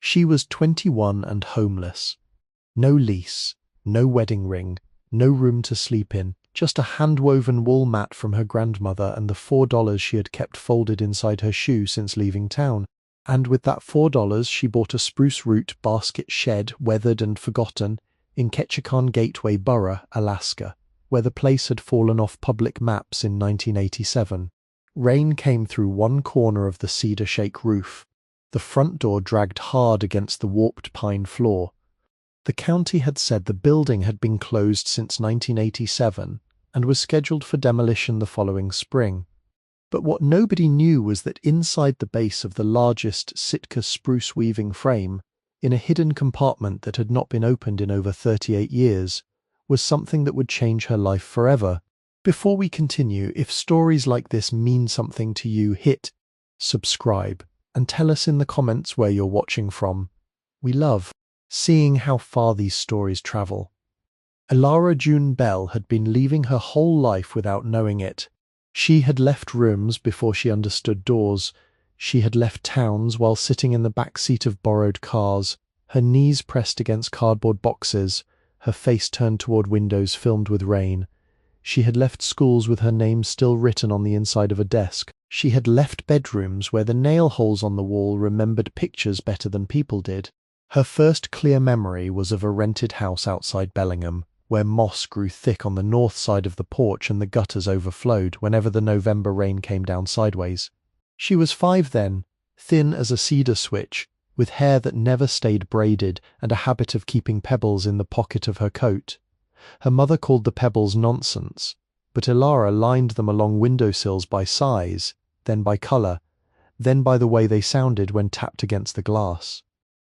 She was 21 and homeless. No lease, no wedding ring, no room to sleep in, just a hand-woven wool mat from her grandmother and the $4 she had kept folded inside her shoe since leaving town. And with that $4 she bought a spruce root basket shed, weathered and forgotten, in Ketchikan Gateway Borough, Alaska, where the place had fallen off public maps in 1987. Rain came through one corner of the cedar shake roof. The front door dragged hard against the warped pine floor. The county had said the building had been closed since 1987 and was scheduled for demolition the following spring. But what nobody knew was that inside the base of the largest Sitka spruce weaving frame, in a hidden compartment that had not been opened in over 38 years, was something that would change her life forever. Before we continue, if stories like this mean something to you, hit subscribe and tell us in the comments where you're watching from. We love seeing how far these stories travel. Elara June Bell had been leaving her whole life without knowing it. She had left rooms before she understood doors. She had left towns while sitting in the back seat of borrowed cars, her knees pressed against cardboard boxes, her face turned toward windows filmed with rain. She had left schools with her name still written on the inside of a desk. She had left bedrooms where the nail holes on the wall remembered pictures better than people did. Her first clear memory was of a rented house outside Bellingham, where moss grew thick on the north side of the porch and the gutters overflowed whenever the November rain came down sideways. She was 5 then, thin as a cedar switch, with hair that never stayed braided and a habit of keeping pebbles in the pocket of her coat. Her mother called the pebbles nonsense, but Elara lined them along windowsills by size, then by colour, then by the way they sounded when tapped against the glass.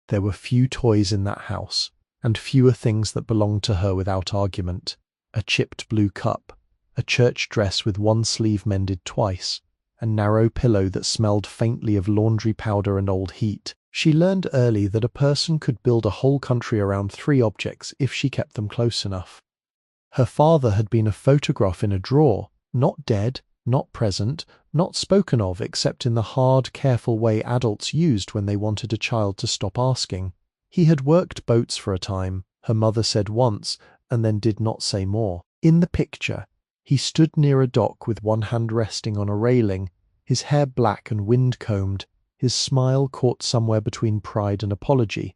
There were few toys in that house, and fewer things that belonged to her without argument. A chipped blue cup, a church dress with one sleeve mended twice, a narrow pillow that smelled faintly of laundry powder and old heat. She learned early that a person could build a whole country around 3 objects if she kept them close enough. Her father had been a photograph in a drawer, not dead, not present, not spoken of except in the hard, careful way adults used when they wanted a child to stop asking. He had worked boats for a time, her mother said once, and then did not say more. In the picture, he stood near a dock with one hand resting on a railing, his hair black and wind-combed, his smile caught somewhere between pride and apology.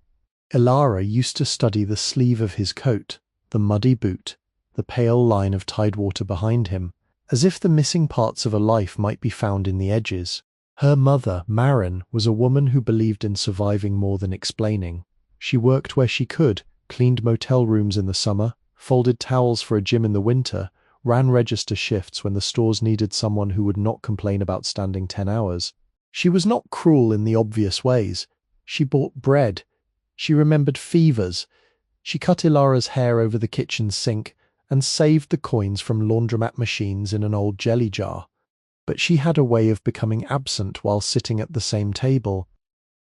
Elara used to study the sleeve of his coat, the muddy boot, the pale line of tidewater behind him, as if the missing parts of a life might be found in the edges. Her mother, Maren, was a woman who believed in surviving more than explaining. She worked where she could, cleaned motel rooms in the summer, folded towels for a gym in the winter, ran register shifts when the stores needed someone who would not complain about standing 10 hours. She was not cruel in the obvious ways. She bought bread. She remembered fevers. She cut Elara's hair over the kitchen sink and saved the coins from laundromat machines in an old jelly jar. But she had a way of becoming absent while sitting at the same table.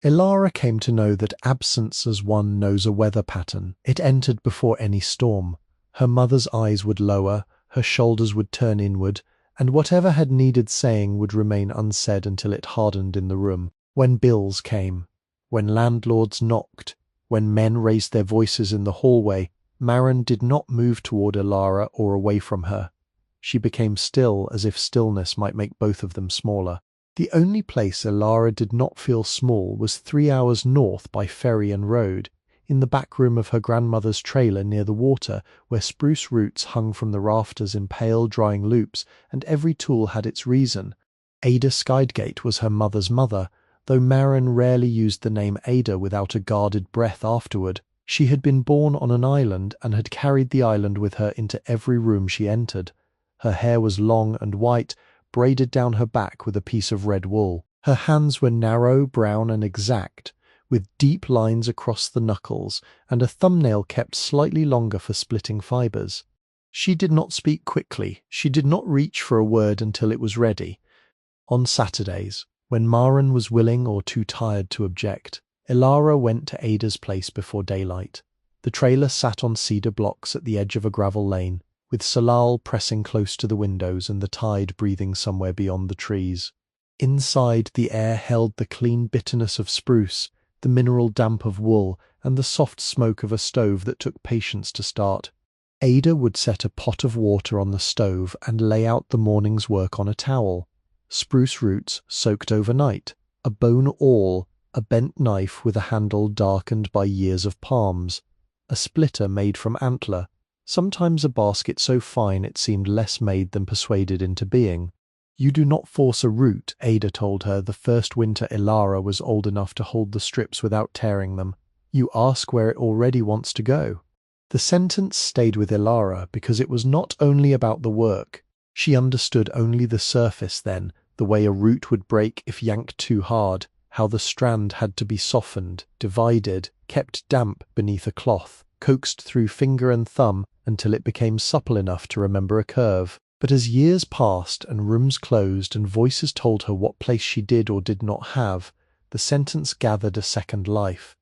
Elara came to know that absence as one knows a weather pattern. It entered before any storm. Her mother's eyes would lower, her shoulders would turn inward, and whatever had needed saying would remain unsaid until it hardened in the room. When bills came, when landlords knocked, when men raised their voices in the hallway, Maren did not move toward Elara or away from her. She became still, as if stillness might make both of them smaller. The only place Elara did not feel small was 3 hours north by ferry and road, in the back room of her grandmother's trailer near the water, where spruce roots hung from the rafters in pale, drying loops, and every tool had its reason. Ada Skydgate was her mother's mother, though Maren rarely used the name Ada without a guarded breath afterward. She had been born on an island and had carried the island with her into every room she entered. Her hair was long and white, braided down her back with a piece of red wool. Her hands were narrow, brown and exact, with deep lines across the knuckles and a thumbnail kept slightly longer for splitting fibres. She did not speak quickly. She did not reach for a word until it was ready. On Saturdays, when Maren was willing or too tired to object, Elara went to Ada's place before daylight. The trailer sat on cedar blocks at the edge of a gravel lane, with Salal pressing close to the windows and the tide breathing somewhere beyond the trees. Inside, the air held the clean bitterness of spruce, the mineral damp of wool, and the soft smoke of a stove that took patience to start. Ada would set a pot of water on the stove and lay out the morning's work on a towel. Spruce roots soaked overnight, a bone awl, a bent knife with a handle darkened by years of palms, a splitter made from antler, sometimes a basket so fine it seemed less made than persuaded into being. You do not force a root, Ada told her the first winter Elara was old enough to hold the strips without tearing them. You ask where it already wants to go. The sentence stayed with Elara because it was not only about the work. She understood only the surface then, the way a root would break if yanked too hard, how the strand had to be softened, divided, kept damp beneath a cloth, coaxed through finger and thumb until it became supple enough to remember a curve. But as years passed and rooms closed and voices told her what place she did or did not have, the sentence gathered a second life.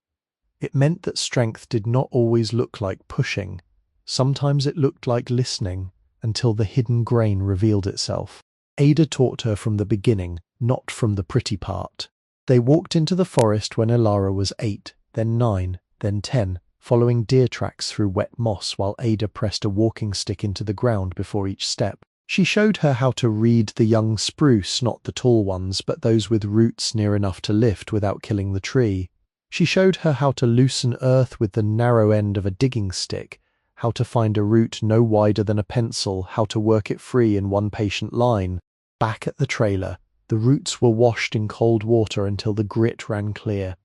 It meant that strength did not always look like pushing. Sometimes it looked like listening until the hidden grain revealed itself. Ada taught her from the beginning, not from the pretty part. They walked into the forest when Elara was 8, then 9, then 10, following deer tracks through wet moss while Ada pressed a walking stick into the ground before each step. She showed her how to read the young spruce, not the tall ones, but those with roots near enough to lift without killing the tree. She showed her how to loosen earth with the narrow end of a digging stick, how to find a root no wider than a pencil, how to work it free in one patient line. Back at the trailer, the roots were washed in cold water until the grit ran clear.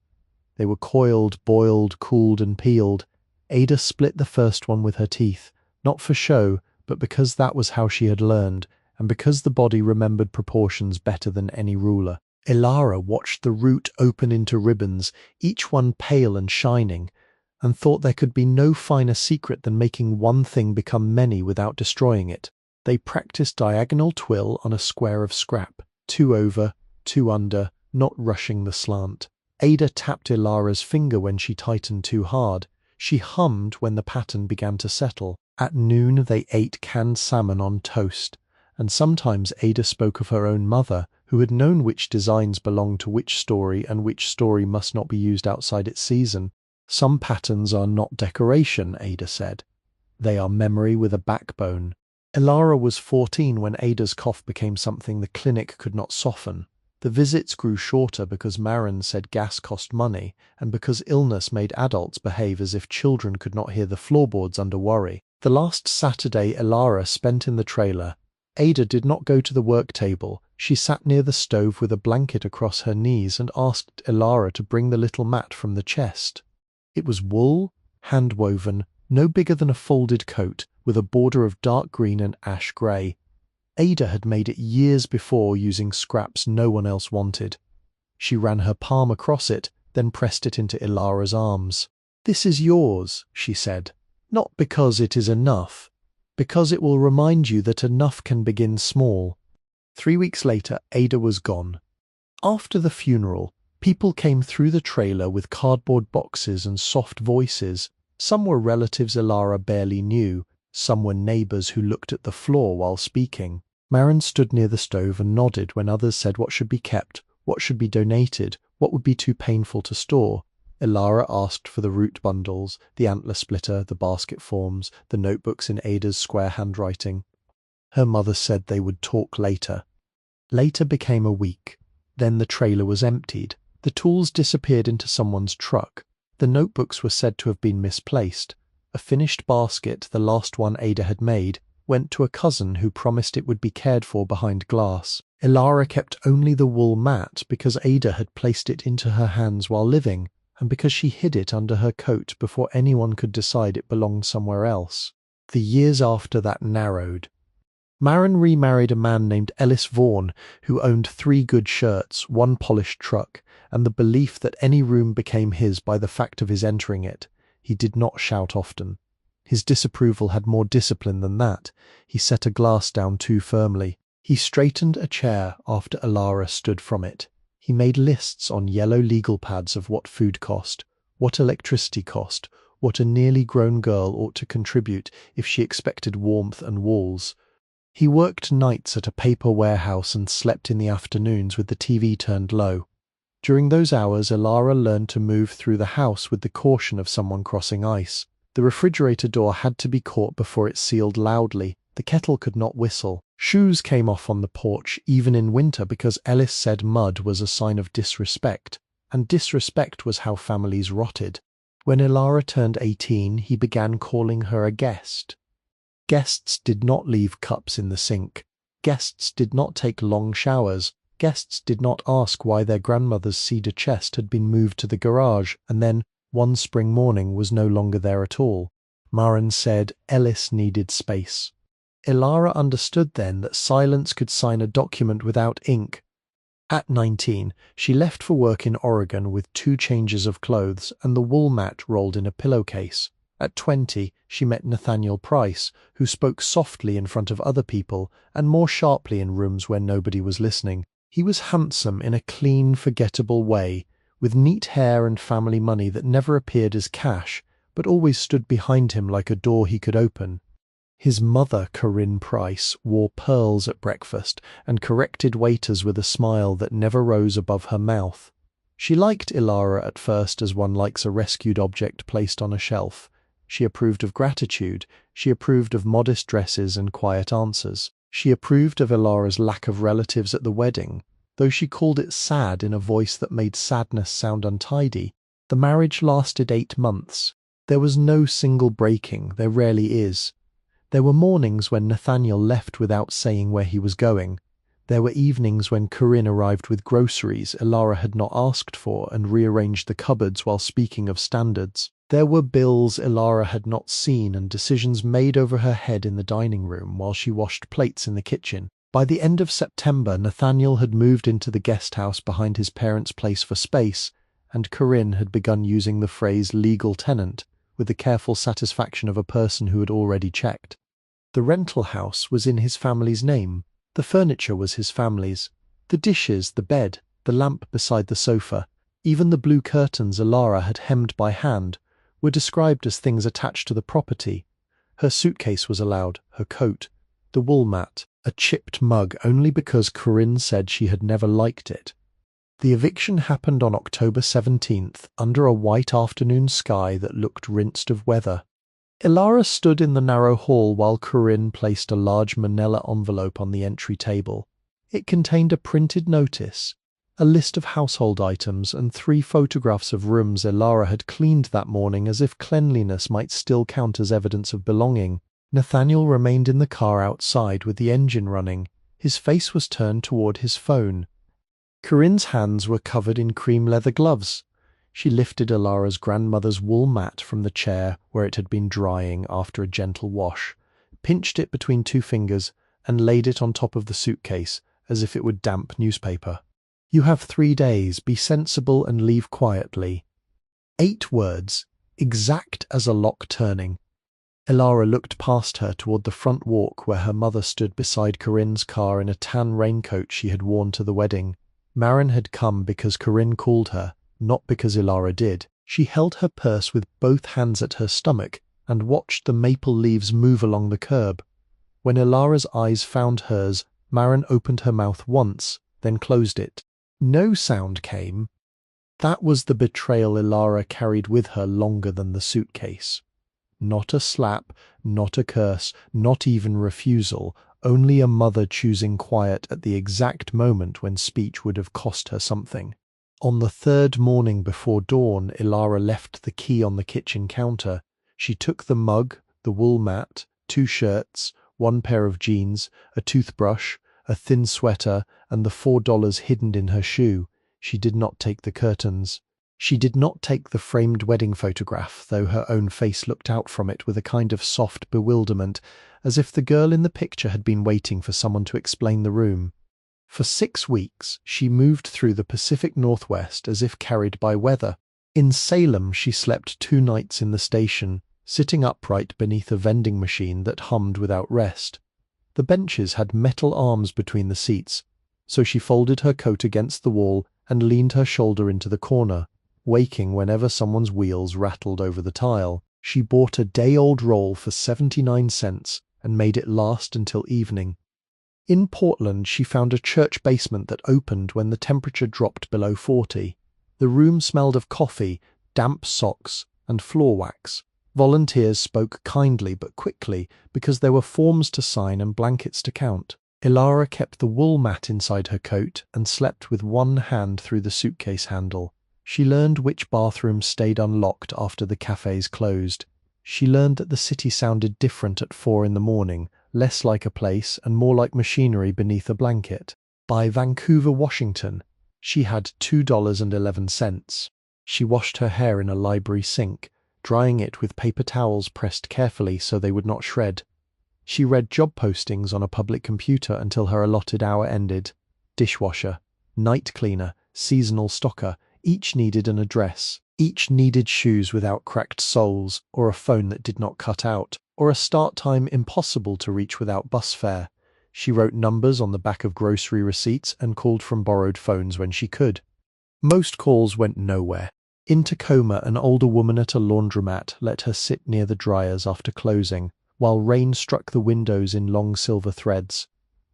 They were coiled, boiled, cooled, and peeled. Ada split the first one with her teeth, not for show, but because that was how she had learned, and because the body remembered proportions better than any ruler. Elara watched the root open into ribbons, each one pale and shining, and thought there could be no finer secret than making one thing become many without destroying it. They practiced diagonal twill on a square of scrap, 2 over, 2 under, not rushing the slant. Ada tapped Elara's finger when she tightened too hard. She hummed when the pattern began to settle. At noon they ate canned salmon on toast, and sometimes Ada spoke of her own mother, who had known which designs belonged to which story and which story must not be used outside its season. Some patterns are not decoration, Ada said. They are memory with a backbone. Elara was 14 when Ada's cough became something the clinic could not soften. The visits grew shorter because Marin said gas cost money, and because illness made adults behave as if children could not hear the floorboards under worry. The last Saturday Elara spent in the trailer, Ada did not go to the work table. She sat near the stove with a blanket across her knees and asked Elara to bring the little mat from the chest. It was wool, hand-woven, no bigger than a folded coat, with a border of dark green and ash grey. Ada had made it years before using scraps no one else wanted. She ran her palm across it, then pressed it into Elara's arms. "This is yours," she said, "not because it is enough, because it will remind you that enough can begin small." 3 weeks later, Ada was gone. After the funeral, people came through the trailer with cardboard boxes and soft voices. Some were relatives Elara barely knew, some were neighbours who looked at the floor while speaking. Marin stood near the stove and nodded when others said what should be kept, what should be donated, what would be too painful to store. Elara asked for the root bundles, the antler splitter, the basket forms, the notebooks in Ada's square handwriting. Her mother said they would talk later. Later became a week. Then the trailer was emptied. The tools disappeared into someone's truck. The notebooks were said to have been misplaced. A finished basket, the last one Ada had made, went to a cousin who promised it would be cared for behind glass. Elara kept only the wool mat because Ada had placed it into her hands while living, and because she hid it under her coat before anyone could decide it belonged somewhere else. The years after that narrowed. Marin remarried a man named Ellis Vaughan, who owned 3 good shirts, 1 polished truck, and the belief that any room became his by the fact of his entering it. He did not shout often. His disapproval had more discipline than that. He set a glass down too firmly. He straightened a chair after Elara stood from it. He made lists on yellow legal pads of what food cost, what electricity cost, what a nearly grown girl ought to contribute if she expected warmth and walls. He worked nights at a paper warehouse and slept in the afternoons with the TV turned low. During those hours, Elara learned to move through the house with the caution of someone crossing ice. The refrigerator door had to be caught before it sealed loudly. The kettle could not whistle. Shoes came off on the porch, even in winter, because Ellis said mud was a sign of disrespect, and disrespect was how families rotted. When Elara turned 18, he began calling her a guest. Guests did not leave cups in the sink. Guests did not take long showers. Guests did not ask why their grandmother's cedar chest had been moved to the garage and then, one spring morning, was no longer there at all. Maren said Ellis needed space. Elara understood then that silence could sign a document without ink. At 19, she left for work in Oregon with 2 changes of clothes and the wool mat rolled in a pillowcase. At 20, she met Nathaniel Price, who spoke softly in front of other people and more sharply in rooms where nobody was listening. He was handsome in a clean, forgettable way, with neat hair and family money that never appeared as cash, but always stood behind him like a door he could open. His mother, Corinne Price, wore pearls at breakfast and corrected waiters with a smile that never rose above her mouth. She liked Elara at first as one likes a rescued object placed on a shelf. She approved of gratitude. She approved of modest dresses and quiet answers. She approved of Elara's lack of relatives at the wedding, though she called it sad in a voice that made sadness sound untidy. The marriage lasted 8 months. There was no single breaking, there rarely is. There were mornings when Nathaniel left without saying where he was going. There were evenings when Corinne arrived with groceries Elara had not asked for and rearranged the cupboards while speaking of standards. There were bills Elara had not seen and decisions made over her head in the dining room while she washed plates in the kitchen. By the end of September, Nathaniel had moved into the guest house behind his parents' place for space, and Corinne had begun using the phrase legal tenant with the careful satisfaction of a person who had already checked. The rental house was in his family's name. The furniture was his family's. The dishes, the bed, the lamp beside the sofa, even the blue curtains Elara had hemmed by hand, were described as things attached to the property. Her suitcase was allowed, her coat, the wool mat, a chipped mug only because Corinne said she had never liked it. The eviction happened on October 17th under a white afternoon sky that looked rinsed of weather. Elara stood in the narrow hall while Corinne placed a large manila envelope on the entry table. It contained a printed notice, a list of household items, and 3 photographs of rooms Elara had cleaned that morning as if cleanliness might still count as evidence of belonging. Nathaniel remained in the car outside with the engine running. His face was turned toward his phone. Corinne's hands were covered in cream leather gloves. She lifted Elara's grandmother's wool mat from the chair where it had been drying after a gentle wash, pinched it between 2 fingers, and laid it on top of the suitcase as if it were damp newspaper. "You have 3 days. Be sensible and leave quietly." 8 words, exact as a lock turning. Elara looked past her toward the front walk where her mother stood beside Corinne's car in a tan raincoat she had worn to the wedding. Maren had come because Corinne called her, not because Elara did. She held her purse with both hands at her stomach and watched the maple leaves move along the curb. When Elara's eyes found hers, Maren opened her mouth once, then closed it. No sound came. That was the betrayal Elara carried with her longer than the suitcase. Not a slap, not a curse, not even refusal, only a mother choosing quiet at the exact moment when speech would have cost her something. On the 3rd morning before dawn, Elara left the key on the kitchen counter. She took the mug, the wool mat, 2 shirts, 1 pair of jeans, a toothbrush, a thin sweater, and the $4 hidden in her shoe. She did not take the curtains. She did not take the framed wedding photograph, though her own face looked out from it with a kind of soft bewilderment, as if the girl in the picture had been waiting for someone to explain the room. For 6 weeks, she moved through the Pacific Northwest as if carried by weather. In Salem, she slept 2 nights in the station, sitting upright beneath a vending machine that hummed without rest. The benches had metal arms between the seats, so she folded her coat against the wall and leaned her shoulder into the corner, waking whenever someone's wheels rattled over the tile. She bought a day-old roll for 79 cents and made it last until evening. In Portland, she found a church basement that opened when the temperature dropped below 40. The room smelled of coffee, damp socks, and floor wax. Volunteers spoke kindly but quickly because there were forms to sign and blankets to count. Elara kept the wool mat inside her coat and slept with one hand through the suitcase handle. She learned which bathrooms stayed unlocked after the cafes closed. She learned that the city sounded different at 4 in the morning, less like a place and more like machinery beneath a blanket. By Vancouver, Washington, she had $2.11. She washed her hair in a library sink, drying it with paper towels pressed carefully so they would not shred. She read job postings on a public computer until her allotted hour ended. Dishwasher, night cleaner, seasonal stocker, each needed an address. Each needed shoes without cracked soles, or a phone that did not cut out, or a start time impossible to reach without bus fare. She wrote numbers on the back of grocery receipts and called from borrowed phones when she could. Most calls went nowhere. In Tacoma, an older woman at a laundromat let her sit near the dryers after closing, while rain struck the windows in long silver threads.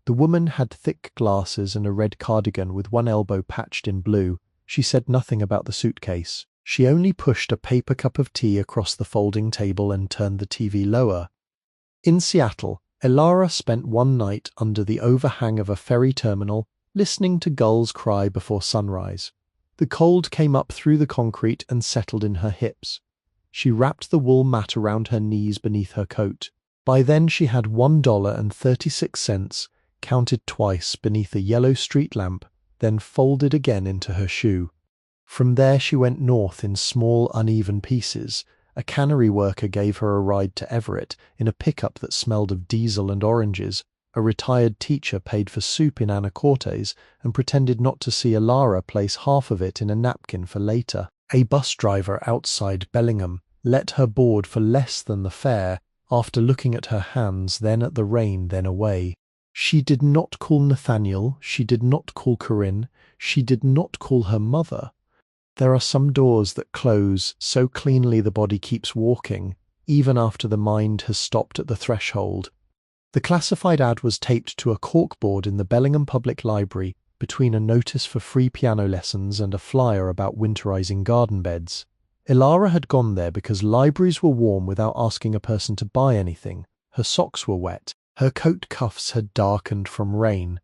The woman had thick glasses and a red cardigan with one elbow patched in blue. She said nothing about the suitcase. She only pushed a paper cup of tea across the folding table and turned the TV lower. In Seattle, Elara spent one night under the overhang of a ferry terminal, listening to gulls cry before sunrise. The cold came up through the concrete and settled in her hips. She wrapped the wool mat around her knees beneath her coat. By then she had $1.36, counted twice beneath a yellow street lamp, then folded again into her shoe. From there she went north in small, uneven pieces. A cannery worker gave her a ride to Everett in a pickup that smelled of diesel and oranges. A retired teacher paid for soup in Anacortes and pretended not to see Elara place half of it in a napkin for later. A bus driver outside Bellingham let her board for less than the fare after looking at her hands, then at the rain, then away. She did not call Nathaniel, she did not call Corinne, she did not call her mother. There are some doors that close so cleanly the body keeps walking, even after the mind has stopped at the threshold. The classified ad was taped to a corkboard in the Bellingham Public Library between a notice for free piano lessons and a flyer about winterizing garden beds. Elara had gone there because libraries were warm without asking a person to buy anything. Her socks were wet. Her coat cuffs had darkened from rain.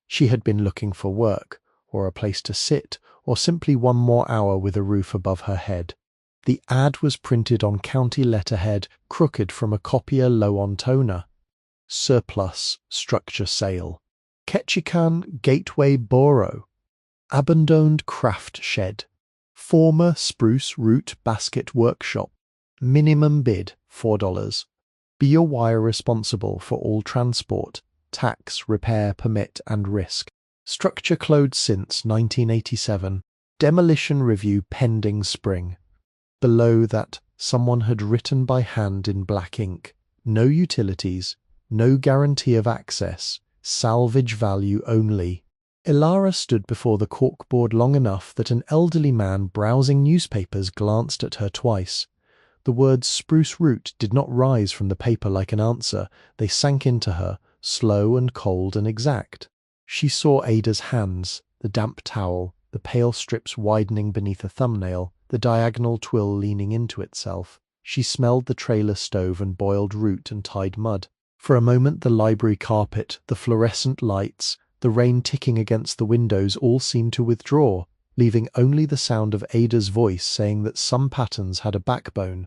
She had been looking for work, or a place to sit, or simply one more hour with a roof above her head. The ad was printed on county letterhead, crooked from a copier low on toner. Surplus structure sale. Ketchikan Gateway Borough. Abandoned craft shed. Former spruce root basket workshop. Minimum bid $4. Be your wire responsible for all transport, tax, repair, permit and risk. Structure closed since 1987. Demolition review pending spring. Below that, someone had written by hand in black ink. No utilities, no guarantee of access, salvage value only. Elara stood before the corkboard long enough that an elderly man browsing newspapers glanced at her twice. The words spruce root did not rise from the paper like an answer. They sank into her, slow and cold and exact. She saw Ada's hands, the damp towel, the pale strips widening beneath a thumbnail, the diagonal twill leaning into itself. She smelled the trailer stove and boiled root and tied mud. For a moment the library carpet, the fluorescent lights, the rain ticking against the windows all seemed to withdraw, leaving only the sound of Ada's voice saying that some patterns had a backbone.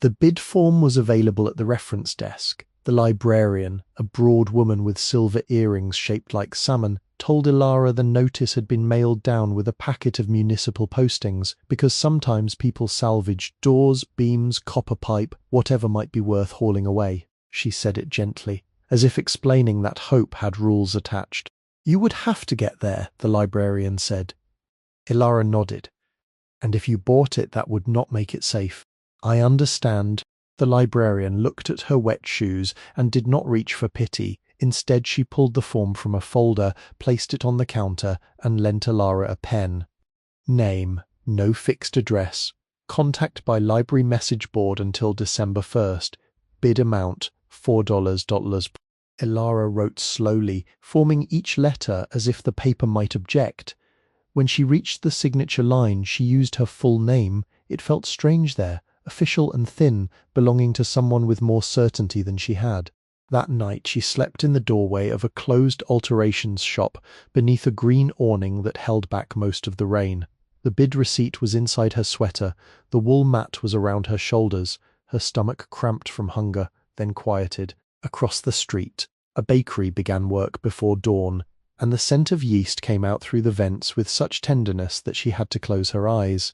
The bid form was available at the reference desk. The librarian, a broad woman with silver earrings shaped like salmon, told Elara the notice had been mailed down with a packet of municipal postings, because sometimes people salvaged doors, beams, copper pipe, whatever might be worth hauling away. She said it gently, as if explaining that hope had rules attached. You would have to get there, the librarian said. Elara nodded. And if you bought it, that would not make it safe. I understand. The librarian looked at her wet shoes and did not reach for pity. Instead, she pulled the form from a folder, placed it on the counter, and lent Elara a pen. Name, no fixed address. Contact by library message board until December 1st. Bid amount, $4. Elara wrote slowly, forming each letter as if the paper might object. When she reached the signature line, she used her full name. It felt strange there, official and thin, belonging to someone with more certainty than she had. That night she slept in the doorway of a closed alterations shop beneath a green awning that held back most of the rain. The bid receipt was inside her sweater, the wool mat was around her shoulders, her stomach cramped from hunger, then quieted. Across the street, a bakery began work before dawn, and the scent of yeast came out through the vents with such tenderness that she had to close her eyes.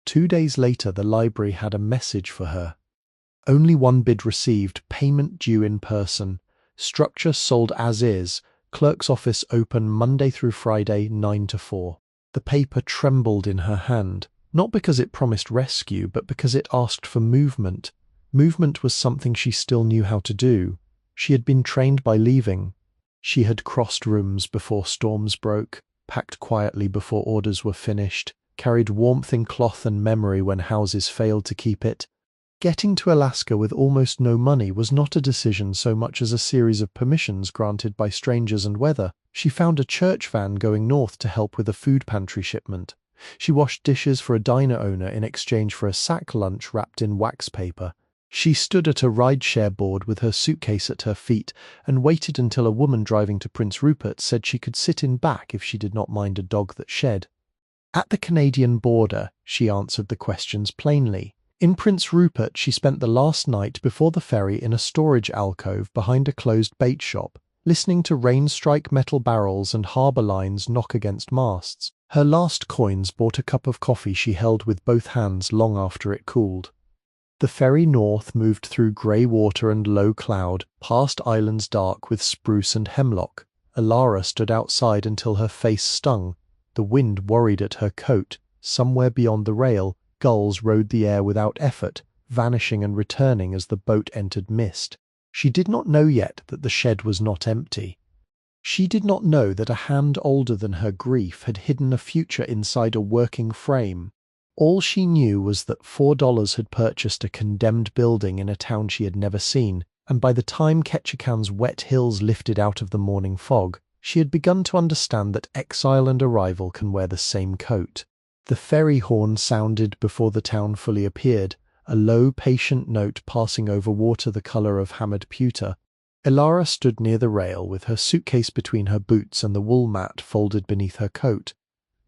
2 days later, the library had a message for her. Only one bid received, payment due in person. Structure sold as is, clerk's office open Monday through Friday, 9 to 4. The paper trembled in her hand, not because it promised rescue, but because it asked for movement. Movement was something she still knew how to do. She had been trained by leaving. She had crossed rooms before storms broke, packed quietly before orders were finished, carried warmth in cloth and memory when houses failed to keep it. Getting to Alaska with almost no money was not a decision so much as a series of permissions granted by strangers and weather. She found a church van going north to help with a food pantry shipment. She washed dishes for a diner owner in exchange for a sack lunch wrapped in wax paper. She stood at a rideshare board with her suitcase at her feet and waited until a woman driving to Prince Rupert said she could sit in back if she did not mind a dog that shed. At the Canadian border, she answered the questions plainly. In Prince Rupert, she spent the last night before the ferry in a storage alcove behind a closed bait shop, listening to rain strike metal barrels and harbour lines knock against masts. Her last coins bought a cup of coffee she held with both hands long after it cooled. The ferry north moved through grey water and low cloud, past islands dark with spruce and hemlock. Elara stood outside until her face stung. The wind worried at her coat. Somewhere beyond the rail, gulls rode the air without effort, vanishing and returning as the boat entered mist. She did not know yet that the shed was not empty. She did not know that a hand older than her grief had hidden a future inside a working frame. All she knew was that $4 had purchased a condemned building in a town she had never seen, and by the time Ketchikan's wet hills lifted out of the morning fog, she had begun to understand that exile and arrival can wear the same coat. The ferry horn sounded before the town fully appeared, a low, patient note passing over water the colour of hammered pewter. Elara stood near the rail with her suitcase between her boots and the wool mat folded beneath her coat.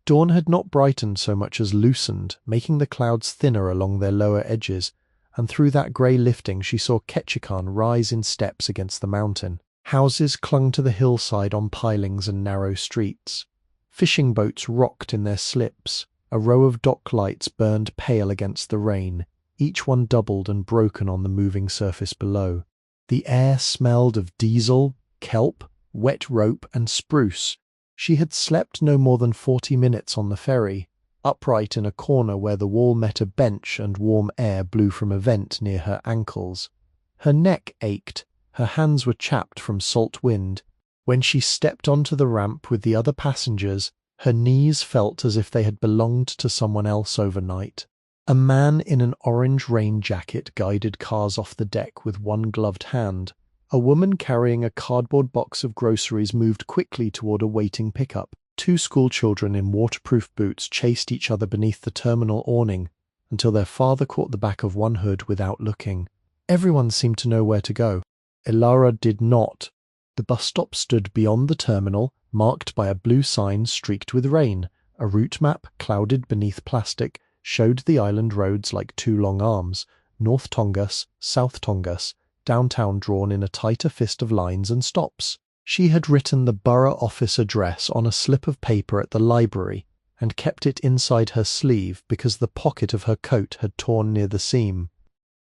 Dawn had not brightened so much as loosened, making the clouds thinner along their lower edges, and through that grey lifting she saw Ketchikan rise in steps against the mountain. Houses clung to the hillside on pilings and narrow streets. Fishing boats rocked in their slips. A row of dock lights burned pale against the rain, each one doubled and broken on the moving surface below. The air smelled of diesel, kelp, wet rope and spruce. She had slept no more than 40 minutes on the ferry, upright in a corner where the wall met a bench and warm air blew from a vent near her ankles. Her neck ached, her hands were chapped from salt wind. When she stepped onto the ramp with the other passengers, her knees felt as if they had belonged to someone else overnight. A man in an orange rain jacket guided cars off the deck with one gloved hand. A woman carrying a cardboard box of groceries moved quickly toward a waiting pickup. 2 schoolchildren in waterproof boots chased each other beneath the terminal awning until their father caught the back of one hood without looking. Everyone seemed to know where to go. Elara did not. The bus stop stood beyond the terminal, marked by a blue sign streaked with rain. A route map, clouded beneath plastic, showed the island roads like 2 long arms, North Tongass, South Tongass, downtown drawn in a tighter fist of lines and stops. She had written the borough office address on a slip of paper at the library and kept it inside her sleeve because the pocket of her coat had torn near the seam.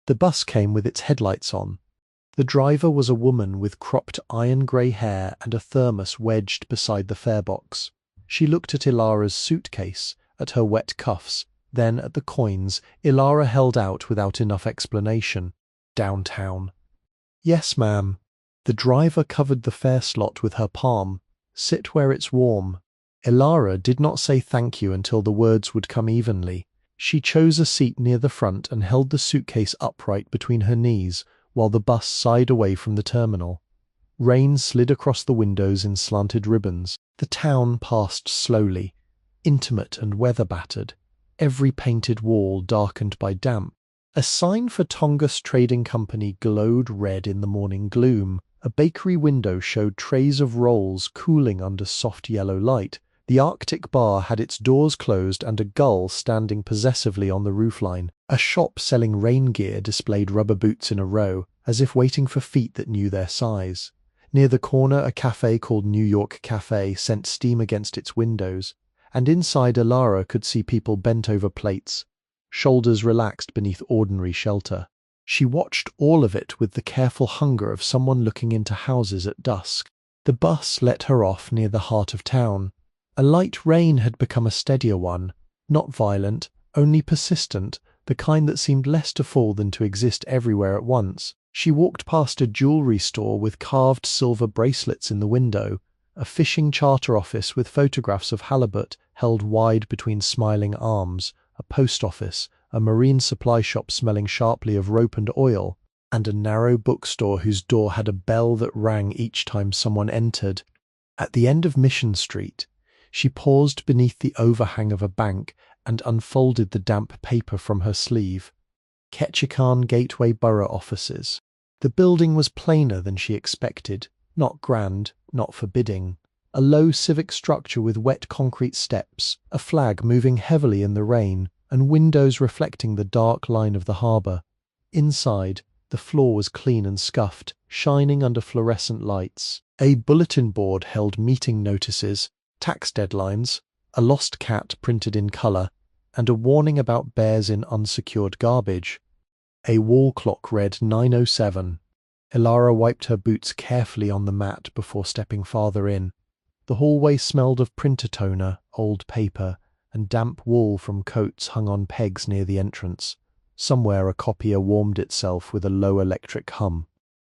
The bus came with its headlights on. The driver was a woman with cropped iron-grey hair and a thermos wedged beside the fare box. She looked at Elara's suitcase, at her wet cuffs, then at the coins Elara held out without enough explanation. Downtown. Yes, ma'am. The driver covered the fare slot with her palm. Sit where it's warm. Elara did not say thank you until the words would come evenly. She chose a seat near the front and held the suitcase upright between her knees while the bus sighed away from the terminal. Rain slid across the windows in slanted ribbons. The town passed slowly, intimate and weather-battered, every painted wall darkened by damp. A sign for Tongass Trading Company glowed red in the morning gloom. A bakery window showed trays of rolls cooling under soft yellow light. The Arctic bar had its doors closed and a gull standing possessively on the roofline. A shop selling rain gear displayed rubber boots in a row, as if waiting for feet that knew their size. Near the corner, a cafe called New York Cafe sent steam against its windows, and inside Elara could see people bent over plates, shoulders relaxed beneath ordinary shelter. She watched all of it with the careful hunger of someone looking into houses at dusk. The bus let her off near the heart of town. A light rain had become a steadier one, not violent, only persistent, the kind that seemed less to fall than to exist everywhere at once. She walked past a jewelry store with carved silver bracelets in the window, a fishing charter office with photographs of halibut held wide between smiling arms, a post office, a marine supply shop smelling sharply of rope and oil, and a narrow bookstore whose door had a bell that rang each time someone entered. At the end of Mission Street, she paused beneath the overhang of a bank and unfolded the damp paper from her sleeve. Ketchikan Gateway Borough offices. The building was plainer than she expected, not grand, not forbidding. A low civic structure with wet concrete steps, a flag moving heavily in the rain, and windows reflecting the dark line of the harbour. Inside, the floor was clean and scuffed, shining under fluorescent lights. A bulletin board held meeting notices, tax deadlines, a lost cat printed in colour, and a warning about bears in unsecured garbage. A wall clock read 9:07. Elara wiped her boots carefully on the mat before stepping farther in. The hallway smelled of printer toner, old paper, and damp wool from coats hung on pegs near the entrance. Somewhere a copier warmed itself with a low electric hum.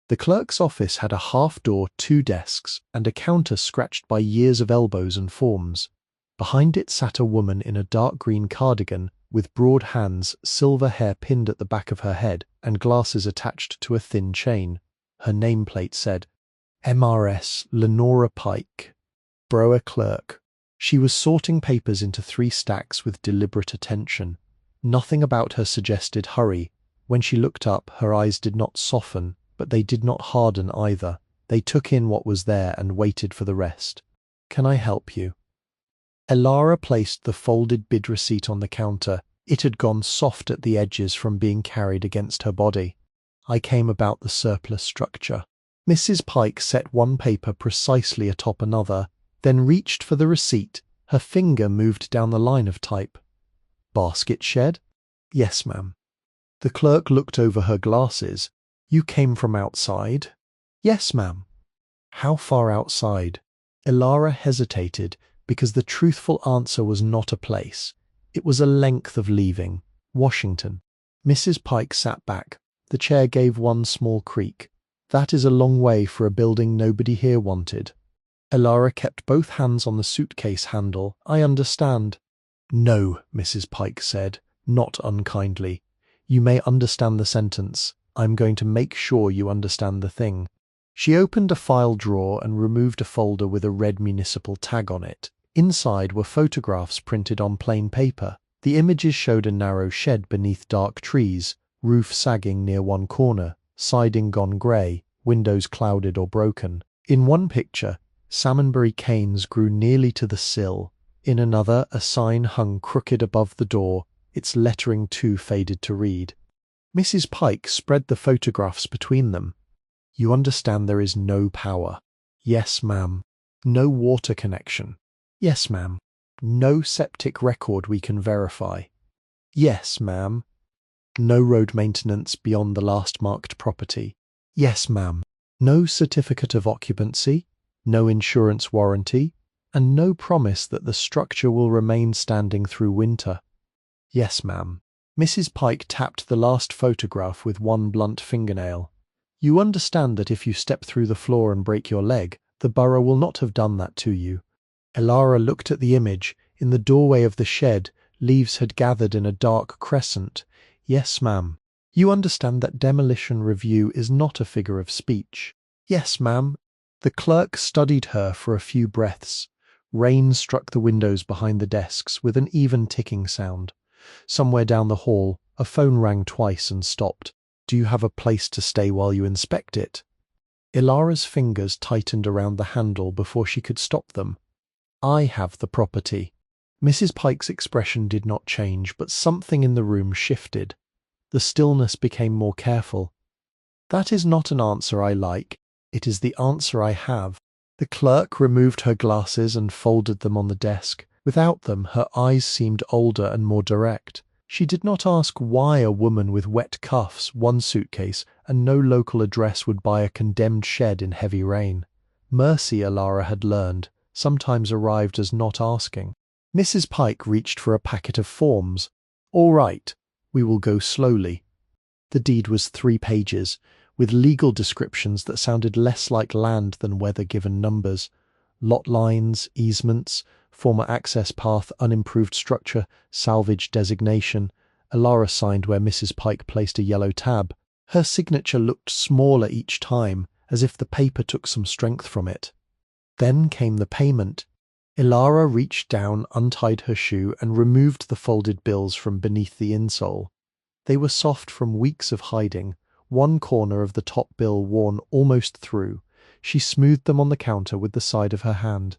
The clerk's office had a half door, 2 desks, and a counter scratched by years of elbows and forms. Behind it sat a woman in a dark green cardigan, with broad hands, silver hair pinned at the back of her head, and glasses attached to a thin chain. Her nameplate said, MRS Lenora Pike, Borough Clerk. She was sorting papers into 3 stacks with deliberate attention. Nothing about her suggested hurry. When she looked up, her eyes did not soften, but they did not harden either. They took in what was there and waited for the rest. Can I help you? Elara placed the folded bid receipt on the counter. It had gone soft at the edges from being carried against her body. I came about the surplus structure. Mrs. Pike set one paper precisely atop another, then reached for the receipt. Her finger moved down the line of type. Basket shed? Yes, ma'am. The clerk looked over her glasses. You came from outside? Yes, ma'am. How far outside? Elara hesitated, because the truthful answer was not a place. It was a length of leaving. Washington. Mrs. Pike sat back. The chair gave one small creak. That is a long way for a building nobody here wanted. Elara kept both hands on the suitcase handle. I understand. No, Mrs. Pike said, not unkindly. You may understand the sentence. I'm going to make sure you understand the thing. She opened a file drawer and removed a folder with a red municipal tag on it. Inside were photographs printed on plain paper. The images showed a narrow shed beneath dark trees, roof sagging near one corner, siding gone grey, windows clouded or broken. In one picture, salmonberry canes grew nearly to the sill. In another, a sign hung crooked above the door, its lettering too faded to read. Mrs. Pike spread the photographs between them. You understand there is no power. Yes, ma'am. No water connection. Yes, ma'am. No septic record we can verify. Yes, ma'am. No road maintenance beyond the last marked property. Yes, ma'am. No certificate of occupancy, no insurance warranty, and no promise that the structure will remain standing through winter. Yes, ma'am. Mrs. Pike tapped the last photograph with one blunt fingernail. You understand that if you step through the floor and break your leg, the borough will not have done that to you. Elara looked at the image. In the doorway of the shed, leaves had gathered in a dark crescent. Yes, ma'am. You understand that demolition review is not a figure of speech. Yes, ma'am. The clerk studied her for a few breaths. Rain struck the windows behind the desks with an even ticking sound. Somewhere down the hall, a phone rang twice and stopped. "Do you have a place to stay while you inspect it?" Elara's fingers tightened around the handle before she could stop them. "I have the property." Mrs. Pike's expression did not change, but something in the room shifted. The stillness became more careful. "That is not an answer I like. It is the answer I have." The clerk removed her glasses and folded them on the desk. Without them, her eyes seemed older and more direct. She did not ask why a woman with wet cuffs, one suitcase, and no local address would buy a condemned shed in heavy rain. Mercy, Elara had learned, sometimes arrived as not asking. Mrs. Pike reached for a packet of forms. "All right, we will go slowly." The deed was 3 pages, with legal descriptions that sounded less like land than weather-given numbers. Lot lines, easements, former access path, unimproved structure, salvage designation. Elara signed where Mrs. Pike placed a yellow tab. Her signature looked smaller each time, as if the paper took some strength from it. Then came the payment. Elara reached down, untied her shoe, and removed the folded bills from beneath the insole. They were soft from weeks of hiding, one corner of the top bill worn almost through. She smoothed them on the counter with the side of her hand.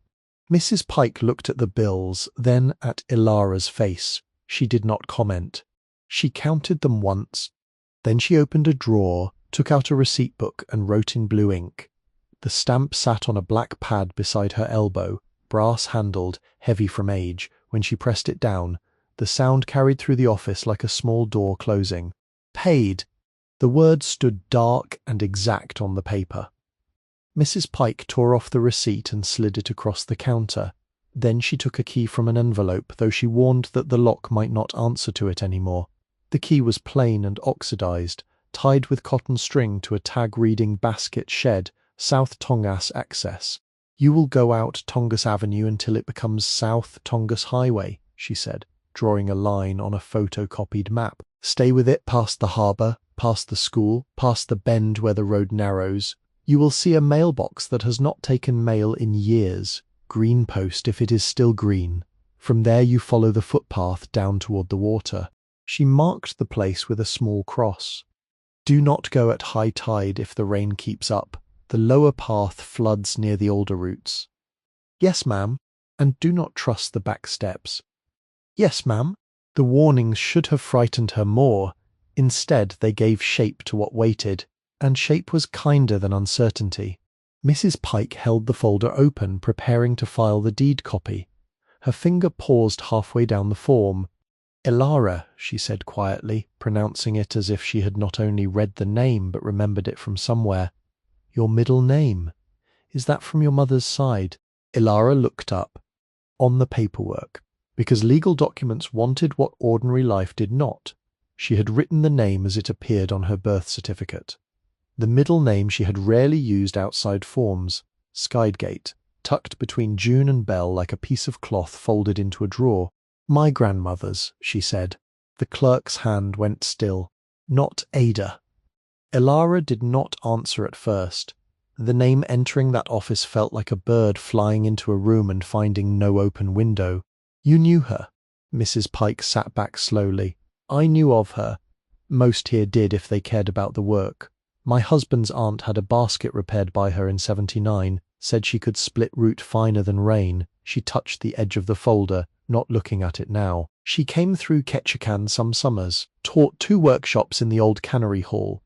Mrs. Pike looked at the bills, then at Elara's face. She did not comment. She counted them once. Then she opened a drawer, took out a receipt book, and wrote in blue ink. The stamp sat on a black pad beside her elbow, brass-handled, heavy from age. When she pressed it down, the sound carried through the office like a small door closing. "Paid." The words stood dark and exact on the paper. Mrs. Pike tore off the receipt and slid it across the counter. Then she took a key from an envelope, though she warned that the lock might not answer to it anymore. The key was plain and oxidized, tied with cotton string to a tag reading Basket Shed, South Tongass Access. "You will go out Tongass Avenue until it becomes South Tongass Highway," she said, drawing a line on a photocopied map. "Stay with it past the harbour, past the school, past the bend where the road narrows. You will see a mailbox that has not taken mail in years. Green post if it is still green. From there you follow the footpath down toward the water." She marked the place with a small cross. "Do not go at high tide if the rain keeps up. The lower path floods near the older routes." "Yes, ma'am. And do not trust the back steps." "Yes, ma'am." The warnings should have frightened her more. Instead, they gave shape to what waited, and shape was kinder than uncertainty. Mrs. Pike held the folder open, preparing to file the deed copy. Her finger paused halfway down the form. "Elara," she said quietly, pronouncing it as if she had not only read the name but remembered it from somewhere. "Your middle name. Is that from your mother's side?" Elara looked up. "On the paperwork. Because legal documents wanted what ordinary life did not. She had written the name as it appeared on her birth certificate. The middle name she had rarely used outside forms, Skydgate, tucked between June and Bell like a piece of cloth folded into a drawer. "My grandmother's," she said. The clerk's hand went still. "Not Ada." Elara did not answer at first. The name entering that office felt like a bird flying into a room and finding no open window. "You knew her?" Mrs. Pike sat back slowly. "I knew of her. Most here did if they cared about the work. My husband's aunt had a basket repaired by her in '79, said she could split root finer than rain." She touched the edge of the folder, not looking at it now. "She came through Ketchikan some summers, taught 2 workshops in the old cannery hall.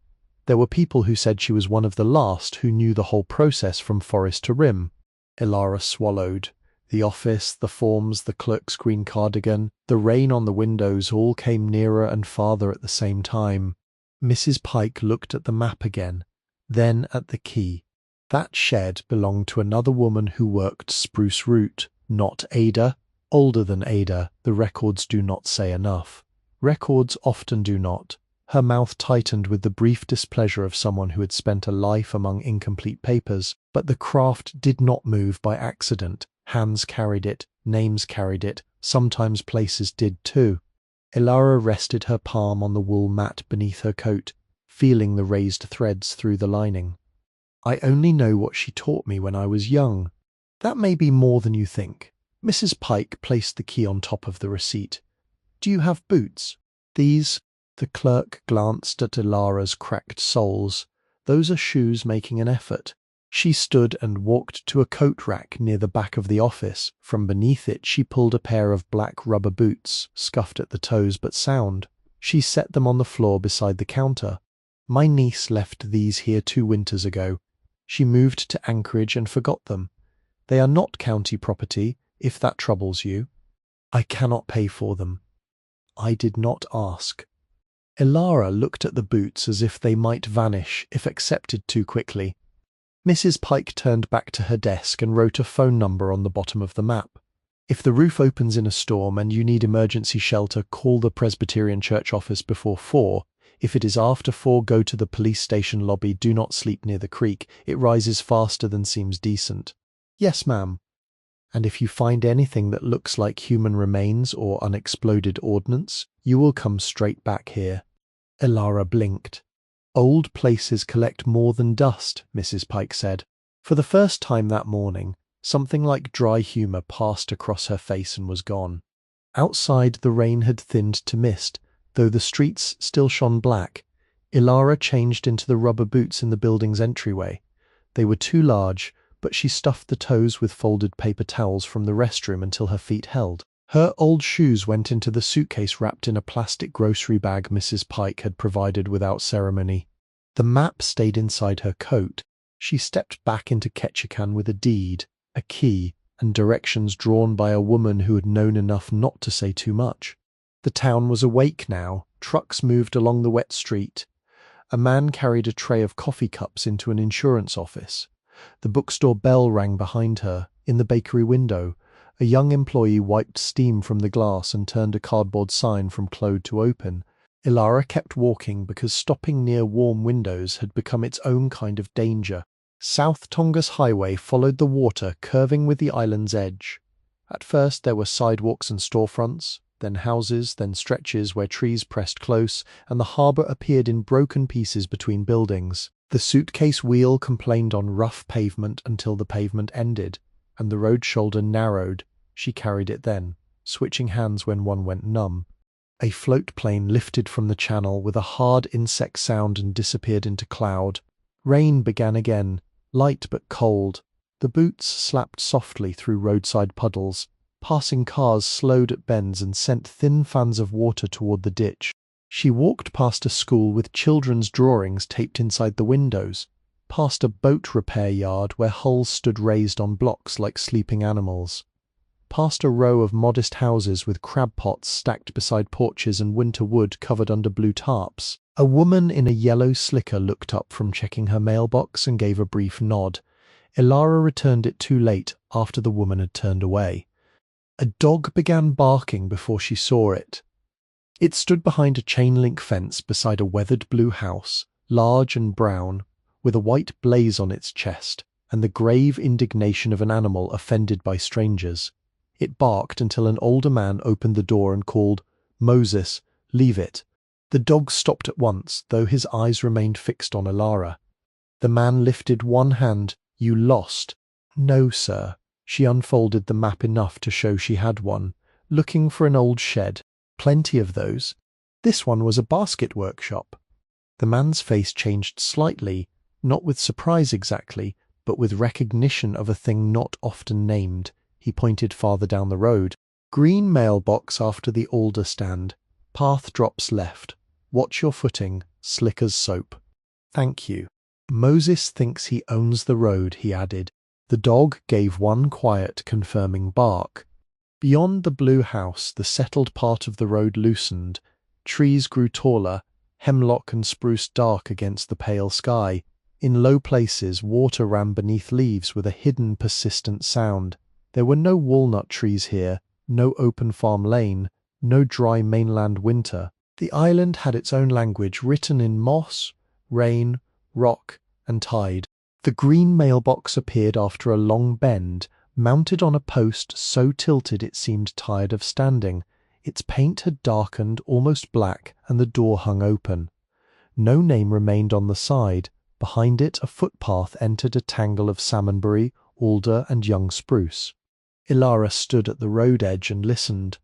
There were people who said she was one of the last who knew the whole process from forest to rim." Elara swallowed. The office, the forms, the clerk's green cardigan, the rain on the windows all came nearer and farther at the same time. Mrs. Pike looked at the map again, then at the key. That shed belonged to another woman who worked spruce root, not Ada. Older than Ada, the records do not say enough. Records often do not. Her mouth tightened with the brief displeasure of someone who had spent a life among incomplete papers. But the craft did not move by accident. Hands carried it, names carried it, sometimes places did too. Elara rested her palm on the wool mat beneath her coat, feeling the raised threads through the lining. I only know what she taught me when I was young. That may be more than you think. Mrs. Pike placed the key on top of the receipt. Do you have boots? These? The clerk glanced at Elara's cracked soles. Those are shoes making an effort. She stood and walked to a coat rack near the back of the office. From beneath it she pulled a pair of black rubber boots, scuffed at the toes but sound. She set them on the floor beside the counter. My niece left these here 2 winters ago. She moved to Anchorage and forgot them. They are not county property, if that troubles you. I cannot pay for them. I did not ask. Elara looked at the boots as if they might vanish if accepted too quickly. Mrs. Pike turned back to her desk and wrote a phone number on the bottom of the map. If the roof opens in a storm and you need emergency shelter, call the Presbyterian Church office before 4. If it is after 4, go to the police station lobby. Do not sleep near the creek. It rises faster than seems decent. Yes, ma'am. And if you find anything that looks like human remains or unexploded ordnance, you will come straight back here. Elara blinked. Old places collect more than dust, Mrs. Pike said. For the first time that morning, something like dry humour passed across her face and was gone. Outside the rain had thinned to mist, though the streets still shone black. Elara changed into the rubber boots in the building's entryway. They were too large, but she stuffed the toes with folded paper towels from the restroom until her feet held. Her old shoes went into the suitcase wrapped in a plastic grocery bag Mrs. Pike had provided without ceremony. The map stayed inside her coat. She stepped back into Ketchikan with a deed, a key, and directions drawn by a woman who had known enough not to say too much. The town was awake now. Trucks moved along the wet street. A man carried a tray of coffee cups into an insurance office. The bookstore bell rang behind her. In the bakery window, a young employee wiped steam from the glass and turned a cardboard sign from closed to open. Elara kept walking because stopping near warm windows had become its own kind of danger. South Tongass Highway followed the water, curving with the island's edge. At first there were sidewalks and storefronts, then houses, then stretches where trees pressed close, and the harbour appeared in broken pieces between buildings. The suitcase wheel complained on rough pavement until the pavement ended, and the road shoulder narrowed. She carried it then, switching hands when one went numb. A float plane lifted from the channel with a hard insect sound and disappeared into cloud. Rain began again, light but cold. The boots slapped softly through roadside puddles. Passing cars slowed at bends and sent thin fans of water toward the ditch. She walked past a school with children's drawings taped inside the windows, past a boat repair yard where hulls stood raised on blocks like sleeping animals, past a row of modest houses with crab pots stacked beside porches and winter wood covered under blue tarps. A woman in a yellow slicker looked up from checking her mailbox and gave a brief nod. Elara returned it too late, after the woman had turned away. A dog began barking before she saw it. It stood behind a chain-link fence beside a weathered blue house, large and brown, with a white blaze on its chest, and the grave indignation of an animal offended by strangers. It barked until an older man opened the door and called, "Moses, leave it." The dog stopped at once, though his eyes remained fixed on Elara. The man lifted one hand. "You lost." "No, sir." She unfolded the map enough to show she had one, looking for an old shed. Plenty of those. This one was a basket workshop. The man's face changed slightly, not with surprise exactly, but with recognition of a thing not often named. He pointed farther down the road. "Green mailbox after the alder stand. Path drops left. Watch your footing. Slicker's soap." "Thank you." "Moses thinks he owns the road," he added. The dog gave one quiet, confirming bark. Beyond the blue house, the settled part of the road loosened. Trees grew taller, hemlock and spruce dark against the pale sky. In low places, water ran beneath leaves with a hidden, persistent sound. There were no walnut trees here, no open farm lane, no dry mainland winter. The island had its own language written in moss, rain, rock, and tide. The green mailbox appeared after a long bend, mounted on a post so tilted it seemed tired of standing. Its paint had darkened almost black, and the door hung open. No name remained on the side, Behind it, a footpath entered a tangle of salmonberry, alder, and young spruce. Elara stood at the road edge and listened.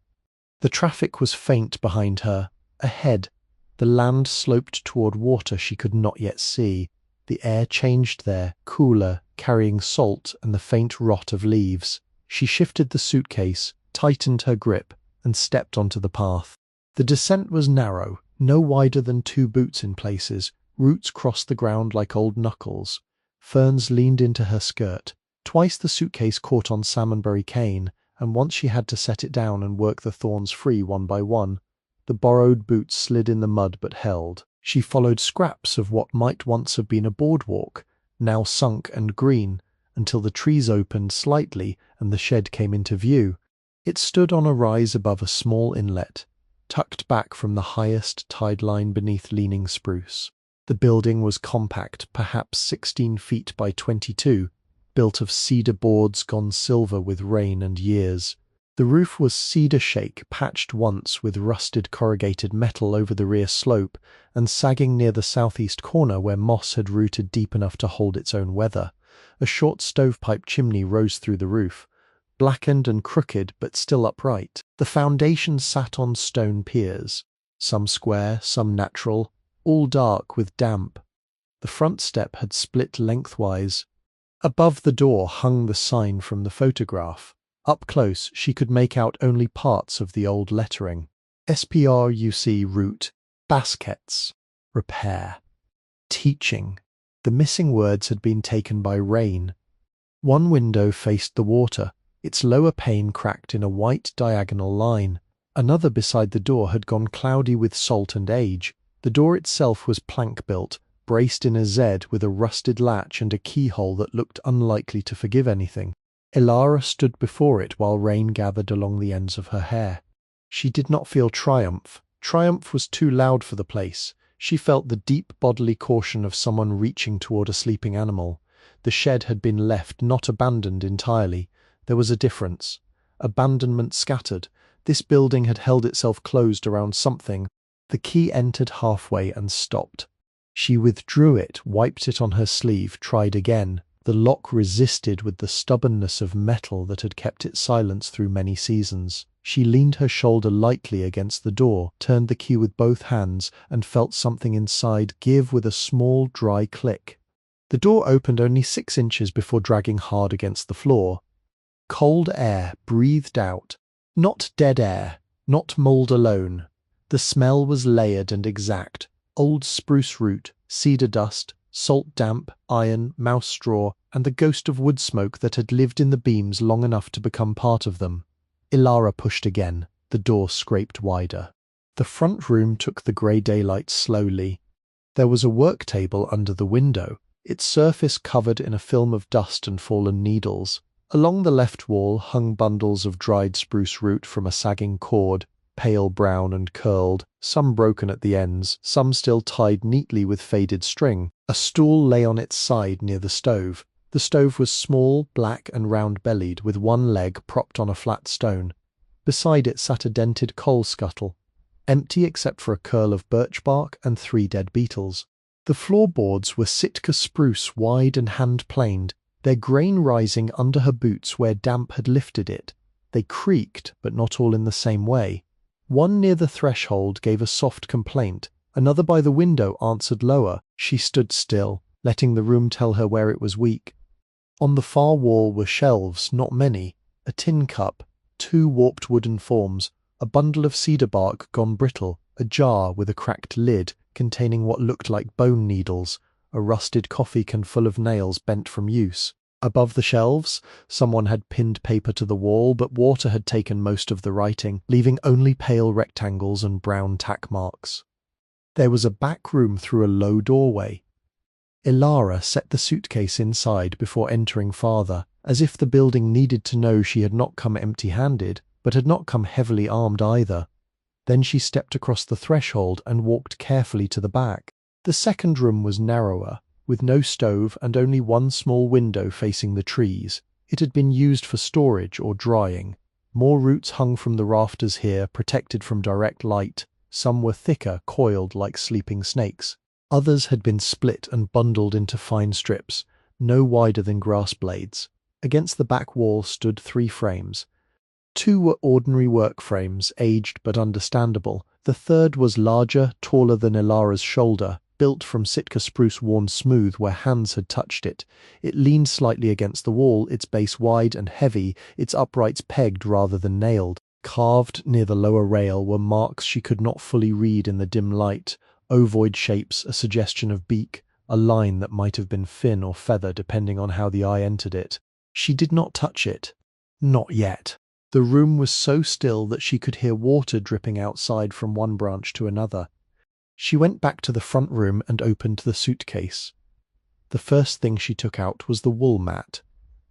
The traffic was faint behind her. Ahead, the land sloped toward water she could not yet see. The air changed there, cooler, carrying salt and the faint rot of leaves. She shifted the suitcase, tightened her grip, and stepped onto the path. The descent was narrow, no wider than 2 boots in places. Roots crossed the ground like old knuckles. Ferns leaned into her skirt. Twice the suitcase caught on salmonberry cane, and once she had to set it down and work the thorns free one by one. The borrowed boots slid in the mud but held. She followed scraps of what might once have been a boardwalk, now sunk and green, until the trees opened slightly and the shed came into view. It stood on a rise above a small inlet, tucked back from the highest tide line beneath leaning spruce. The building was compact, perhaps 16 feet by 22, built of cedar boards gone silver with rain and years. The roof was cedar shake, patched once with rusted corrugated metal over the rear slope, and sagging near the southeast corner where moss had rooted deep enough to hold its own weather. A short stovepipe chimney rose through the roof, blackened and crooked but still upright. The foundations sat on stone piers, some square, some natural, all dark with damp. The front step had split lengthwise. Above the door hung the sign from the photograph. Up close, she could make out only parts of the old lettering. SPRUC route, baskets, repair, teaching. The missing words had been taken by rain. One window faced the water, its lower pane cracked in a white diagonal line. Another beside the door had gone cloudy with salt and age. The door itself was plank-built, braced in a Z with a rusted latch and a keyhole that looked unlikely to forgive anything. Elara stood before it while rain gathered along the ends of her hair. She did not feel triumph. Triumph was too loud for the place. She felt the deep bodily caution of someone reaching toward a sleeping animal. The shed had been left, not abandoned entirely. There was a difference. Abandonment scattered. This building had held itself closed around something. The key entered halfway and stopped. She withdrew it, wiped it on her sleeve, tried again. The lock resisted with the stubbornness of metal that had kept its silence through many seasons. She leaned her shoulder lightly against the door, turned the key with both hands, and felt something inside give with a small, dry click. The door opened only 6 inches before dragging hard against the floor. Cold air breathed out. Not dead air, not mold alone. The smell was layered and exact. Old spruce root, cedar dust, salt damp, iron, mouse straw, and the ghost of wood smoke that had lived in the beams long enough to become part of them. Elara pushed again. The door scraped wider. The front room took the grey daylight slowly. There was a work table under the window, its surface covered in a film of dust and fallen needles. Along the left wall hung bundles of dried spruce root from a sagging cord, pale brown and curled, some broken at the ends, some still tied neatly with faded string. A stool lay on its side near the stove. The stove was small, black and round-bellied, with one leg propped on a flat stone. Beside it sat a dented coal scuttle, empty except for a curl of birch bark and 3 dead beetles. The floorboards were Sitka spruce, wide and hand-planed, their grain rising under her boots where damp had lifted it. They creaked, but not all in the same way. One near the threshold gave a soft complaint. Another by the window answered lower. She stood still, letting the room tell her where it was weak. On the far wall were shelves, not many, a tin cup, 2 warped wooden forms, a bundle of cedar bark gone brittle, a jar with a cracked lid containing what looked like bone needles, a rusted coffee can full of nails bent from use. Above the shelves, someone had pinned paper to the wall, but water had taken most of the writing, leaving only pale rectangles and brown tack marks. There was a back room through a low doorway. Elara set the suitcase inside before entering farther, as if the building needed to know she had not come empty-handed, but had not come heavily armed either. Then she stepped across the threshold and walked carefully to the back. The second room was narrower, with no stove and only one small window facing the trees. It had been used for storage or drying. More roots hung from the rafters here, protected from direct light. Some were thicker, coiled like sleeping snakes. Others had been split and bundled into fine strips, no wider than grass blades. Against the back wall stood 3 frames. 2 were ordinary work frames, aged but understandable. The third was larger, taller than Elara's shoulder, built from Sitka spruce worn smooth where hands had touched it. It leaned slightly against the wall, its base wide and heavy, its uprights pegged rather than nailed. Carved near the lower rail were marks she could not fully read in the dim light, ovoid shapes, a suggestion of beak, a line that might have been fin or feather depending on how the eye entered it. She did not touch it. Not yet. The room was so still that she could hear water dripping outside from one branch to another. She went back to the front room and opened the suitcase. The first thing she took out was the wool mat.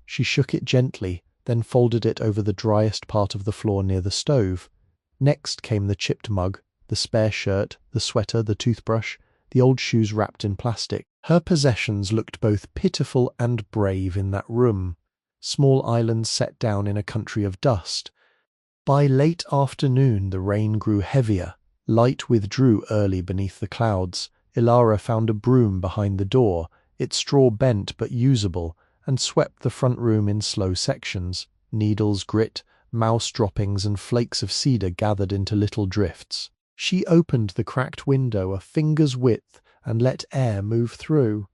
She shook it gently, then folded it over the driest part of the floor near the stove. Next came the chipped mug, the spare shirt, the sweater, the toothbrush, the old shoes wrapped in plastic. Her possessions looked both pitiful and brave in that room. Small islands set down in a country of dust. By late afternoon the rain grew heavier. Light withdrew early beneath the clouds. Elara found a broom behind the door, its straw bent but usable, and swept the front room in slow sections. Needles, grit, mouse droppings and flakes of cedar gathered into little drifts. She opened the cracked window a finger's width and let air move through.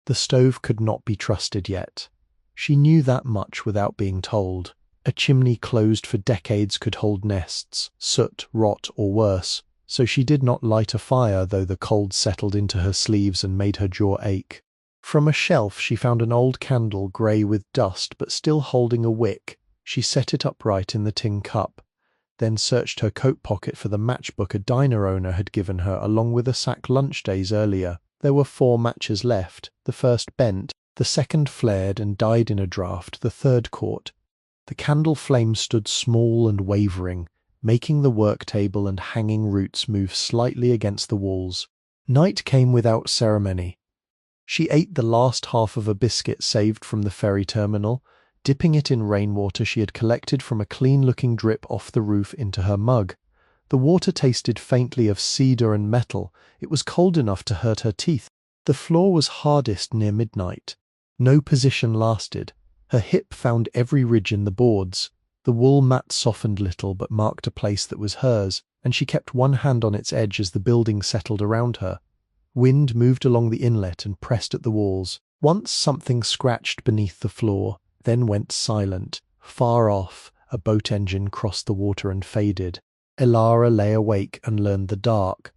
The stove could not be trusted yet. She knew that much without being told. A chimney closed for decades could hold nests, soot, rot, or worse, so she did not light a fire though the cold settled into her sleeves and made her jaw ache. From a shelf she found an old candle, grey with dust but still holding a wick. She set it upright in the tin cup, then searched her coat pocket for the matchbook a diner owner had given her along with a sack lunch days earlier. There were 4 matches left. The first bent, the second flared and died in a draught, the third caught. The candle flame stood small and wavering, making the work table and hanging roots move slightly against the walls. Night came without ceremony. She ate the last half of a biscuit saved from the ferry terminal, dipping it in rainwater she had collected from a clean-looking drip off the roof into her mug. The water tasted faintly of cedar and metal. It was cold enough to hurt her teeth. The floor was hardest near midnight. No position lasted. Her hip found every ridge in the boards. The wool mat softened little but marked a place that was hers, and she kept one hand on its edge as the building settled around her. Wind moved along the inlet and pressed at the walls. Once something scratched beneath the floor, then went silent. Far off, a boat engine crossed the water and faded. Elara lay awake and learned the dark.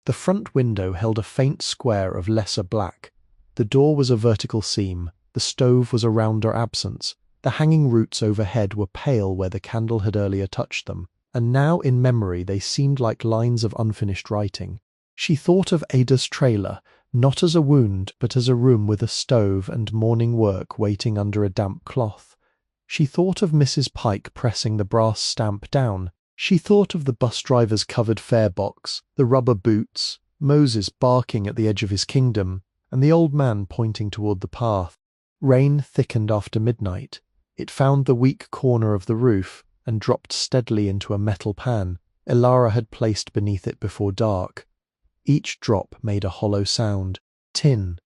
The front window held a faint square of lesser black. The door was a vertical seam. The stove was a rounder absence. The hanging roots overhead were pale where the candle had earlier touched them, and now in memory they seemed like lines of unfinished writing. She thought of Ada's trailer, not as a wound, but as a room with a stove and morning work waiting under a damp cloth. She thought of Mrs. Pike pressing the brass stamp down. She thought of the bus driver's covered fare box, the rubber boots, Moses barking at the edge of his kingdom, and the old man pointing toward the path. Rain thickened after midnight. It found the weak corner of the roof and dropped steadily into a metal pan Elara had placed beneath it before dark. Each drop made a hollow sound. Tin.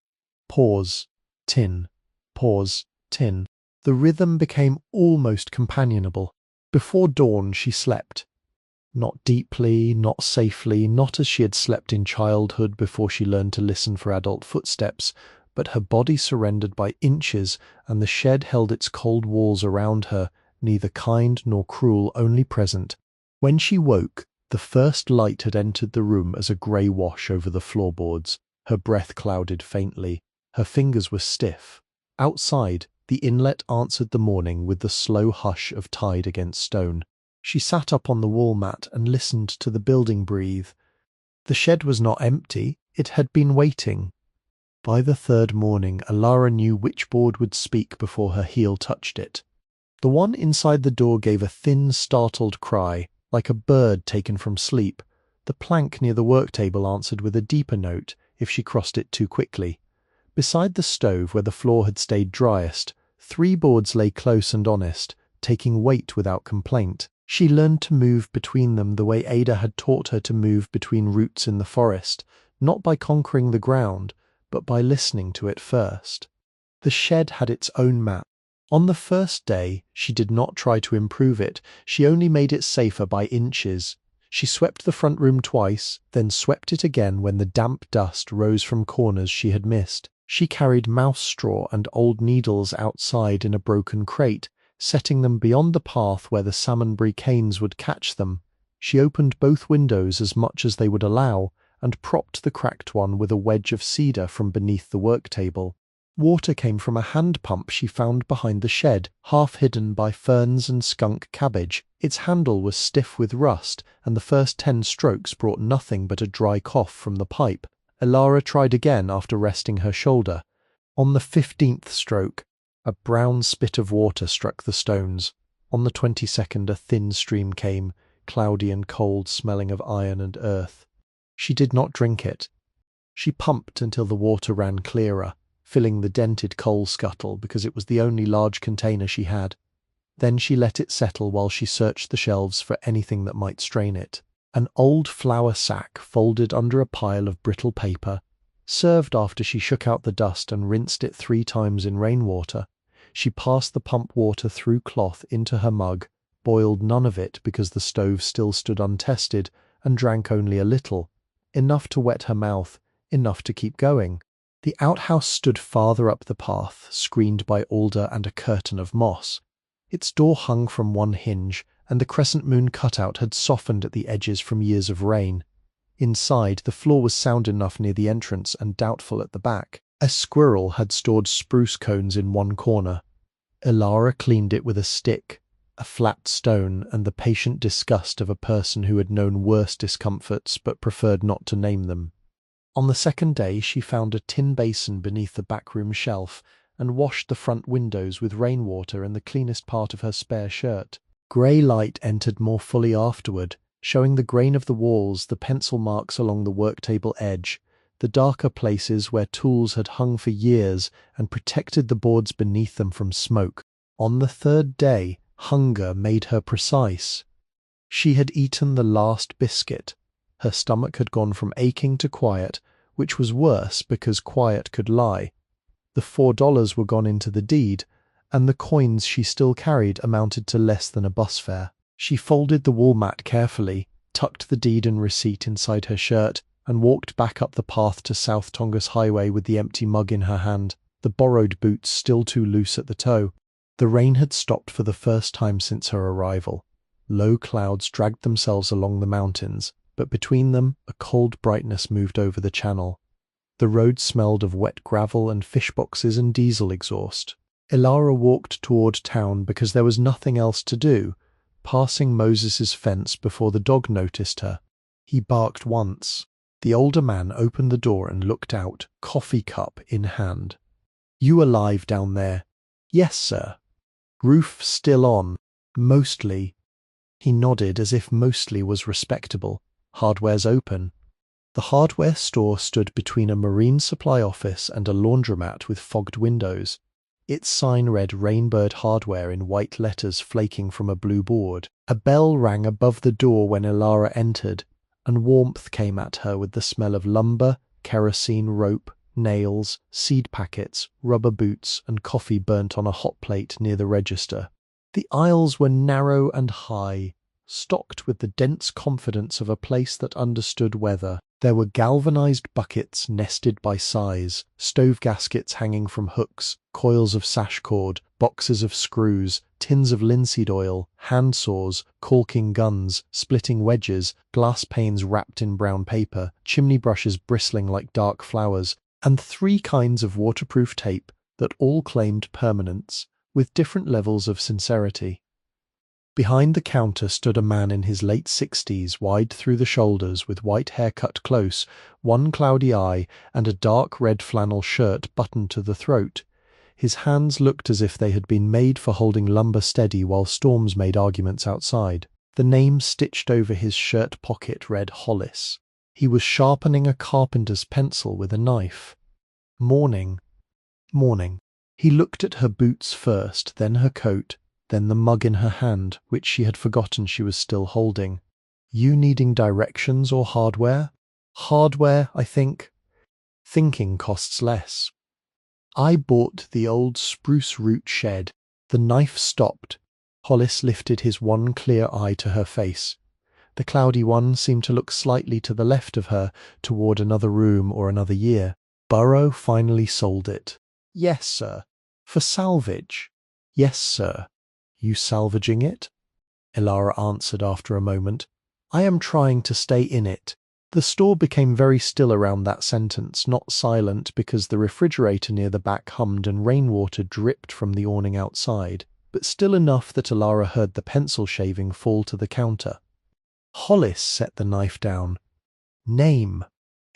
Pause. Tin. Pause. Tin. The rhythm became almost companionable. Before dawn she slept. Not deeply, not safely, not as she had slept in childhood before she learned to listen for adult footsteps, but her body surrendered by inches, and the shed held its cold walls around her, neither kind nor cruel, only present. When she woke, the first light had entered the room as a grey wash over the floorboards. Her breath clouded faintly. Her fingers were stiff. Outside, the inlet answered the morning with the slow hush of tide against stone. She sat up on the wall mat and listened to the building breathe. The shed was not empty. It had been waiting. By the third morning, Elara knew which board would speak before her heel touched it. The one inside the door gave a thin, startled cry, like a bird taken from sleep. The plank near the work table answered with a deeper note if she crossed it too quickly. Beside the stove, where the floor had stayed driest, 3 boards lay close and honest, taking weight without complaint. She learned to move between them the way Ada had taught her to move between roots in the forest, not by conquering the ground, but by listening to it first. The shed had its own map. On the first day, she did not try to improve it, she only made it safer by inches. She swept the front room twice, then swept it again when the damp dust rose from corners she had missed. She carried mouse straw and old needles outside in a broken crate, setting them beyond the path where the salmonberry canes would catch them. She opened both windows as much as they would allow, and propped the cracked one with a wedge of cedar from beneath the work table. Water came from a hand pump she found behind the shed, half hidden by ferns and skunk cabbage. Its handle was stiff with rust, and the first 10 strokes brought nothing but a dry cough from the pipe. Elara tried again after resting her shoulder. On the 15th stroke, a brown spit of water struck the stones. On the 22nd, a thin stream came, cloudy and cold, smelling of iron and earth. She did not drink it. She pumped until the water ran clearer, filling the dented coal scuttle because it was the only large container she had. Then she let it settle while she searched the shelves for anything that might strain it. An old flour sack folded under a pile of brittle paper, served after she shook out the dust and rinsed it 3 times in rainwater. She passed the pump water through cloth into her mug, boiled none of it because the stove still stood untested, and drank only a little, enough to wet her mouth, enough to keep going. The outhouse stood farther up the path, screened by alder and a curtain of moss. Its door hung from one hinge, and the crescent moon cutout had softened at the edges from years of rain. Inside, the floor was sound enough near the entrance and doubtful at the back. A squirrel had stored spruce cones in one corner. Elara cleaned it with a stick, a flat stone, and the patient disgust of a person who had known worse discomforts but preferred not to name them. On the second day, she found a tin basin beneath the backroom shelf and washed the front windows with rainwater in the cleanest part of her spare shirt. Grey light entered more fully afterward, showing the grain of the walls, the pencil marks along the work-table edge, the darker places where tools had hung for years and protected the boards beneath them from smoke. On the third day, hunger made her precise. She had eaten the last biscuit. Her stomach had gone from aching to quiet, which was worse because quiet could lie. The $4 were gone into the deed, and the coins she still carried amounted to less than a bus fare. She folded the wall mat carefully, tucked the deed and receipt inside her shirt, and walked back up the path to South Tongass Highway with the empty mug in her hand, the borrowed boots still too loose at the toe. The rain had stopped for the first time since her arrival. Low clouds dragged themselves along the mountains, but between them a cold brightness moved over the channel. The road smelled of wet gravel and fish boxes and diesel exhaust. Elara walked toward town because there was nothing else to do, passing Moses's fence before the dog noticed her. He barked once. The older man opened the door and looked out, coffee cup in hand. "You alive down there?" "Yes, sir." "Roof still on?" "Mostly." He nodded as if mostly was respectable. "Hardware's open." The hardware store stood between a marine supply office and a laundromat with fogged windows. Its sign read Rainbird Hardware in white letters flaking from a blue board. A bell rang above the door when Elara entered, and warmth came at her with the smell of lumber, kerosene, rope, nails, seed packets, rubber boots, and coffee burnt on a hot plate near the register. The aisles were narrow and high, stocked with the dense confidence of a place that understood weather. There were galvanized buckets nested by size, stove gaskets hanging from hooks, coils of sash cord, boxes of screws, tins of linseed oil, hand saws, caulking guns, splitting wedges, glass panes wrapped in brown paper, chimney brushes bristling like dark flowers, and 3 kinds of waterproof tape that all claimed permanence, with different levels of sincerity. Behind the counter stood a man in his late 60s, wide through the shoulders, with white hair cut close, one cloudy eye, and a dark red flannel shirt buttoned to the throat. His hands looked as if they had been made for holding lumber steady while storms made arguments outside. The name stitched over his shirt pocket read Hollis. He was sharpening a carpenter's pencil with a knife. "Morning." "Morning." He looked at her boots first, then her coat, then the mug in her hand, which she had forgotten she was still holding. "You needing directions or hardware?" Hardware, I think. Thinking costs less. I bought the old spruce root shed. The knife stopped. Hollis lifted his one clear eye to her face. The cloudy one seemed to look slightly to the left of her, toward another room or another year. Borough finally sold it. Yes, sir. For salvage. Yes, sir. You salvaging it? Elara answered after a moment. I am trying to stay in it. The store became very still around that sentence, not silent because the refrigerator near the back hummed and rainwater dripped from the awning outside, but still enough that Elara heard the pencil shaving fall to the counter. Hollis set the knife down. Name,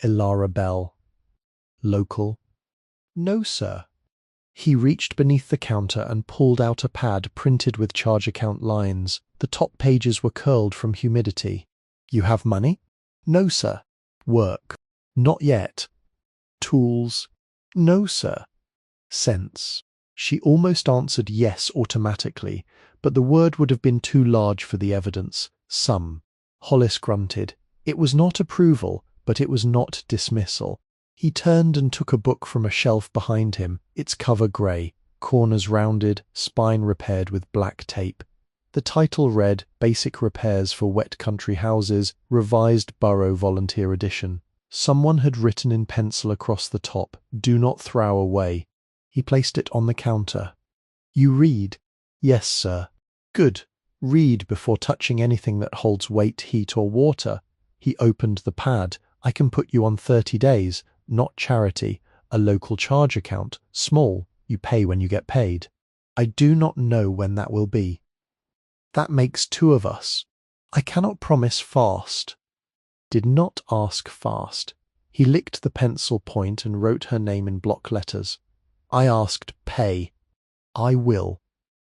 Elara Bell. Local. No, sir. He reached beneath the counter and pulled out a pad printed with charge account lines. The top pages were curled from humidity. You have money? No, sir. Work? Not yet. Tools? No, sir. Sense? She almost answered yes automatically, but the word would have been too large for the evidence. Some. Hollis grunted. It was not approval, but it was not dismissal. He turned and took a book from a shelf behind him, its cover grey, corners rounded, spine repaired with black tape. The title read Basic Repairs for Wet Country Houses, Revised Borough Volunteer Edition. Someone had written in pencil across the top, Do not throw away. He placed it on the counter. You read? Yes, sir. Good. Read before touching anything that holds weight, heat or water. He opened the pad. I can put you on 30 days, not charity, a local charge account, small, you pay when you get paid. I do not know when that will be. That makes 2 of us. I cannot promise fast. Did not ask fast. He licked the pencil point and wrote her name in block letters. I asked pay. I will.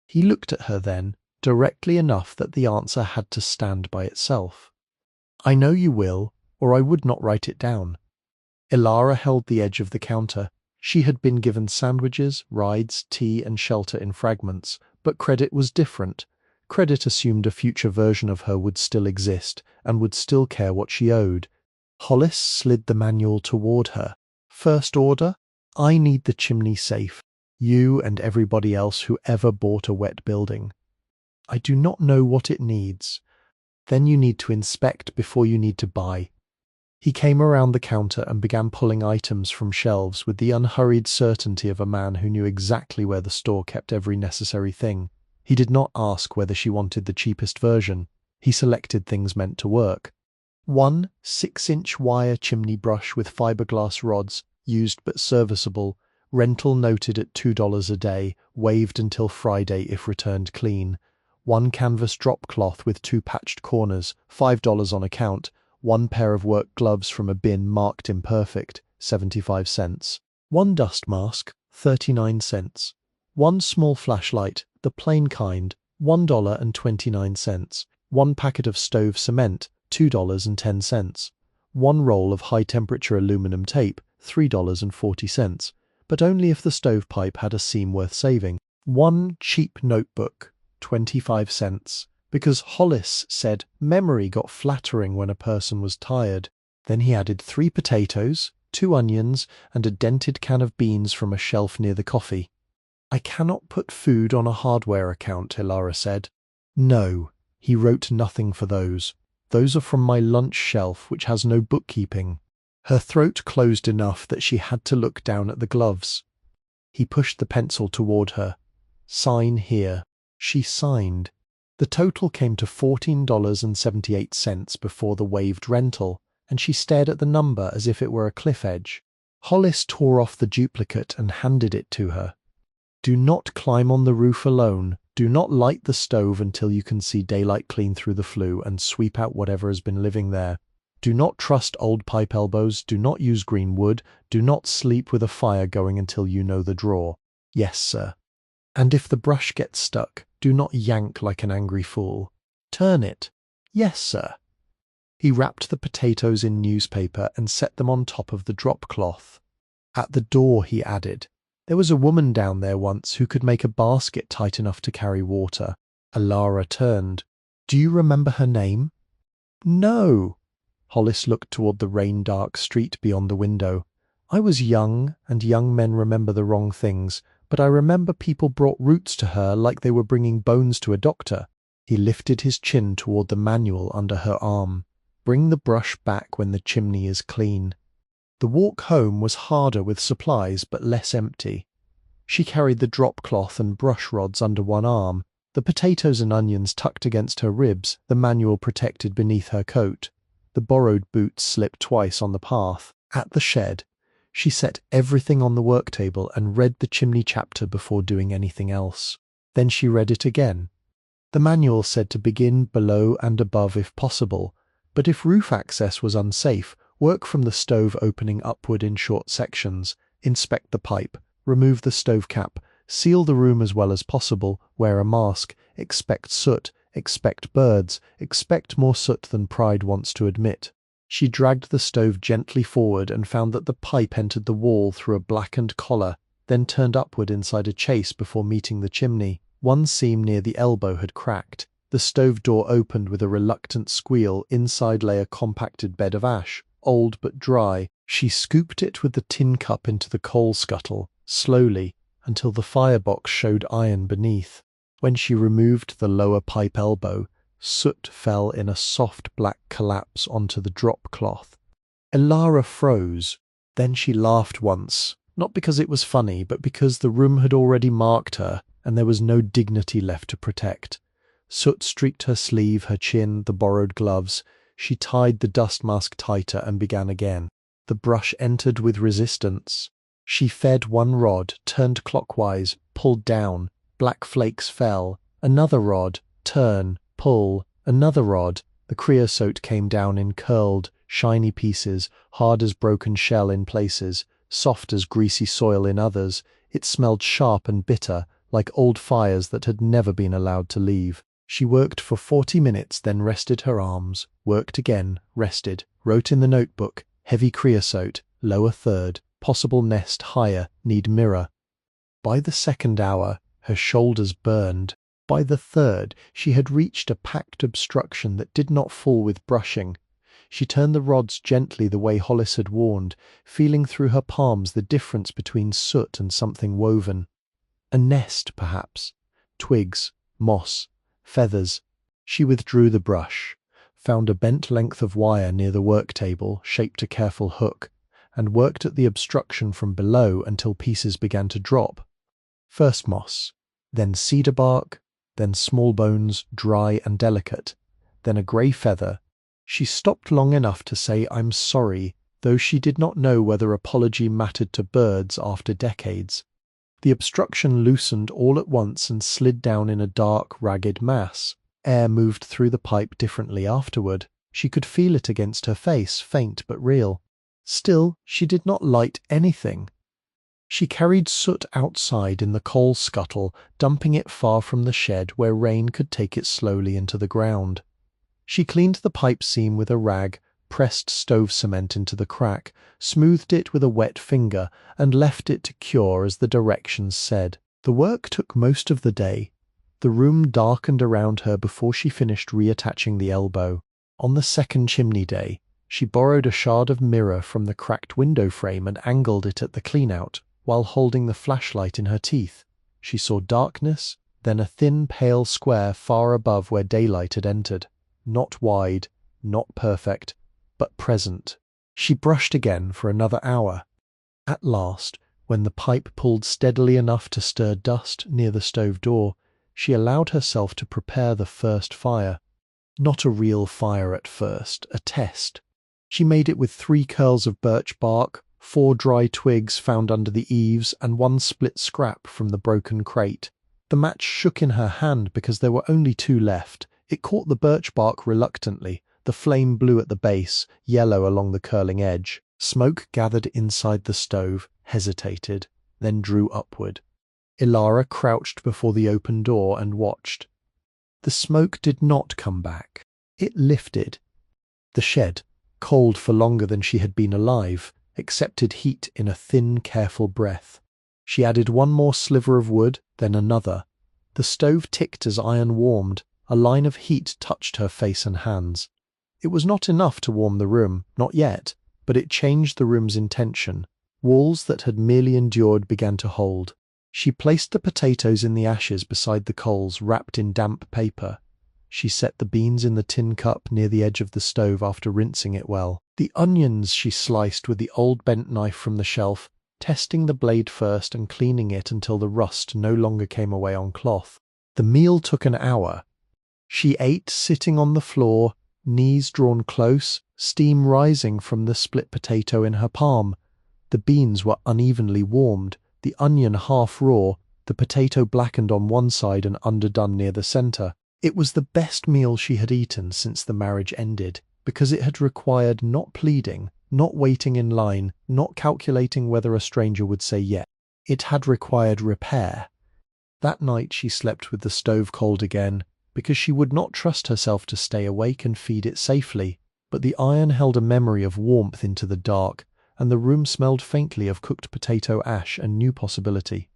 He looked at her then, directly enough that the answer had to stand by itself. I know you will, or I would not write it down. Elara held the edge of the counter. She had been given sandwiches, rides, tea and shelter in fragments, but credit was different. Credit assumed a future version of her would still exist, and would still care what she owed. Hollis slid the manual toward her. First order? I need the chimney safe. You and everybody else who ever bought a wet building. I do not know what it needs. Then you need to inspect before you need to buy. He came around the counter and began pulling items from shelves with the unhurried certainty of a man who knew exactly where the store kept every necessary thing. He did not ask whether she wanted the cheapest version. He selected things meant to work. 1 6-inch wire chimney brush with fiberglass rods, used but serviceable. Rental noted at $2 a day, waived until Friday if returned clean. 1 canvas drop cloth with 2 patched corners, $5 on account. 1 pair of work gloves from a bin marked imperfect, 75 cents. 1 dust mask, 39 cents. 1 small flashlight, the plain kind, $1.29. 1 packet of stove cement, $2.10. 1 roll of high-temperature aluminum tape, $3.40, but only if the stovepipe had a seam worth saving. 1 cheap notebook, 25 cents, because Hollis said memory got flattering when a person was tired. Then he added 3 potatoes, 2 onions, and a dented can of beans from a shelf near the coffee. I cannot put food on a hardware account, Elara said. No, he wrote nothing for those. Those are from my lunch shelf, which has no bookkeeping. Her throat closed enough that she had to look down at the gloves. He pushed the pencil toward her. Sign here. She signed. The total came to $14.78 before the waived rental, and she stared at the number as if it were a cliff edge. Hollis tore off the duplicate and handed it to her. Do not climb on the roof alone. Do not light the stove until you can see daylight clean through the flue and sweep out whatever has been living there. Do not trust old pipe elbows. Do not use green wood. Do not sleep with a fire going until you know the drawer. Yes, sir. And if the brush gets stuck, do not yank like an angry fool. Turn it. Yes, sir. He wrapped the potatoes in newspaper and set them on top of the drop cloth. At the door, he added, there was a woman down there once who could make a basket tight enough to carry water. Elara turned. Do you remember her name? No. Hollis looked toward the rain-dark street beyond the window. I was young, and young men remember the wrong things, but I remember people brought roots to her like they were bringing bones to a doctor. He lifted his chin toward the manual under her arm. Bring the brush back when the chimney is clean. The walk home was harder with supplies, but less empty. She carried the drop cloth and brush rods under one arm, the potatoes and onions tucked against her ribs, the manual protected beneath her coat. The borrowed boots slipped twice on the path. At the shed, she set everything on the work table and read the chimney chapter before doing anything else. Then she read it again. The manual said to begin below and above if possible, but if roof access was unsafe, work from the stove opening upward in short sections, inspect the pipe, remove the stove cap, seal the room as well as possible, wear a mask, expect soot, expect birds, expect more soot than pride wants to admit. She dragged the stove gently forward and found that the pipe entered the wall through a blackened collar, then turned upward inside a chase before meeting the chimney. One seam near the elbow had cracked. The stove door opened with a reluctant squeal. Inside lay a compacted bed of ash, old but dry. She scooped it with the tin cup into the coal scuttle, slowly, until the firebox showed iron beneath. When she removed the lower pipe elbow, soot fell in a soft black collapse onto the drop cloth. Elara froze. Then she laughed once, not because it was funny, but because the room had already marked her, and there was no dignity left to protect. Soot streaked her sleeve, her chin, the borrowed gloves. She tied the dust mask tighter and began again. The brush entered with resistance. She fed one rod, turned clockwise, pulled down. Black flakes fell. Another rod, turn, pull. Another rod. The creosote came down in curled, shiny pieces, hard as broken shell in places, soft as greasy soil in others. It smelled sharp and bitter, like old fires that had never been allowed to leave. She worked for 40 minutes, then rested her arms, worked again, rested, wrote in the notebook, heavy creosote, lower third, possible nest higher, need mirror. By the second hour, her shoulders burned. By the third, she had reached a packed obstruction that did not fall with brushing. She turned the rods gently the way Hollis had warned, feeling through her palms the difference between soot and something woven. A nest, perhaps. Twigs, moss, feathers. She withdrew the brush, found a bent length of wire near the work table, shaped a careful hook, and worked at the obstruction from below until pieces began to drop. First moss, then cedar bark, then small bones, dry and delicate, then a grey feather. She stopped long enough to say, "I'm sorry," though she did not know whether apology mattered to birds after decades. The obstruction loosened all at once and slid down in a dark, ragged mass. Air moved through the pipe differently afterward. She could feel it against her face, faint but real. Still, she did not light anything. She carried soot outside in the coal scuttle, dumping it far from the shed where rain could take it slowly into the ground. She cleaned the pipe seam with a rag, pressed stove cement into the crack, smoothed it with a wet finger, and left it to cure as the directions said. The work took most of the day. The room darkened around her before she finished reattaching the elbow. On the second chimney day, she borrowed a shard of mirror from the cracked window frame and angled it at the cleanout, while holding the flashlight in her teeth. She saw darkness, then a thin pale square far above where daylight had entered. Not wide, not perfect, but present. She brushed again for another hour. At last, when the pipe pulled steadily enough to stir dust near the stove door, she allowed herself to prepare the first fire. Not a real fire at first, a test. She made it with 3 curls of birch bark, 4 dry twigs found under the eaves, and 1 split scrap from the broken crate. The match shook in her hand because there were only 2 left. It caught the birch bark reluctantly. The flame blew at the base, yellow along the curling edge. Smoke gathered inside the stove, hesitated, then drew upward. Elara crouched before the open door and watched. The smoke did not come back. It lifted. The shed, cold for longer than she had been alive, accepted heat in a thin, careful breath. She added 1 more sliver of wood, then another. The stove ticked as iron warmed. A line of heat touched her face and hands. It was not enough to warm the room, not yet, but it changed the room's intention. Walls that had merely endured began to hold. She placed the potatoes in the ashes beside the coals wrapped in damp paper. She set the beans in the tin cup near the edge of the stove after rinsing it well. The onions she sliced with the old bent knife from the shelf, testing the blade first and cleaning it until the rust no longer came away on cloth. The meal took an hour. She ate sitting on the floor, knees drawn close, steam rising from the split potato in her palm. The beans were unevenly warmed, the onion half raw, the potato blackened on one side and underdone near the center. It was the best meal she had eaten since the marriage ended, because it had required not pleading, not waiting in line, not calculating whether a stranger would say yes. It had required repair. That night she slept with the stove cold again, because she would not trust herself to stay awake and feed it safely. But the iron held a memory of warmth into the dark, and the room smelled faintly of cooked potato ash and new possibility.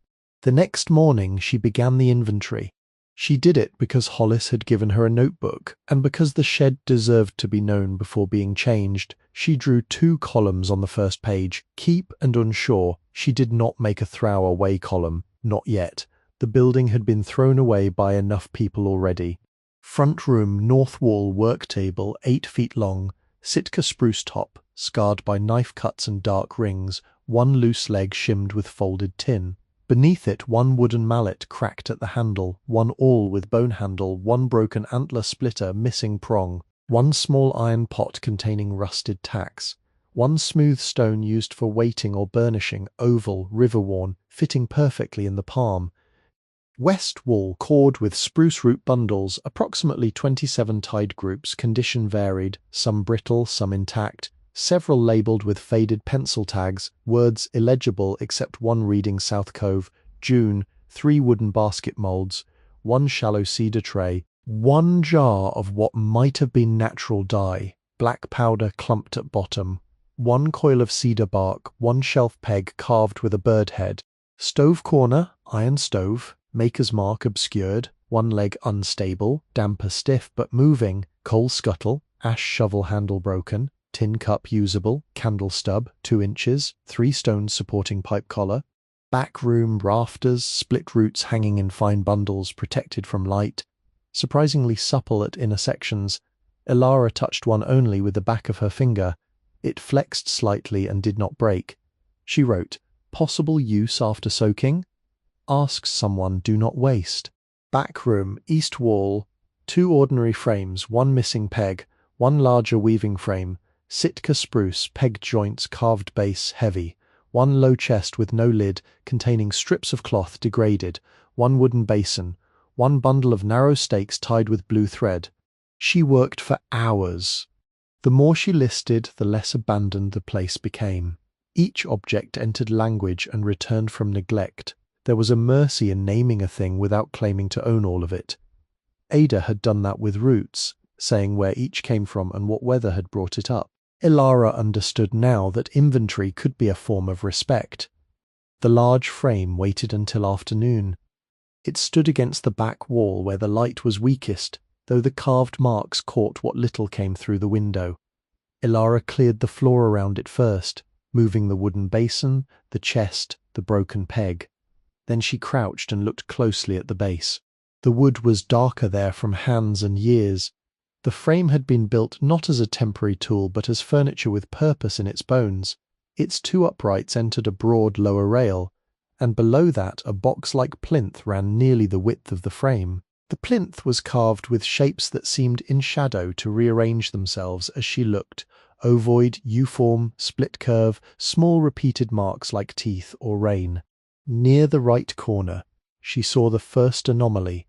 The next morning she began the inventory. She did it because Hollis had given her a notebook, and because the shed deserved to be known before being changed. She drew 2 columns on the first page, keep and unsure. She did not make a throw away column, not yet. The building had been thrown away by enough people already. Front room, north wall, work table, 8 feet long, Sitka spruce top, scarred by knife cuts and dark rings, 1 loose leg shimmed with folded tin. Beneath it 1 wooden mallet cracked at the handle, 1 awl with bone handle, 1 broken antler splitter missing prong, 1 small iron pot containing rusted tacks, 1 smooth stone used for weighting or burnishing, oval, river-worn, fitting perfectly in the palm. West wall cord with spruce root bundles, approximately 27 tied groups, condition varied, some brittle, some intact, several labelled with faded pencil tags, words illegible except 1 reading South Cove, June, 3 wooden basket moulds, 1 shallow cedar tray, 1 jar of what might have been natural dye, black powder clumped at bottom, 1 coil of cedar bark, 1 shelf peg carved with a bird head, stove corner, iron stove, maker's mark obscured, 1 leg unstable, damper stiff but moving, coal scuttle, ash shovel handle broken, tin cup usable, candle stub, 2 inches, 3 stones supporting pipe collar, back room rafters, split roots hanging in fine bundles protected from light, surprisingly supple at inner sections. Elara touched one only with the back of her finger. It flexed slightly and did not break. She wrote, "Possible use after soaking? Ask someone, do not waste." Back room, east wall, 2 ordinary frames, 1 missing peg, 1 larger weaving frame, Sitka spruce, pegged joints, carved base, heavy, 1 low chest with no lid, containing strips of cloth degraded, 1 wooden basin, 1 bundle of narrow stakes tied with blue thread. She worked for hours. The more she listed, the less abandoned the place became. Each object entered language and returned from neglect. There was a mercy in naming a thing without claiming to own all of it. Ada had done that with roots, saying where each came from and what weather had brought it up. Elara understood now that inventory could be a form of respect. The large frame waited until afternoon. It stood against the back wall where the light was weakest, though the carved marks caught what little came through the window. Elara cleared the floor around it first, moving the wooden basin, the chest, the broken peg. Then she crouched and looked closely at the base. The wood was darker there from hands and years. The frame had been built not as a temporary tool but as furniture with purpose in its bones. Its 2 uprights entered a broad lower rail, and below that a box-like plinth ran nearly the width of the frame. The plinth was carved with shapes that seemed in shadow to rearrange themselves as she looked, ovoid, U-form, split curve, small repeated marks like teeth or rain. Near the right corner, she saw the first anomaly.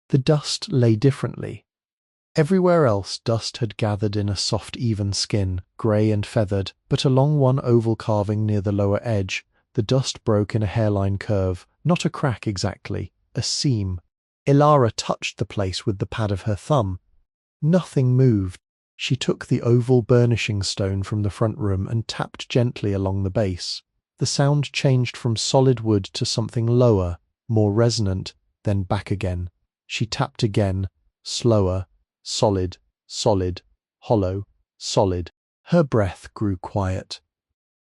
The dust lay differently. Everywhere else dust had gathered in a soft even skin, grey and feathered, but along one oval carving near the lower edge, the dust broke in a hairline curve, not a crack exactly, a seam. Elara touched the place with the pad of her thumb. Nothing moved. She took the oval burnishing stone from the front room and tapped gently along the base. The sound changed from solid wood to something lower, more resonant, then back again. She tapped again, slower, solid, solid, hollow, solid. Her breath grew quiet.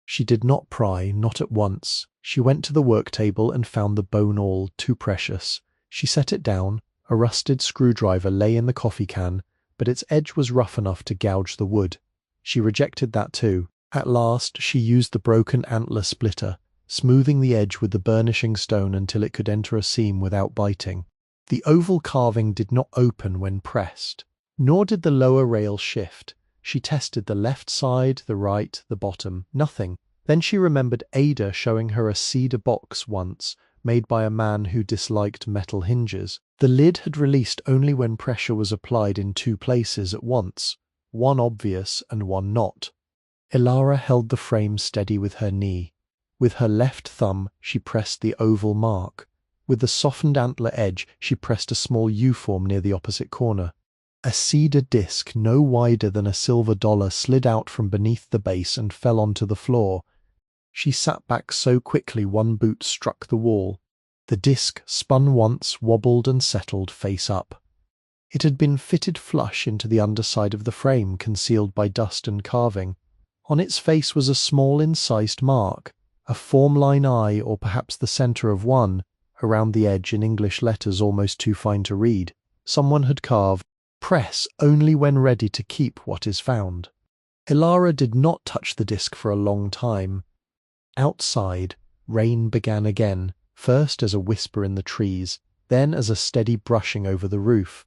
She did not pry, not at once. She went to the work table and found the bone awl too precious. She set it down. A rusted screwdriver lay in the coffee can, but its edge was rough enough to gouge the wood. She rejected that too. At last she used the broken antler splitter, smoothing the edge with the burnishing stone until it could enter a seam without biting. The oval carving did not open when pressed, nor did the lower rail shift. She tested the left side, the right, the bottom. Nothing. Then she remembered Ada showing her a cedar box once, made by a man who disliked metal hinges. The lid had released only when pressure was applied in two places at once, one obvious and one not. Elara held the frame steady with her knee. With her left thumb she pressed the oval mark. With the softened antler edge she pressed a small U-form near the opposite corner. A cedar disc no wider than a silver dollar slid out from beneath the base and fell onto the floor. She sat back so quickly one boot struck the wall. The disc spun once, wobbled and settled face up. It had been fitted flush into the underside of the frame, concealed by dust and carving. On its face was a small incised mark, a form-line eye or perhaps the centre of one, around the edge in English letters almost too fine to read. Someone had carved, "Press only when ready to keep what is found." Elara did not touch the disc for a long time. Outside, rain began again, first as a whisper in the trees, then as a steady brushing over the roof.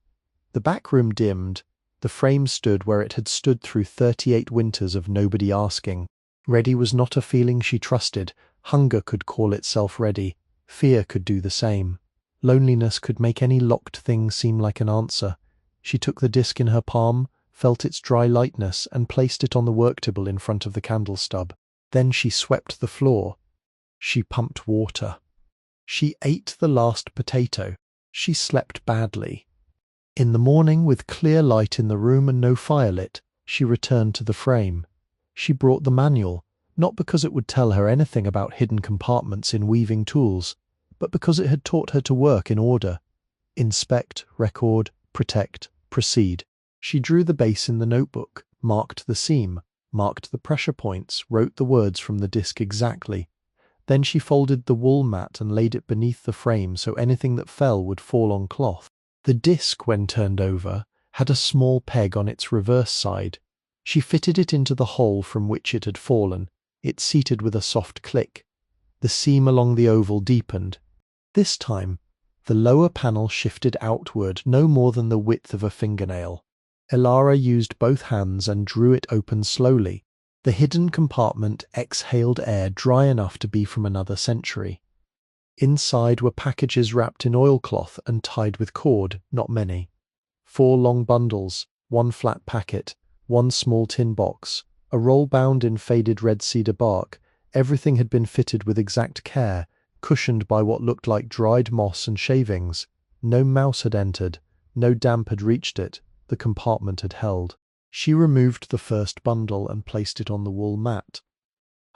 The back room dimmed. The frame stood where it had stood through 38 winters of nobody asking. Ready was not a feeling she trusted. Hunger could call itself ready. Fear could do the same. Loneliness could make any locked thing seem like an answer. She took the disc in her palm, felt its dry lightness, and placed it on the work table in front of the candle stub. Then she swept the floor. She pumped water. She ate the last potato. She slept badly. In the morning, with clear light in the room and no fire lit, she returned to the frame. She brought the manual, not because it would tell her anything about hidden compartments in weaving tools, but because it had taught her to work in order. Inspect, record, protect, proceed. She drew the base in the notebook, marked the seam, marked the pressure points, wrote the words from the disc exactly. Then she folded the wool mat and laid it beneath the frame so anything that fell would fall on cloth. The disc, when turned over, had a small peg on its reverse side. She fitted it into the hole from which it had fallen. It seated with a soft click. The seam along the oval deepened. This time, the lower panel shifted outward no more than the width of a fingernail. Elara used both hands and drew it open slowly. The hidden compartment exhaled air dry enough to be from another century. Inside were packages wrapped in oilcloth and tied with cord, not many. 4 long bundles, 1 flat packet, 1 small tin box, a roll bound in faded red cedar bark. Everything had been fitted with exact care, cushioned by what looked like dried moss and shavings. No mouse had entered, no damp had reached it, the compartment had held. She removed the first bundle and placed it on the wool mat.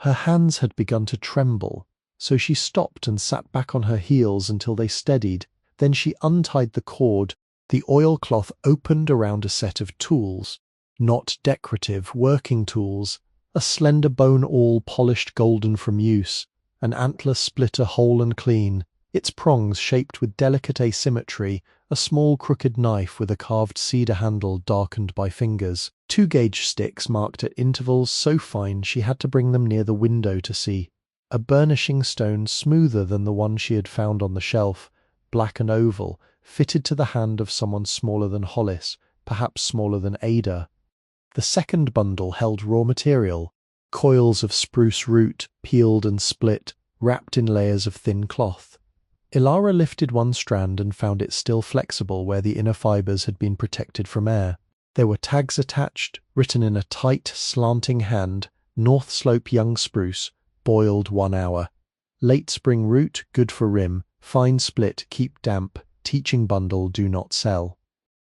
Her hands had begun to tremble, so she stopped and sat back on her heels until they steadied. Then she untied the cord. The oilcloth opened around a set of tools, not decorative, working tools, a slender bone awl polished golden from use, an antler splitter whole and clean, its prongs shaped with delicate asymmetry, a small crooked knife with a carved cedar handle darkened by fingers, 2 gauge sticks marked at intervals so fine she had to bring them near the window to see, a burnishing stone smoother than the one she had found on the shelf, black and oval, fitted to the hand of someone smaller than Hollis, perhaps smaller than Ada. The second bundle held raw material, coils of spruce root, peeled and split, wrapped in layers of thin cloth. Elara lifted one strand and found it still flexible where the inner fibres had been protected from air. There were tags attached, written in a tight, slanting hand, North Slope young spruce, boiled 1 hour. Late spring root, good for rim, fine split, keep damp, teaching bundle, do not sell.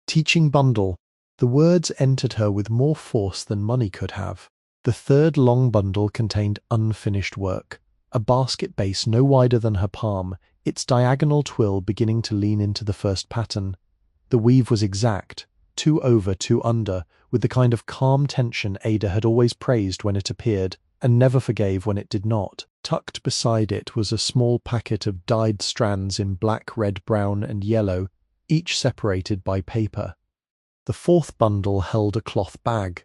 Teaching bundle. The words entered her with more force than money could have. The third long bundle contained unfinished work, a basket base no wider than her palm, its diagonal twill beginning to lean into the first pattern. The weave was exact, 2 over, 2 under, with the kind of calm tension Ada had always praised when it appeared, and never forgave when it did not. Tucked beside it was a small packet of dyed strands in black, red, brown, and yellow, each separated by paper. The fourth bundle held a cloth bag.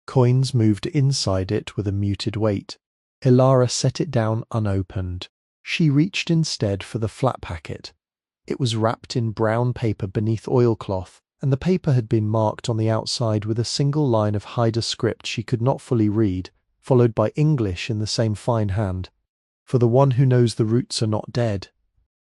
Coins moved inside it with a muted weight. Elara set it down unopened. She reached instead for the flat packet. It was wrapped in brown paper beneath oilcloth, and the paper had been marked on the outside with a single line of Haida script she could not fully read, followed by English in the same fine hand. For the one who knows the roots are not dead.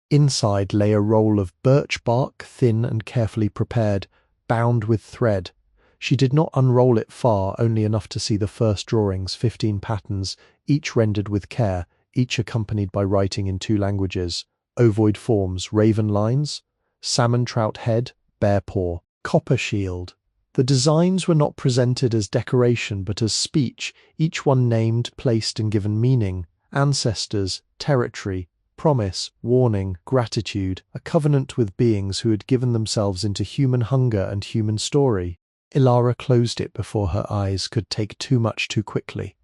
Inside lay a roll of birch bark, thin and carefully prepared, bound with thread. She did not unroll it far, only enough to see the first drawings, 15 patterns, each rendered with care, each accompanied by writing in 2 languages, ovoid forms, raven lines, salmon trout head, bear paw, copper shield. The designs were not presented as decoration but as speech, each one named, placed and given meaning, ancestors, territory, promise, warning, gratitude, a covenant with beings who had given themselves into human hunger and human story. Elara closed it before her eyes could take too much too quickly.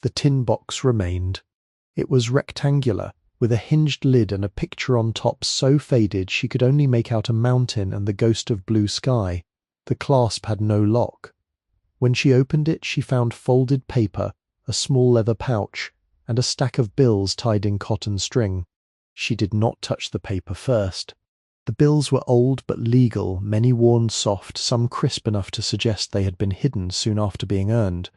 The tin box remained. It was rectangular, with a hinged lid and a picture on top so faded she could only make out a mountain and the ghost of blue sky. The clasp had no lock. When she opened it, she found folded paper, a small leather pouch, and a stack of bills tied in cotton string. She did not touch the paper first. The bills were old but legal, many worn soft, some crisp enough to suggest they had been hidden soon after being earned.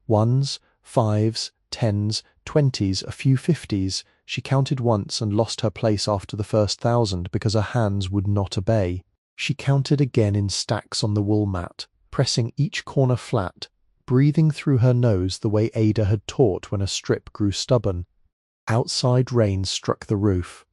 1s, 5s, 10s, 20s, a few 50s. She counted once and lost her place after the first 1,000 because her hands would not obey. She counted again in stacks on the wool mat, pressing each corner flat, breathing through her nose the way Ada had taught when a strip grew stubborn. Outside rain struck the roof.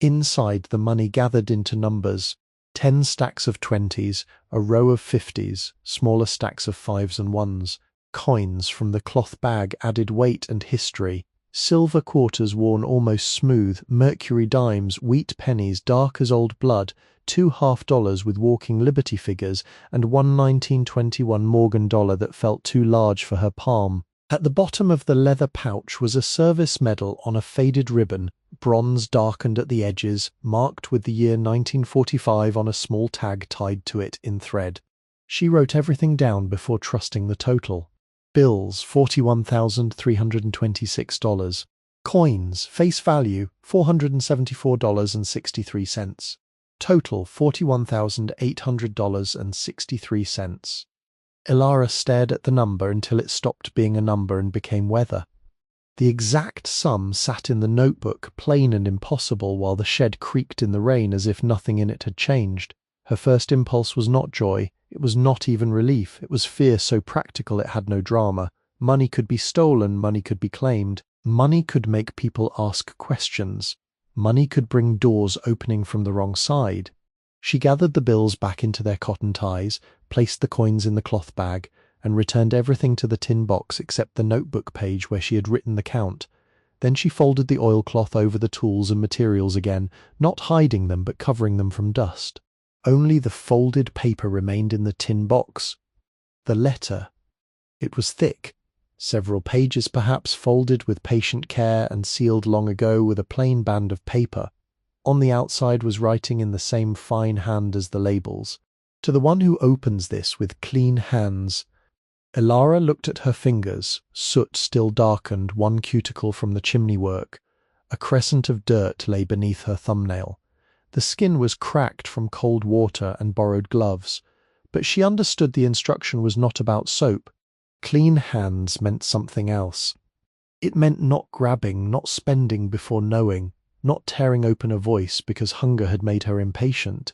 Inside the money gathered into numbers, 10 stacks of 20s, a row of 50s, smaller stacks of 5s and 1s. Coins from the cloth bag added weight and history. Silver quarters worn almost smooth, mercury dimes, wheat pennies dark as old blood, 2 half-dollars with walking liberty figures, and 1 1921 Morgan dollar that felt too large for her palm. At the bottom of the leather pouch was a service medal on a faded ribbon, bronze darkened at the edges, marked with the year 1945 on a small tag tied to it in thread. She wrote everything down before trusting the total. Bills, $41,326. Coins, face value, $474.63. Total, $41,800.63. Elara stared at the number until it stopped being a number and became weather. The exact sum sat in the notebook, plain and impossible, while the shed creaked in the rain as if nothing in it had changed. Her first impulse was not joy, it was not even relief, it was fear so practical it had no drama. Money could be stolen, money could be claimed, money could make people ask questions, money could bring doors opening from the wrong side. She gathered the bills back into their cotton ties, placed the coins in the cloth bag, and returned everything to the tin box except the notebook page where she had written the count. Then she folded the oilcloth over the tools and materials again, not hiding them but covering them from dust. Only the folded paper remained in the tin box. The letter. It was thick, several pages perhaps, folded with patient care and sealed long ago with a plain band of paper. On the outside was writing in the same fine hand as the labels. To the one who opens this with clean hands. Elara looked at her fingers, soot still darkened one cuticle from the chimney work. A crescent of dirt lay beneath her thumbnail. The skin was cracked from cold water and borrowed gloves, but she understood the instruction was not about soap. Clean hands meant something else. It meant not grabbing, not spending before knowing, not tearing open a voice because hunger had made her impatient.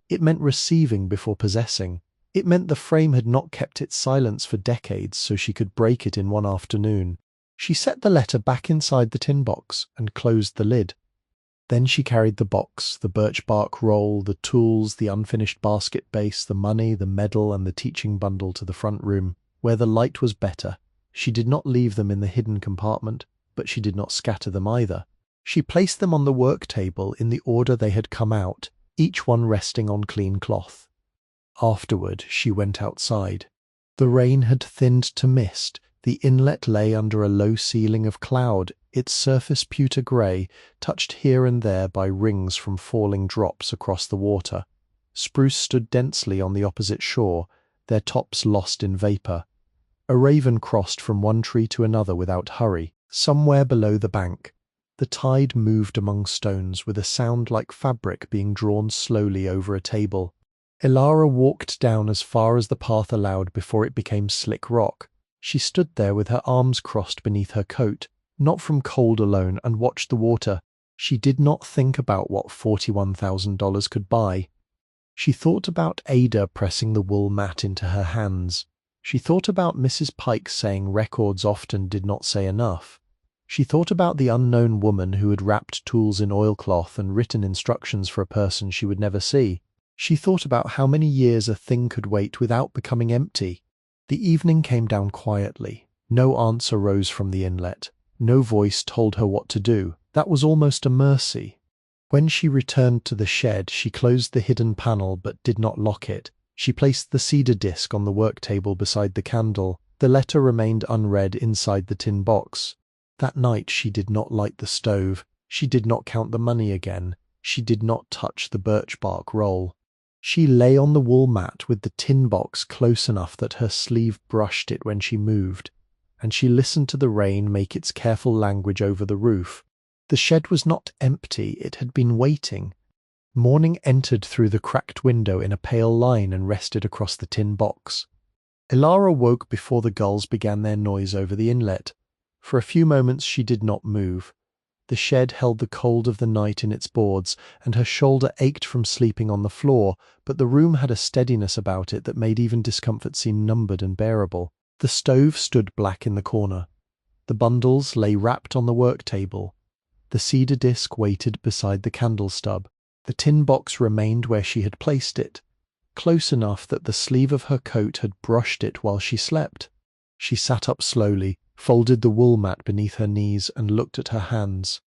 It meant receiving before possessing. It meant the frame had not kept its silence for decades so she could break it in one afternoon. She set the letter back inside the tin box and closed the lid. Then she carried the box, the birch bark roll, the tools, the unfinished basket base, the money, the medal, and the teaching bundle to the front room, where the light was better. She did not leave them in the hidden compartment, but she did not scatter them either. She placed them on the work table in the order they had come out, each one resting on clean cloth. Afterward, she went outside. The rain had thinned to mist. The inlet lay under a low ceiling of cloud, its surface pewter grey, touched here and there by rings from falling drops across the water. Spruce stood densely on the opposite shore, their tops lost in vapour. A raven crossed from one tree to another without hurry. Somewhere below the bank, the tide moved among stones with a sound like fabric being drawn slowly over a table. Elara walked down as far as the path allowed before it became slick rock. She stood there with her arms crossed beneath her coat, not from cold alone, and watched the water. She did not think about what $41,000 could buy. She thought about Ada pressing the wool mat into her hands. She thought about Mrs. Pike saying records often did not say enough. She thought about the unknown woman who had wrapped tools in oilcloth and written instructions for a person she would never see. She thought about how many years a thing could wait without becoming empty. The evening came down quietly. No answer rose from the inlet. No voice told her what to do. That was almost a mercy. When she returned to the shed, she closed the hidden panel but did not lock it. She placed the cedar disc on the work table beside the candle. The letter remained unread inside the tin box. That night she did not light the stove. She did not count the money again. She did not touch the birch bark roll. She lay on the wool mat with the tin box close enough that her sleeve brushed it when she moved, and she listened to the rain make its careful language over the roof. The shed was not empty, it had been waiting. Morning entered through the cracked window in a pale line and rested across the tin box. Elara woke before the gulls began their noise over the inlet. For a few moments she did not move. The shed held the cold of the night in its boards, and her shoulder ached from sleeping on the floor, but the room had a steadiness about it that made even discomfort seem numbered and bearable. The stove stood black in the corner. The bundles lay wrapped on the work table. The cedar disc waited beside the candle stub. The tin box remained where she had placed it, close enough that the sleeve of her coat had brushed it while she slept. She sat up slowly, folded the wool mat beneath her knees, and looked at her hands.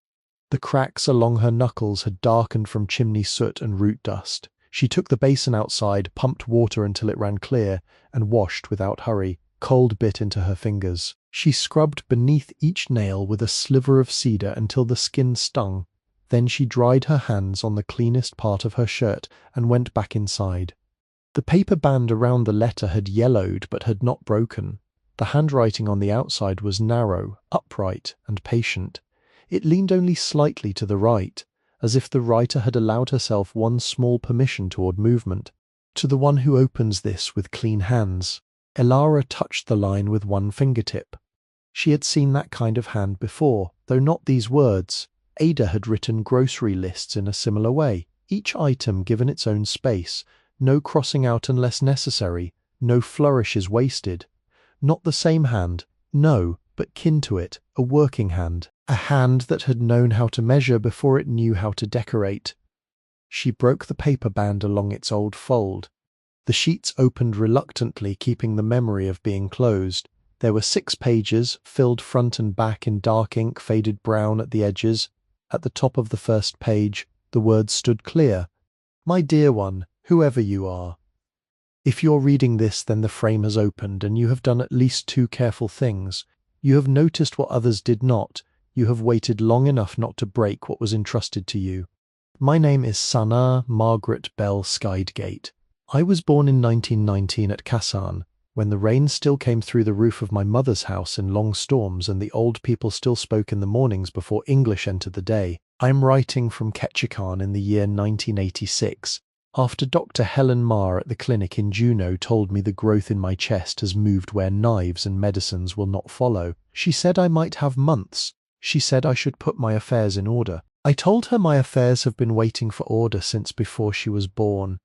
The cracks along her knuckles had darkened from chimney soot and root dust. She took the basin outside, pumped water until it ran clear, and washed without hurry. Cold bit into her fingers. She scrubbed beneath each nail with a sliver of cedar until the skin stung. Then she dried her hands on the cleanest part of her shirt and went back inside. The paper band around the letter had yellowed but had not broken. The handwriting on the outside was narrow, upright, and patient. It leaned only slightly to the right, as if the writer had allowed herself one small permission toward movement. To the one who opens this with clean hands. Elara touched the line with one fingertip. She had seen that kind of hand before, though not these words. Ada had written grocery lists in a similar way, each item given its own space, no crossing out unless necessary, no flourishes wasted. Not the same hand, no, but kin to it, a working hand, a hand that had known how to measure before it knew how to decorate. She broke the paper band along its old fold. The sheets opened reluctantly, keeping the memory of being closed. There were 6 pages, filled front and back in dark ink, faded brown at the edges. At the top of the first page, the words stood clear. "My dear one, whoever you are. If you're reading this, then the frame has opened, and you have done at least 2 careful things. You have noticed what others did not. You have waited long enough not to break what was entrusted to you. My name is Sana Margaret Bell Skydegate. I was born in 1919 at Kasan, when the rain still came through the roof of my mother's house in long storms and the old people still spoke in the mornings before English entered the day. I am writing from Ketchikan in the year 1986. After Dr. Helen Marr at the clinic in Juneau told me the growth in my chest has moved where knives and medicines will not follow. She said I might have months. She said I should put my affairs in order. I told her my affairs have been waiting for order since before she was born.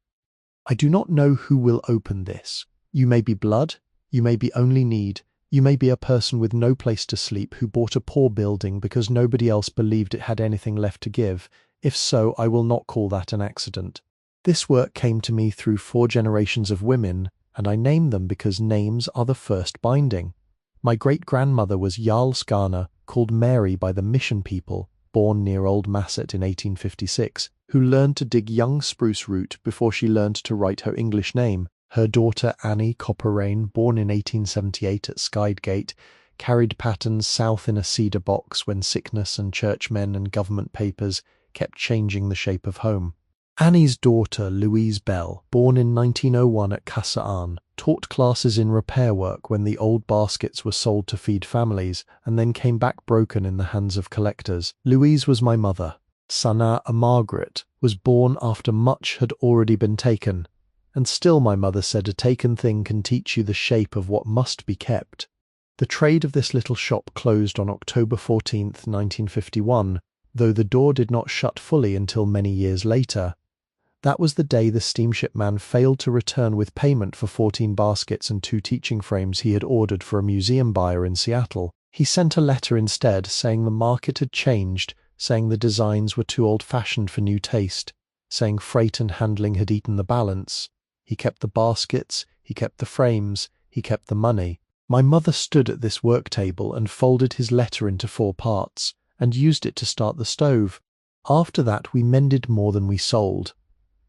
I do not know who will open this. You may be blood, you may be only need, you may be a person with no place to sleep who bought a poor building because nobody else believed it had anything left to give. If so, I will not call that an accident. This work came to me through 4 generations of women, and I name them because names are the first binding. My great-grandmother was Jarl Skarna, called Mary by the mission people, born near Old Masset in 1856, who learned to dig young spruce root before she learned to write her English name. Her daughter Annie Copperrain, born in 1878 at Skydgate, carried patterns south in a cedar box when sickness and churchmen and government papers kept changing the shape of home. Annie's daughter, Louise Bell, born in 1901 at Kasaan, taught classes in repair work when the old baskets were sold to feed families and then came back broken in the hands of collectors. Louise was my mother. Sanaa Margaret was born after much had already been taken, and still my mother said a taken thing can teach you the shape of what must be kept. The trade of this little shop closed on October 14th, 1951, though the door did not shut fully until many years later. That was the day the steamship man failed to return with payment for 14 baskets and 2 teaching frames he had ordered for a museum buyer in Seattle. He sent a letter instead saying the market had changed, saying the designs were too old-fashioned for new taste, saying freight and handling had eaten the balance. He kept the baskets, he kept the frames, he kept the money. My mother stood at this work table and folded his letter into 4 parts, and used it to start the stove. After that we mended more than we sold.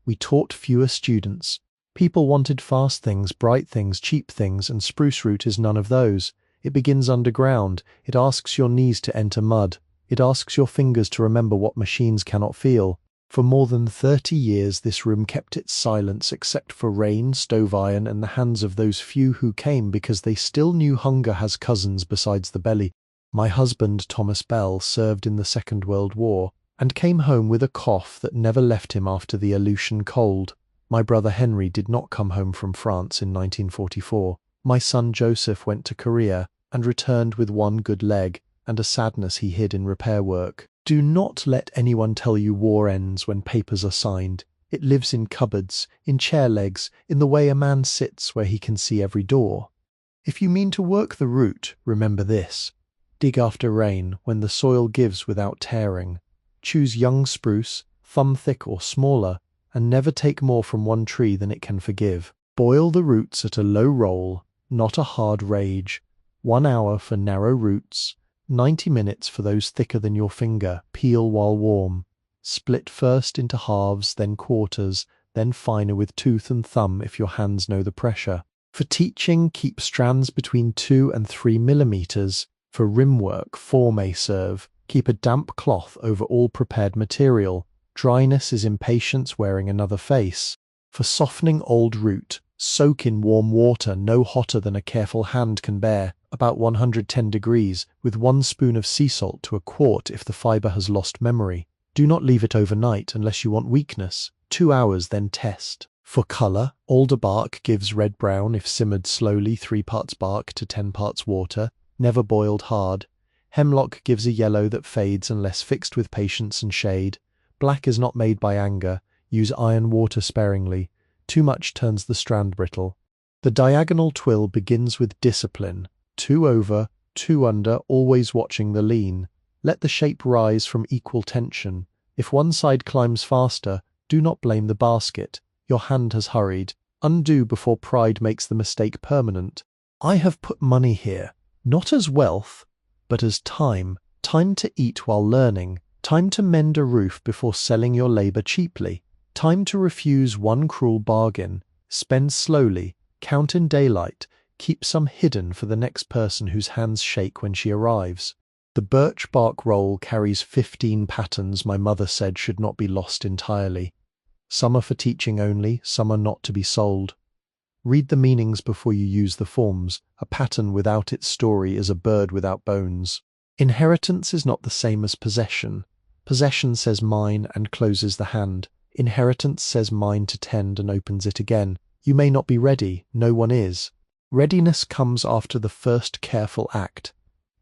We taught fewer students. People wanted fast things, bright things, cheap things, and Spruce root is none of those. It begins underground. It asks your knees to enter mud. It asks your fingers to remember what machines cannot feel. For more than 30 years this room kept its silence except for rain, stove iron, and the hands of those few who came because they still knew hunger has cousins besides the belly. My husband, Thomas Bell, served in the Second World War, and came home with a cough that never left him after the Aleutian cold. My brother Henry did not come home from France in 1944. My son Joseph went to Korea, and returned with one good leg, and a sadness he hid in repair work. Do not let anyone tell you war ends when papers are signed. It lives in cupboards, in chair legs, in the way a man sits where he can see every door. If you mean to work the root, remember this. Dig after rain, when the soil gives without tearing. Choose young spruce, thumb thick or smaller, and never take more from one tree than it can forgive. Boil the roots at a low roll, not a hard rage. 1 hour for narrow roots, 90 minutes for those thicker than your finger. Peel while warm. Split first into halves, then quarters, then finer with tooth and thumb if your hands know the pressure. For teaching, keep strands between 2 and 3 millimeters. For rim work, 4 may serve. Keep a damp cloth over all prepared material. Dryness is impatience wearing another face. For softening old root, soak in warm water no hotter than a careful hand can bear, about 110 degrees, with 1 spoon of sea salt to a quart if the fibre has lost memory. Do not leave it overnight unless you want weakness. 2 hours, then test. For colour, alder bark gives red-brown if simmered slowly, 3 parts bark to 10 parts water, never boiled hard. Hemlock gives a yellow that fades unless fixed with patience and shade. Black is not made by anger. Use iron water sparingly. Too much turns the strand brittle. The diagonal twill begins with discipline. 2 over, 2 under, always watching the lean. Let the shape rise from equal tension. If one side climbs faster, do not blame the basket. Your hand has hurried. Undo before pride makes the mistake permanent. I have put money here, not as wealth, but as time. Time to eat while learning. Time to mend a roof before selling your labour cheaply. Time to refuse one cruel bargain. Spend slowly. Count in daylight. Keep some hidden for the next person whose hands shake when she arrives. The birch bark roll carries 15 patterns my mother said should not be lost entirely. Some are for teaching only, some are not to be sold. Read the meanings before you use the forms. A pattern without its story is a bird without bones. Inheritance is not the same as possession. Possession says mine and closes the hand. Inheritance says mine to tend and opens it again. You may not be ready, no one is. Readiness comes after the first careful act,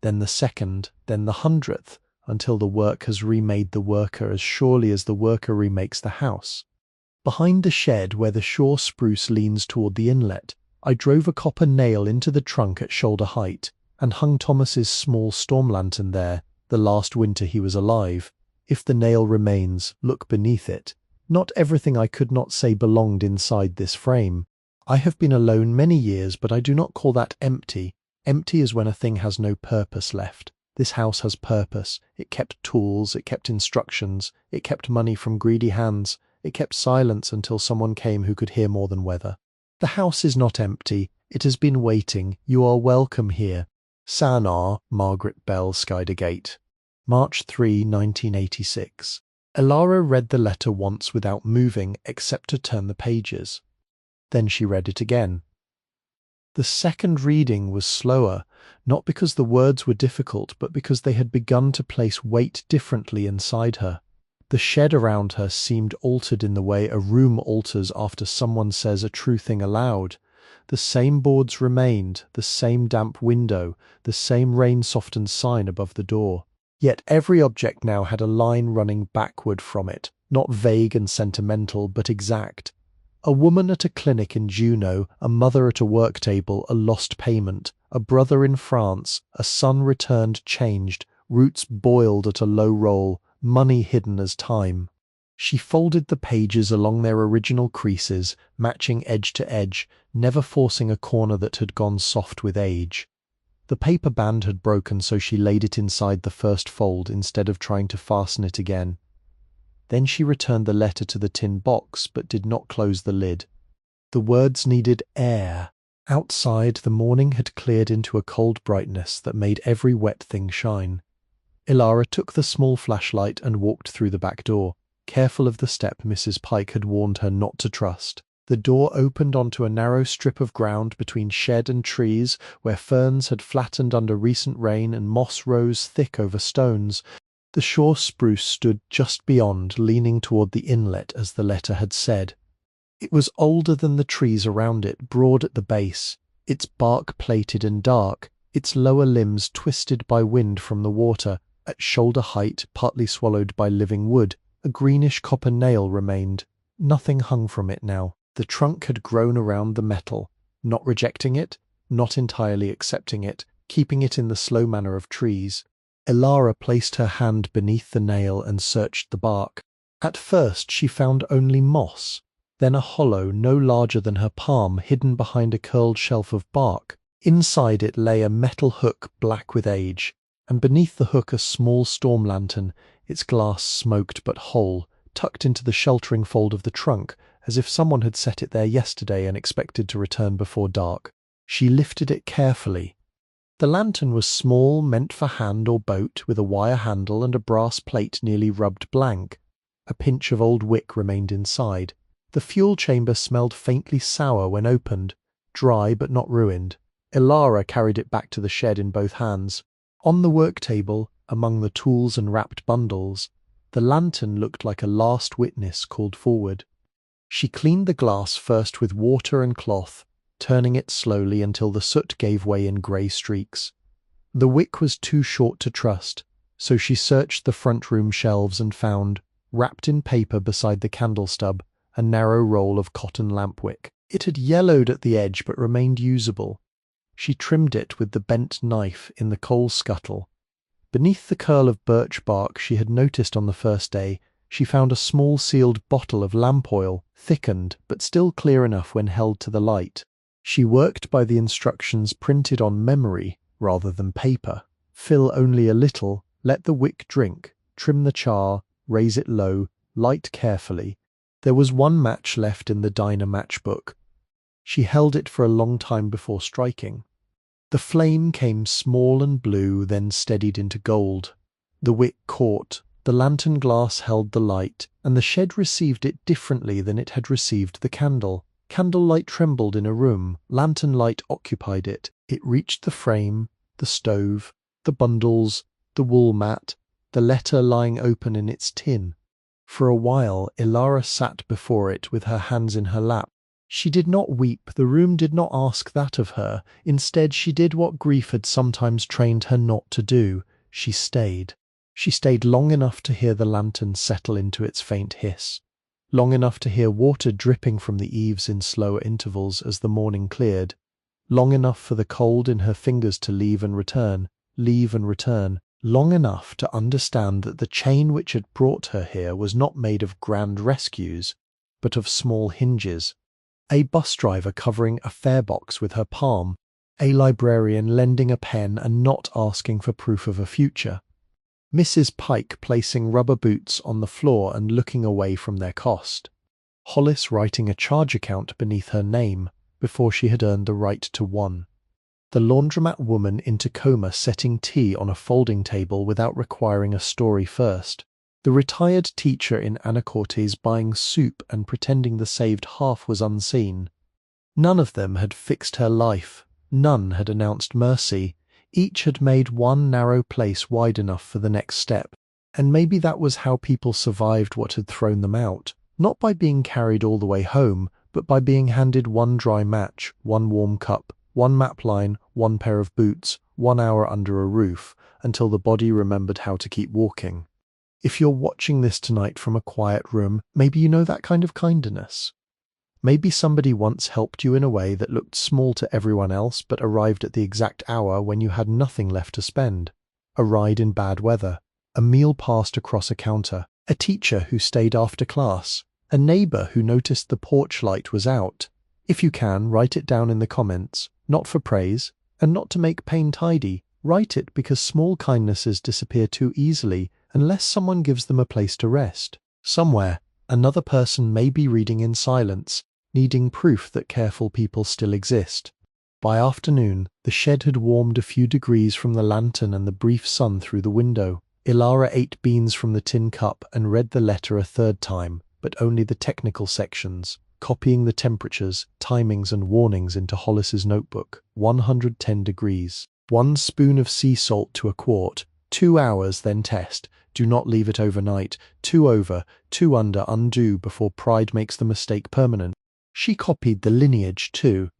then the second, then the 100th, until the work has remade the worker as surely as the worker remakes the house. Behind the shed where the shore spruce leans toward the inlet, I drove a copper nail into the trunk at shoulder height, and hung Thomas's small storm lantern there, the last winter he was alive. If the nail remains, look beneath it. Not everything I could not say belonged inside this frame. I have been alone many years, but I do not call that empty. Empty is when a thing has no purpose left. This house has purpose. It kept tools, it kept instructions, it kept money from greedy hands, it kept silence until someone came who could hear more than weather. The house is not empty. It has been waiting. You are welcome here. Sanar, Margaret Bell, Skyder Gate. March 3, 1986. Elara read the letter once without moving except to turn the pages. Then she read it again. The second reading was slower, not because the words were difficult, but because they had begun to place weight differently inside her. The shed around her seemed altered in the way a room alters after someone says a true thing aloud. The same boards remained, the same damp window, the same rain-softened sign above the door. Yet every object now had a line running backward from it, not vague and sentimental, but exact. A woman at a clinic in Juneau, a mother at a work table, a lost payment, a brother in France, a son returned changed, roots boiled at a low roll, money hidden as time. She folded the pages along their original creases, matching edge to edge, never forcing a corner that had gone soft with age. The paper band had broken, so she laid it inside the first fold instead of trying to fasten it again. Then she returned the letter to the tin box, but did not close the lid. The words needed air. Outside, the morning had cleared into a cold brightness that made every wet thing shine. Elara took the small flashlight and walked through the back door, careful of the step Mrs. Pike had warned her not to trust. The door opened onto a narrow strip of ground between shed and trees, where ferns had flattened under recent rain and moss rose thick over stones. The shore spruce stood just beyond, leaning toward the inlet as the letter had said. It was older than the trees around it, broad at the base, its bark plated and dark, its lower limbs twisted by wind from the water. At shoulder height, partly swallowed by living wood, a greenish copper nail remained. Nothing hung from it now. The trunk had grown around the metal, not rejecting it, not entirely accepting it, keeping it in the slow manner of trees. Elara placed her hand beneath the nail and searched the bark. At first she found only moss, then a hollow no larger than her palm hidden behind a curled shelf of bark. Inside it lay a metal hook black with age, and beneath the hook a small storm lantern, its glass smoked but whole, tucked into the sheltering fold of the trunk, as if someone had set it there yesterday and expected to return before dark. She lifted it carefully. The lantern was small, meant for hand or boat, with a wire handle and a brass plate nearly rubbed blank. A pinch of old wick remained inside. The fuel chamber smelled faintly sour when opened, dry but not ruined. Elara carried it back to the shed in both hands. On the work table, among the tools and wrapped bundles, the lantern looked like a last witness called forward. She cleaned the glass first with water and cloth, turning it slowly until the soot gave way in grey streaks. The wick was too short to trust, so she searched the front room shelves and found, wrapped in paper beside the candle stub, a narrow roll of cotton lamp wick. It had yellowed at the edge but remained usable. She trimmed it with the bent knife in the coal scuttle. Beneath the curl of birch bark she had noticed on the first day, she found a small sealed bottle of lamp oil, thickened but still clear enough when held to the light. She worked by the instructions printed on memory rather than paper. Fill only a little, let the wick drink, trim the char, raise it low, light carefully. There was one match left in the diner matchbook. She held it for a long time before striking. The flame came small and blue, then steadied into gold. The wick caught, the lantern glass held the light, and the shed received it differently than it had received the candle. Candlelight trembled in a room, lantern light occupied it. It reached the frame, the stove, the bundles, the wool mat, the letter lying open in its tin. For a while Elara sat before it with her hands in her lap. She did not weep, the room did not ask that of her. Instead she did what grief had sometimes trained her not to do. She stayed. She stayed long enough to hear the lantern settle into its faint hiss. Long enough to hear water dripping from the eaves in slower intervals as the morning cleared. Long enough for the cold in her fingers to leave and return. Long enough to understand that the chain which had brought her here was not made of grand rescues, but of small hinges. A bus driver covering a fare box with her palm. A librarian lending a pen and not asking for proof of a future. Mrs. Pike placing rubber boots on the floor and looking away from their cost. Hollis writing a charge account beneath her name. before she had earned the right to one. The laundromat woman in Tacoma setting tea on a folding table without requiring a story first. The retired teacher in Anacortes buying soup and pretending the saved half was unseen. None of them had fixed her life. None had announced mercy. Each had made one narrow place wide enough for the next step. And maybe that was how people survived what had thrown them out. Not by being carried all the way home, but by being handed one dry match, one warm cup, one map line, one pair of boots, 1 hour under a roof, until the body remembered how to keep walking. If you're watching this tonight from a quiet room, maybe you know that kind of kindness. Maybe somebody once helped you in a way that looked small to everyone else but arrived at the exact hour when you had nothing left to spend. A ride in bad weather, a meal passed across a counter, a teacher who stayed after class, a neighbor who noticed the porch light was out. If you can, write it down in the comments, not for praise, and not to make pain tidy. Write it because small kindnesses disappear too easily unless someone gives them a place to rest. Somewhere, another person may be reading in silence, needing proof that careful people still exist. By afternoon, the shed had warmed a few degrees from the lantern and the brief sun through the window. Elara ate beans from the tin cup and read the letter a third time, but only the technical sections, copying the temperatures, timings and warnings into Hollis's notebook. 110 degrees. 1 spoon of sea salt to a quart. 2 hours, then test. Do not leave it overnight. 2 over, 2 under, undo before pride makes the mistake permanent. She copied the lineage too.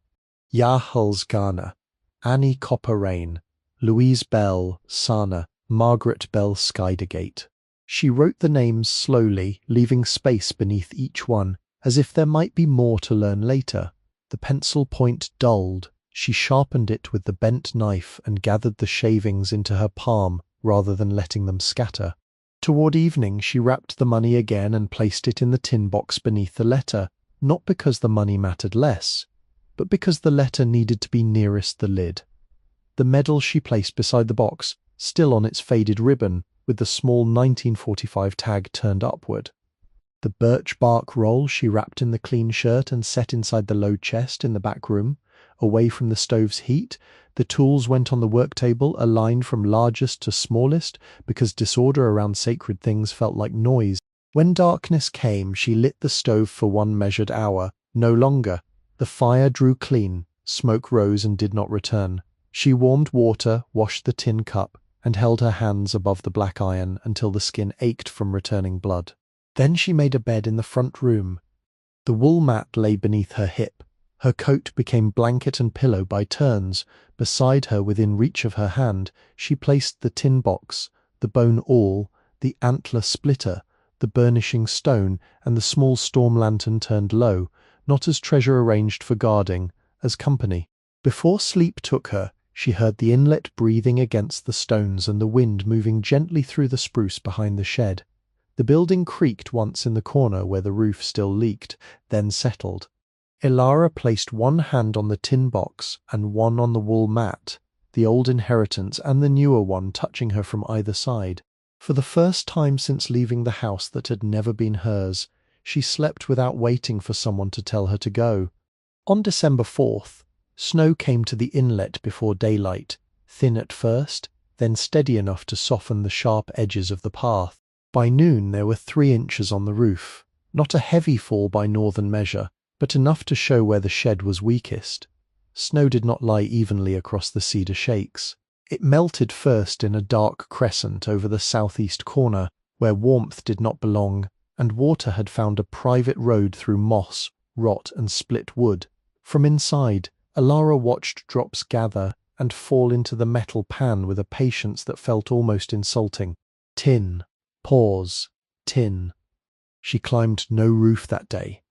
Yahul's Ghana, Annie Copper Rain, Louise Bell, Sana, Margaret Bell Skydegate. She wrote the names slowly, leaving space beneath each one, as if there might be more to learn later. The pencil point dulled. She sharpened it with the bent knife and gathered the shavings into her palm rather than letting them scatter. Toward evening she wrapped the money again and placed it in the tin box beneath the letter, not because the money mattered less, but because the letter needed to be nearest the lid. The medal she placed beside the box, still on its faded ribbon, with the small 1945 tag turned upward. The birch bark roll she wrapped in the clean shirt and set inside the low chest in the back room, away from the stove's heat. The tools went on the work table, aligned from largest to smallest, because disorder around sacred things felt like noise. When darkness came, she lit the stove for 1 measured hour, no longer. The fire drew clean, smoke rose and did not return. She warmed water, washed the tin cup, and held her hands above the black iron until the skin ached from returning blood. Then she made a bed in the front room. The wool mat lay beneath her hip. Her coat became blanket and pillow by turns. Beside her, within reach of her hand, she placed the tin box, the bone awl, the antler splitter, the burnishing stone, and the small storm lantern turned low, not as treasure arranged for guarding, as company. Before sleep took her, she heard the inlet breathing against the stones and the wind moving gently through the spruce behind the shed. The building creaked once in the corner where the roof still leaked, then settled. Elara placed one hand on the tin box and one on the wool mat, the old inheritance and the newer one touching her from either side. For the first time since leaving the house that had never been hers, she slept without waiting for someone to tell her to go. On December 4th, snow came to the inlet before daylight, thin at first, then steady enough to soften the sharp edges of the path. By noon there were 3 inches on the roof, not a heavy fall by northern measure, but enough to show where the shed was weakest. Snow did not lie evenly across the cedar shakes. It melted first in a dark crescent over the southeast corner, where warmth did not belong, and water had found a private road through moss, rot, and split wood. From inside, Elara watched drops gather and fall into the metal pan with a patience that felt almost insulting. Tin. Pause. Tin. She climbed no roof that day.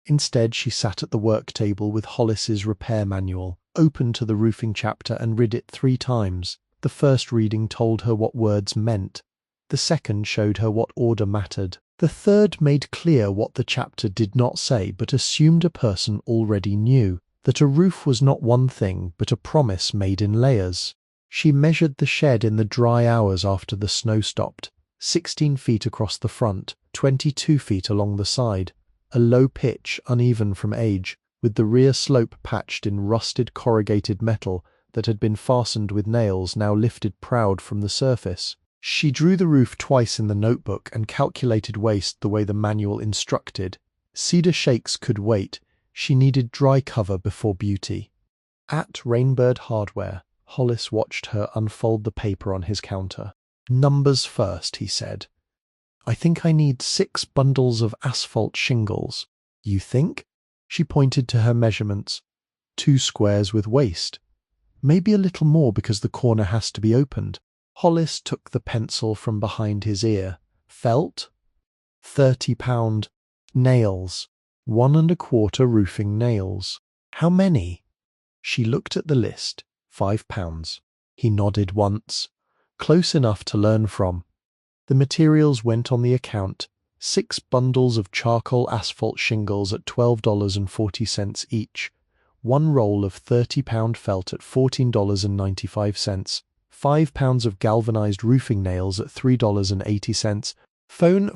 Instead, she sat at the work table with Hollis's repair manual, opened to the roofing chapter and read it 3 times. The first reading told her what words meant. The second showed her what order mattered. The third made clear what the chapter did not say but assumed a person already knew, that a roof was not one thing but a promise made in layers. She measured the shed in the dry hours after the snow stopped. 16 feet across the front, 22 feet along the side, a low pitch uneven from age, with the rear slope patched in rusted corrugated metal that had been fastened with nails now lifted proud from the surface. She drew the roof twice in the notebook and calculated waste the way the manual instructed. Cedar shakes could wait. She needed dry cover before beauty. At Rainbird Hardware, Hollis watched her unfold the paper on his counter. "Numbers first," he said. "I think I need 6 bundles of asphalt shingles." "You think?" She pointed to her measurements. 2 squares with waste. "Maybe a little more because the corner has to be opened." Hollis took the pencil from behind his ear. "Felt?" 30-pound. "Nails. 1 1/4 roofing nails." "How many?" She looked at the list. 5 pounds. He nodded once. Close enough to learn from. The materials went on the account. 6 bundles of charcoal asphalt shingles at $12.40 each. 1 roll of 30-pound felt at $14.95. 5 pounds of galvanized roofing nails at $3.80. Phone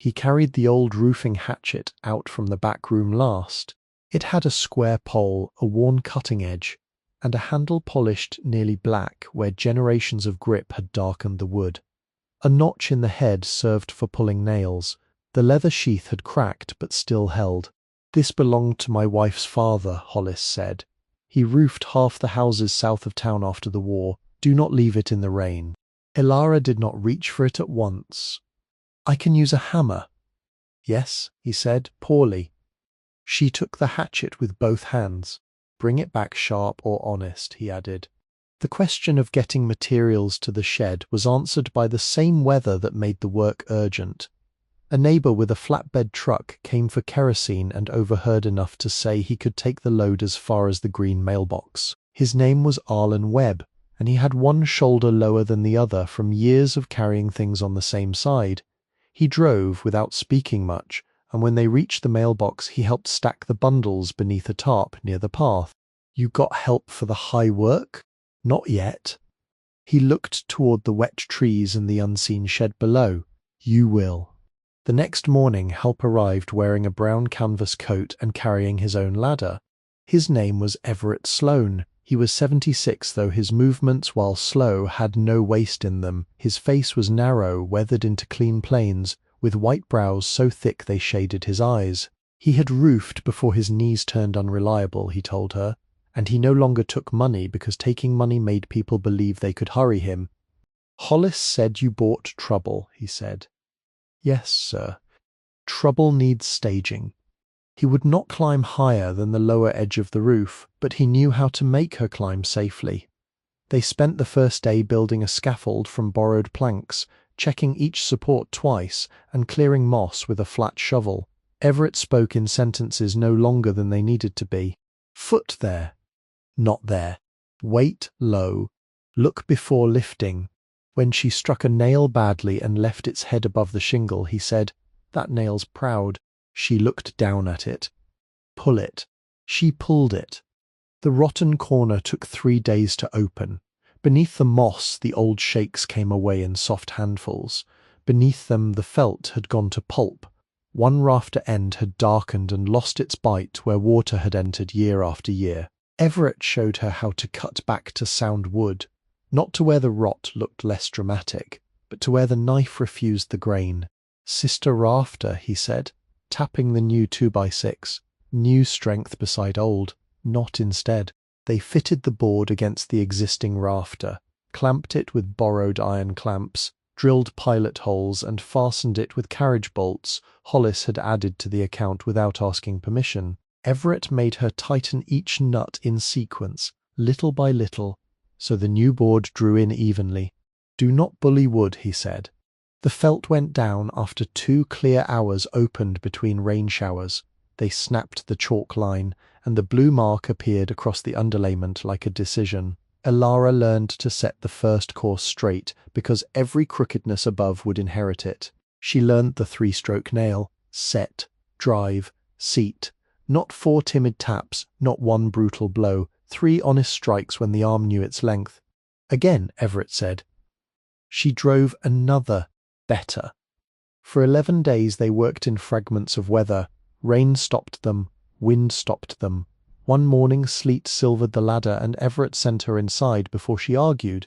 He carried the old roofing hatchet out from the back room last. It had a square pole, a worn cutting edge, and a handle polished nearly black where generations of grip had darkened the wood. A notch in the head served for pulling nails. The leather sheath had cracked but still held. "This belonged to my wife's father," Hollis said. "He roofed half the houses south of town after the war. Do not leave it in the rain." Elara did not reach for it at once. "I can use a hammer." "Yes," he said, poorly. She took the hatchet with both hands. "Bring it back sharp or honest," he added. The question of getting materials to the shed was answered by the same weather that made the work urgent. A neighbor with a flatbed truck came for kerosene and overheard enough to say he could take the load as far as the green mailbox. His name was Arlen Webb, and he had one shoulder lower than the other from years of carrying things on the same side. He drove without speaking much, and when they reached the mailbox he helped stack the bundles beneath a tarp near the path. "You got help for the high work?" "Not yet." He looked toward the wet trees and the unseen shed below. "You will." The next morning help arrived wearing a brown canvas coat and carrying his own ladder. His name was Everett Sloane. He He was 76, though his movements, while slow, had no waste in them. His face was narrow, weathered into clean planes, with white brows so thick they shaded his eyes. He had roofed before his knees turned unreliable, he told her, and he no longer took money because taking money made people believe they could hurry him. "Hollis said you bought trouble," he said. "Yes, sir. Trouble needs staging." He would not climb higher than the lower edge of the roof, but he knew how to make her climb safely. They spent the first day building a scaffold from borrowed planks, checking each support twice, and clearing moss with a flat shovel. Everett spoke in sentences no longer than they needed to be. "Foot there. Not there. Weight low. Look before lifting." When she struck a nail badly and left its head above the shingle, he said, "That nail's proud." She looked down at it. "Pull it." She pulled it. The rotten corner took 3 days to open. Beneath the moss, the old shakes came away in soft handfuls. Beneath them, the felt had gone to pulp. One rafter end had darkened and lost its bite where water had entered year after year. Everett showed her how to cut back to sound wood, not to where the rot looked less dramatic, but to where the knife refused the grain. "Sister rafter," he said, tapping the new 2x6, new strength beside old, not instead. They fitted the board against the existing rafter, clamped it with borrowed iron clamps, drilled pilot holes, and fastened it with carriage bolts Hollis had added to the account without asking permission. Everett made her tighten each nut in sequence, little by little, so the new board drew in evenly. "Do not bully wood," he said. The felt went down after 2 clear hours opened between rain showers. They snapped the chalk line, and the blue mark appeared across the underlayment like a decision. Elara learned to set the first course straight, because every crookedness above would inherit it. She learned the 3-stroke nail, set, drive, seat. Not 4 timid taps, not 1 brutal blow, 3 honest strikes when the arm knew its length. Again, Everett said. She drove another, better. For 11 days they worked in fragments of weather. Rain stopped them, wind stopped them. One morning sleet silvered the ladder and Everett sent her inside before she argued.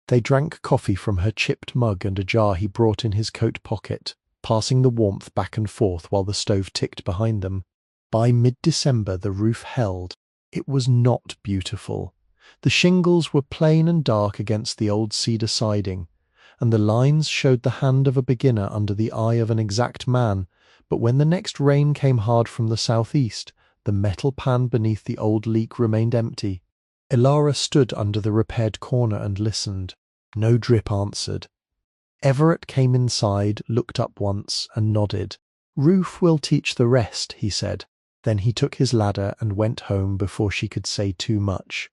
They drank coffee from her chipped mug and a jar he brought in his coat pocket, passing the warmth back and forth while the stove ticked behind them. By mid-December the roof held. It was not beautiful. The shingles were plain and dark against the old cedar siding, and the lines showed the hand of a beginner under the eye of an exact man, but when the next rain came hard from the southeast, the metal pan beneath the old leak remained empty. Elara stood under the repaired corner and listened. No drip answered. Everett came inside, looked up once, and nodded. "Roof will teach the rest," he said. Then he took his ladder and went home before she could say too much.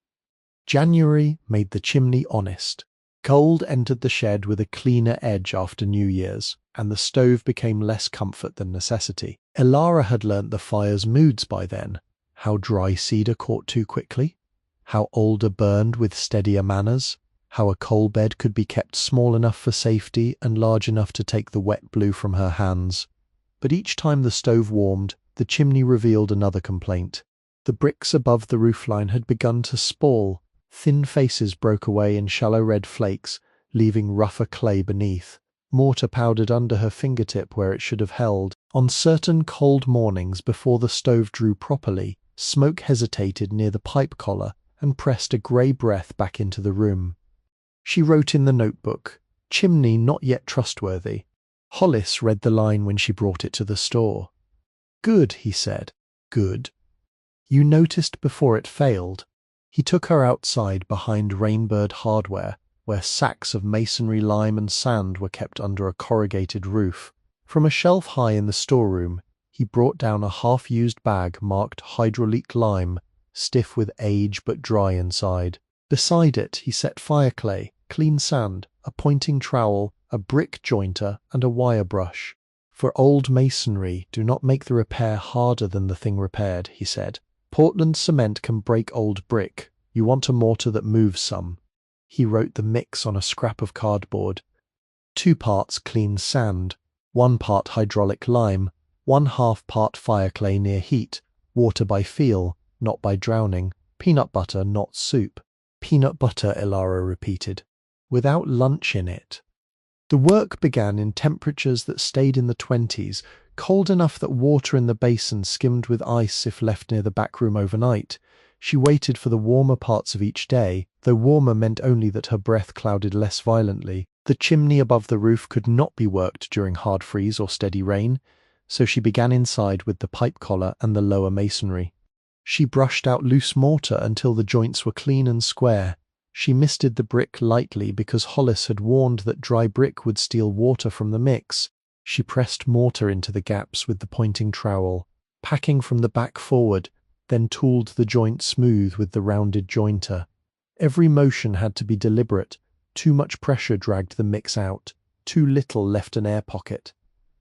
January made the chimney honest. Cold entered the shed with a cleaner edge after New Year's, and the stove became less comfort than necessity. Elara had learnt the fire's moods by then, how dry cedar caught too quickly, how older burned with steadier manners, how a coal bed could be kept small enough for safety and large enough to take the wet blue from her hands. But each time the stove warmed, the chimney revealed another complaint. The bricks above the roofline had begun to spall. Thin faces broke away in shallow red flakes, leaving rougher clay beneath. Mortar powdered under her fingertip where it should have held. On certain cold mornings before the stove drew properly, smoke hesitated near the pipe collar and pressed a grey breath back into the room. She wrote in the notebook, "Chimney not yet trustworthy." Hollis read the line when she brought it to the store. "Good," he said. "Good. You noticed before it failed." He took her outside behind Rainbird Hardware, where sacks of masonry lime and sand were kept under a corrugated roof. From a shelf high in the storeroom, he brought down a half-used bag marked hydraulic lime, stiff with age but dry inside. Beside it he set fire clay, clean sand, a pointing trowel, a brick jointer, and a wire brush. "For old masonry, do not make the repair harder than the thing repaired," he said. "Portland cement can break old brick. You want a mortar that moves some." He wrote the mix on a scrap of cardboard. 2 parts clean sand, 1 part hydraulic lime, 1/2 part fire clay near heat, water by feel, not by drowning, Peanut butter, not soup. Peanut butter, Elara repeated. Without lunch in it. The work began in temperatures that stayed in the 20s, cold enough that water in the basin skimmed with ice if left near the back room overnight. She waited for the warmer parts of each day, though warmer meant only that her breath clouded less violently. The chimney above the roof could not be worked during hard freeze or steady rain, so she began inside with the pipe collar and the lower masonry. She brushed out loose mortar until the joints were clean and square. She misted the brick lightly because Hollis had warned that dry brick would steal water from the mix. She pressed mortar into the gaps with the pointing trowel, packing from the back forward, then tooled the joint smooth with the rounded jointer. Every motion had to be deliberate. Too much pressure dragged the mix out. Too little left an air pocket.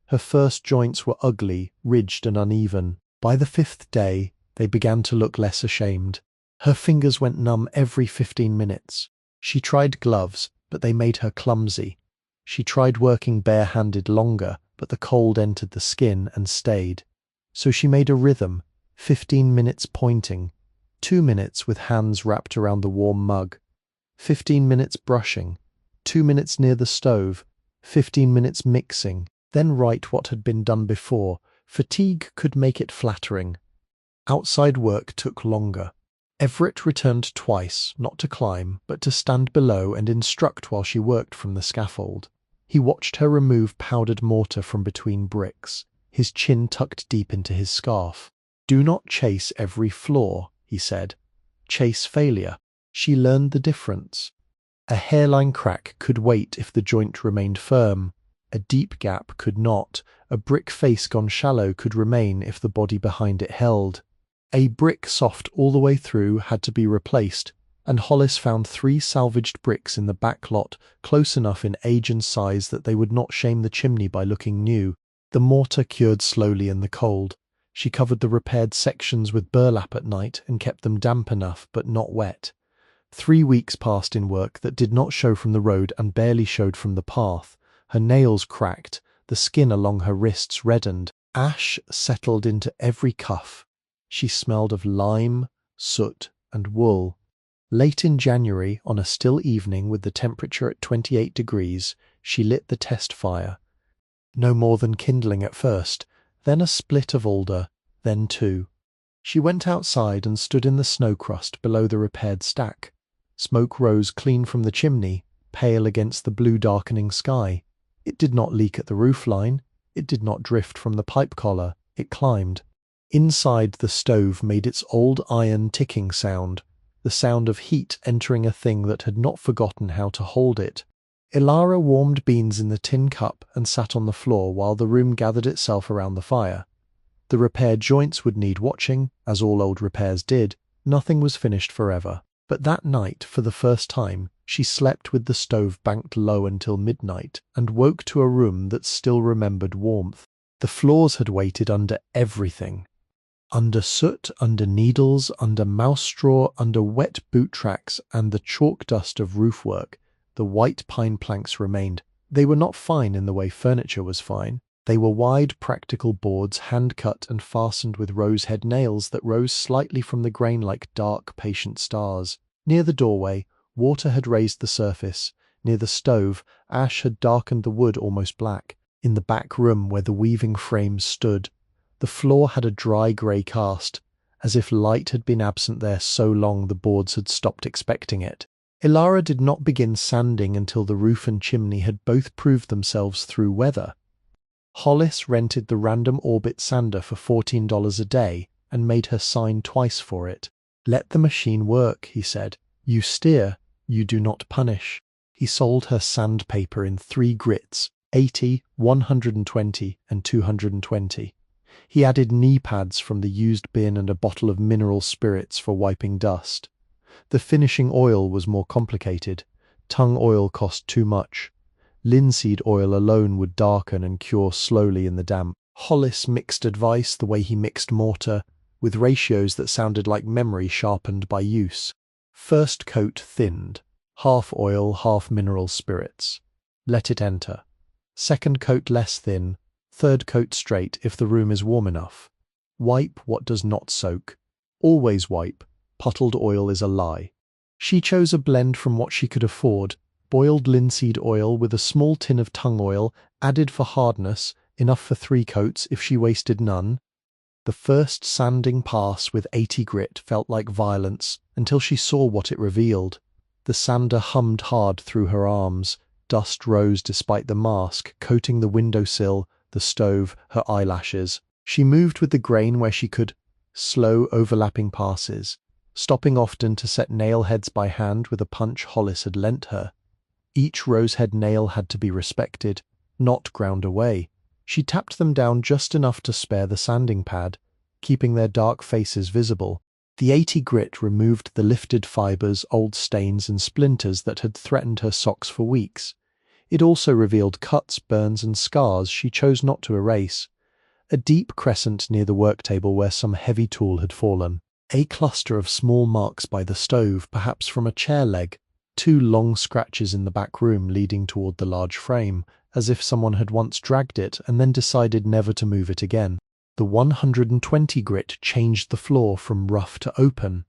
Her first joints were ugly, ridged and uneven. By the 5th day, they began to look less ashamed. Her fingers went numb every 15 minutes. She tried gloves, but they made her clumsy. She tried working bare-handed longer, but the cold entered the skin and stayed. So she made a rhythm, 15 minutes pointing, 2 minutes with hands wrapped around the warm mug, 15 minutes brushing, 2 minutes near the stove, 15 minutes mixing, then write what had been done before. Fatigue could make it flattering. Outside work took longer. Everett returned twice, not to climb, but to stand below and instruct while she worked from the scaffold. He watched her remove powdered mortar from between bricks, his chin tucked deep into his scarf. "Do not chase every flaw," he said. "Chase failure." She learned the difference. A hairline crack could wait if the joint remained firm. A deep gap could not. A brick face gone shallow could remain if the body behind it held. A brick soft all the way through had to be replaced, and Hollis found 3 salvaged bricks in the back lot, close enough in age and size that they would not shame the chimney by looking new. The mortar cured slowly in the cold. She covered the repaired sections with burlap at night and kept them damp enough but not wet. 3 weeks passed in work that did not show from the road and barely showed from the path. Her nails cracked, the skin along her wrists reddened. Ash settled into every cuff. She smelled of lime, soot, and wool. Late in January, on a still evening with the temperature at 28 degrees, she lit the test fire. No more than kindling at first, then a split of alder, then 2. She went outside and stood in the snow crust below the repaired stack. Smoke rose clean from the chimney, pale against the blue darkening sky. It did not leak at the roof line. It did not drift from the pipe collar. It climbed. Inside, the stove made its old iron ticking sound, the sound of heat entering a thing that had not forgotten how to hold it. Elara warmed beans in the tin cup and sat on the floor while the room gathered itself around the fire. The repaired joints would need watching, as all old repairs did. Nothing was finished forever. But that night, for the first time, she slept with the stove banked low until midnight and woke to a room that still remembered warmth. The floors had waited under everything. Under soot, under needles, under mouse straw, under wet boot tracks and the chalk dust of roof work, the white pine planks remained. They were not fine in the way furniture was fine. They were wide, practical boards, hand-cut and fastened with rose-head nails that rose slightly from the grain like dark, patient stars. Near the doorway, water had raised the surface. Near the stove, ash had darkened the wood almost black. In the back room where the weaving frames stood, the floor had a dry grey cast, as if light had been absent there so long the boards had stopped expecting it. Elara did not begin sanding until the roof and chimney had both proved themselves through weather. Hollis rented the random orbit sander for $14 a day and made her sign twice for it. "Let the machine work," he said. "You steer, you do not punish." He sold her sandpaper in 3 grits, 80, 120, and 220. He added knee pads from the used bin and a bottle of mineral spirits for wiping dust. The finishing oil was more complicated. Tung oil cost too much. Linseed oil alone would darken and cure slowly in the damp. Hollis mixed advice the way he mixed mortar, with ratios that sounded like memory sharpened by use. First coat thinned. Half oil, half mineral spirits. Let it enter. Second coat less thin. Third coat straight if the room is warm enough. Wipe what does not soak. Always wipe. pottled oil is a lie. She chose a blend from what she could afford: boiled linseed oil with a small tin of tung oil, added for hardness, enough for 3 coats if she wasted none. The first sanding pass with 80 grit felt like violence until she saw what it revealed. The sander hummed hard through her arms. Dust rose despite the mask, coating the windowsill, the stove, her eyelashes. She moved with the grain where she could, slow overlapping passes, stopping often to set nail heads by hand with a punch Hollis had lent her. Each rosehead nail had to be respected, not ground away. She tapped them down just enough to spare the sanding pad, keeping their dark faces visible. The 80 grit removed the lifted fibers, old stains and splinters that had threatened her socks for weeks. It also revealed cuts, burns and scars she chose not to erase. A deep crescent near the work table where some heavy tool had fallen. A cluster of small marks by the stove, perhaps from a chair leg. 2 long scratches in the back room leading toward the large frame, as if someone had once dragged it and then decided never to move it again. The 120 grit changed the floor from rough to open.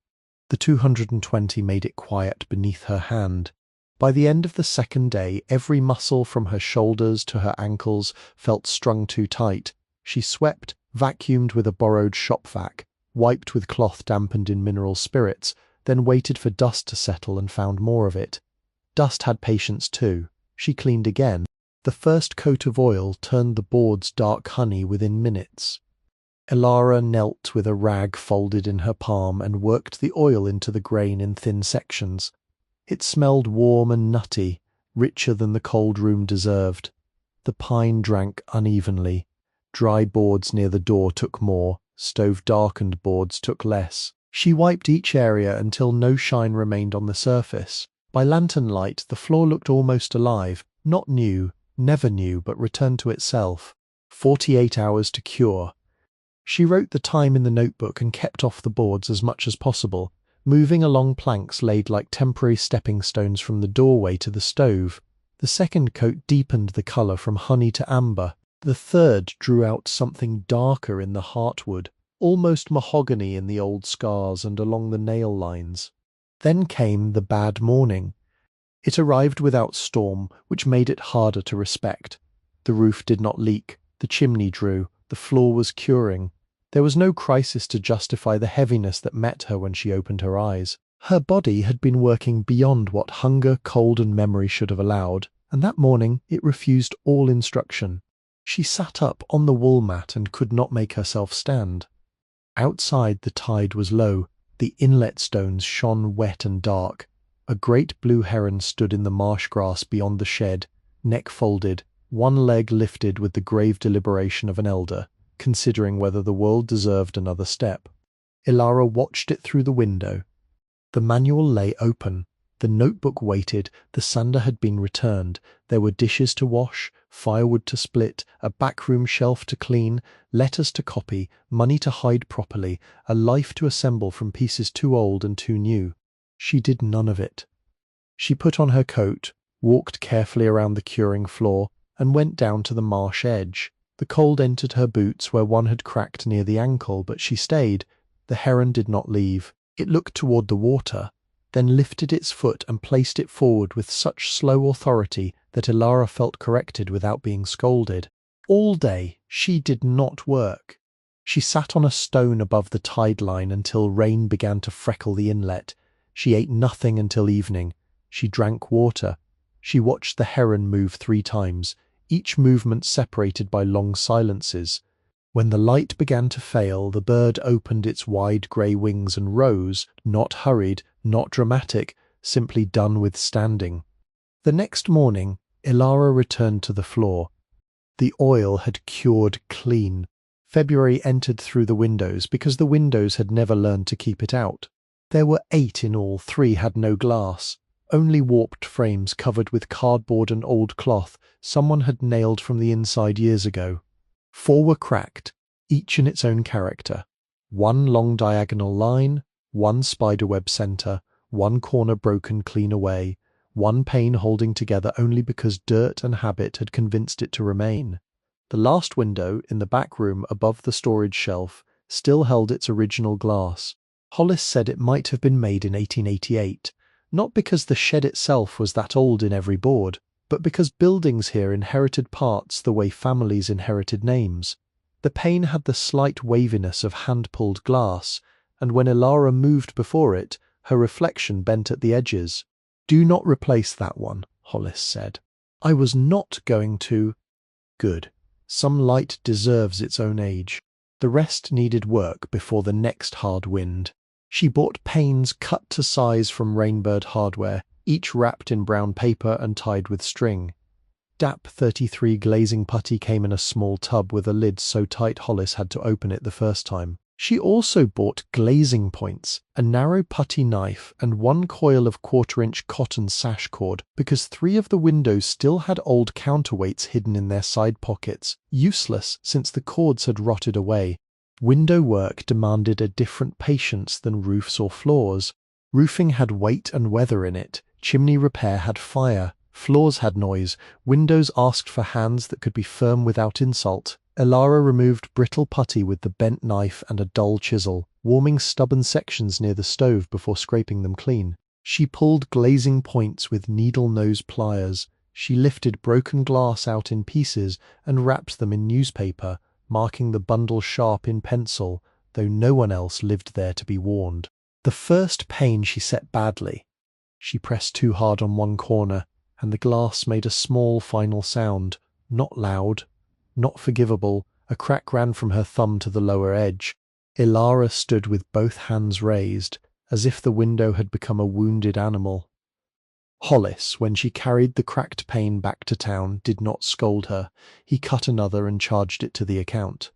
The 220 made it quiet beneath her hand. By the end of the second day, every muscle from her shoulders to her ankles felt strung too tight. She swept, vacuumed with a borrowed shop vac, wiped with cloth dampened in mineral spirits, then waited for dust to settle and found more of it. Dust had patience too. She cleaned again. The first coat of oil turned the boards dark honey within minutes. Elara knelt with a rag folded in her palm and worked the oil into the grain in thin sections. It smelled warm and nutty, richer than the cold room deserved. The pine drank unevenly. Dry boards near the door took more, stove-darkened boards took less. She wiped each area until no shine remained on the surface. By lantern light, the floor looked almost alive, not new, never new, but returned to itself. 48 hours to cure. She wrote the time in the notebook and kept off the boards as much as possible, moving along planks laid like temporary stepping stones from the doorway to the stove. The second coat deepened the colour from honey to amber. The third drew out something darker in the heartwood, almost mahogany in the old scars and along the nail lines. Then came the bad morning. It arrived without storm, which made it harder to respect. The roof did not leak, the chimney drew, the floor was curing. There was no crisis to justify the heaviness that met her when she opened her eyes. Her body had been working beyond what hunger, cold and memory should have allowed, and that morning it refused all instruction. She sat up on the wool mat and could not make herself stand. Outside the tide was low. The inlet stones shone wet and dark. A great blue heron stood in the marsh grass beyond the shed, neck folded, one leg lifted with the grave deliberation of an elder, considering whether the world deserved another step. Elara watched it through the window. The manual lay open. The notebook waited. The sander had been returned. There were dishes to wash, firewood to split, a backroom shelf to clean, letters to copy, money to hide properly, a life to assemble from pieces too old and too new. She did none of it. She put on her coat, walked carefully around the curing floor, and went down to the marsh edge. The cold entered her boots where one had cracked near the ankle, but she stayed. The heron did not leave. It looked toward the water, then lifted its foot and placed it forward with such slow authority that Elara felt corrected without being scolded. All day she did not work. She sat on a stone above the tide line until rain began to freckle the inlet. She ate nothing until evening. She drank water. She watched the heron move 3 times, each movement separated by long silences. When the light began to fail, the bird opened its wide grey wings and rose, not hurried, not dramatic, simply done with standing. The next morning, Elara returned to the floor. The oil had cured clean. February entered through the windows because the windows had never learned to keep it out. There were 8 in all, 3 had no glass. Only warped frames covered with cardboard and old cloth someone had nailed from the inside years ago. 4 were cracked, each in its own character. 1 long diagonal line, 1 spiderweb center, 1 corner broken clean away, 1 pane holding together only because dirt and habit had convinced it to remain. The last window, in the back room above the storage shelf, still held its original glass. Hollis said it might have been made in 1888, not because the shed itself was that old in every board, but because buildings here inherited parts the way families inherited names. The pane had the slight waviness of hand-pulled glass, and when Elara moved before it, her reflection bent at the edges. "Do not replace that one," Hollis said. "I was not going to." "Good. Some light deserves its own age." The rest needed work before the next hard wind. She bought panes cut to size from Rainbird Hardware, each wrapped in brown paper and tied with string. DAP 33 glazing putty came in a small tub with a lid so tight Hollis had to open it the first time. She also bought glazing points, a narrow putty knife, and one coil of 1/4-inch cotton sash cord because 3 of the windows still had old counterweights hidden in their side pockets, useless since the cords had rotted away. Window work demanded a different patience than roofs or floors. Roofing had weight and weather in it, chimney repair had fire, floors had noise, windows asked for hands that could be firm without insult. Elara removed brittle putty with the bent knife and a dull chisel, warming stubborn sections near the stove before scraping them clean. She pulled glazing points with needle-nose pliers. She lifted broken glass out in pieces and wrapped them in newspaper, marking the bundle sharp in pencil, though no one else lived there to be warned. The first pane she set badly. She pressed too hard on one corner, and the glass made a small final sound, not loud, not forgivable. A crack ran from her thumb to the lower edge. Elara stood with both hands raised, as if the window had become a wounded animal. Hollis, when she carried the cracked pane back to town, did not scold her. He cut another and charged it to the account.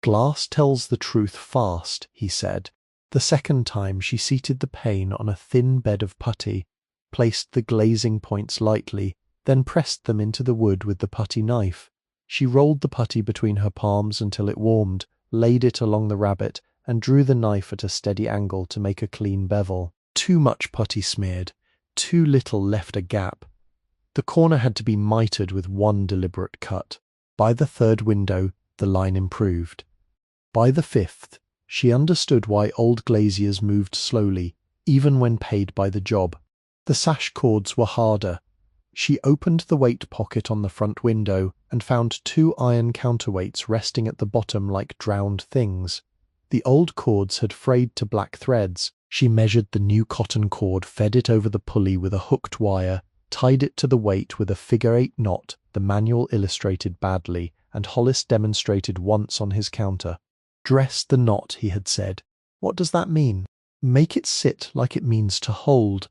"Glass tells the truth fast," he said. The second time she seated the pane on a thin bed of putty, placed the glazing points lightly, then pressed them into the wood with the putty knife. She rolled the putty between her palms until it warmed, laid it along the rabbet, and drew the knife at a steady angle to make a clean bevel. Too much putty smeared, too little left a gap. The corner had to be mitered with one deliberate cut. By the third window, the line improved. By the fifth, she understood why old glaziers moved slowly, even when paid by the job. The sash cords were harder. She opened the weight pocket on the front window and found 2 iron counterweights resting at the bottom like drowned things. The old cords had frayed to black threads. She measured the new cotton cord, fed it over the pulley with a hooked wire, tied it to the weight with a figure-8 knot the manual illustrated badly, and Hollis demonstrated once on his counter. "Dress the knot," he had said. "What does that mean?" "Make it sit like it means to hold."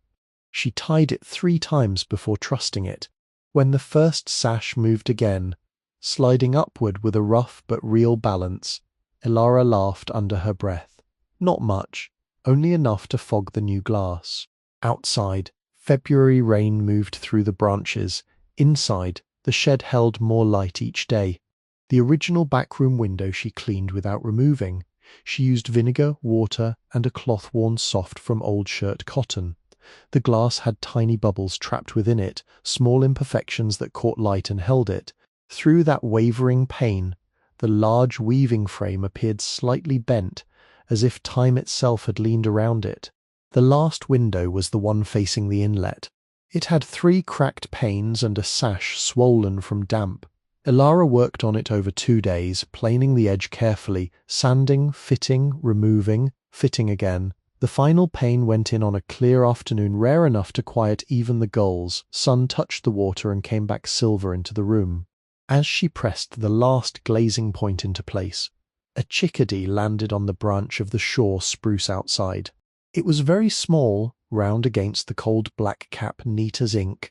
She tied it 3 times before trusting it. When the first sash moved again, sliding upward with a rough but real balance, Elara laughed under her breath. Not much, only enough to fog the new glass. Outside, February rain moved through the branches. Inside, the shed held more light each day. The original backroom window she cleaned without removing. She used vinegar, water, and a cloth worn soft from old shirt cotton. The glass had tiny bubbles trapped within it, small imperfections that caught light and held it. Through that wavering pane, the large weaving frame appeared slightly bent, as if time itself had leaned around it. The last window was the one facing the inlet. It had 3 cracked panes and a sash swollen from damp. Elara worked on it over 2 days, planing the edge carefully, sanding, fitting, removing, fitting again. The final pane went in on a clear afternoon rare enough to quiet even the gulls. Sun touched the water and came back silver into the room. As she pressed the last glazing point into place, a chickadee landed on the branch of the shore spruce outside. It was very small, round against the cold black cap neat as ink.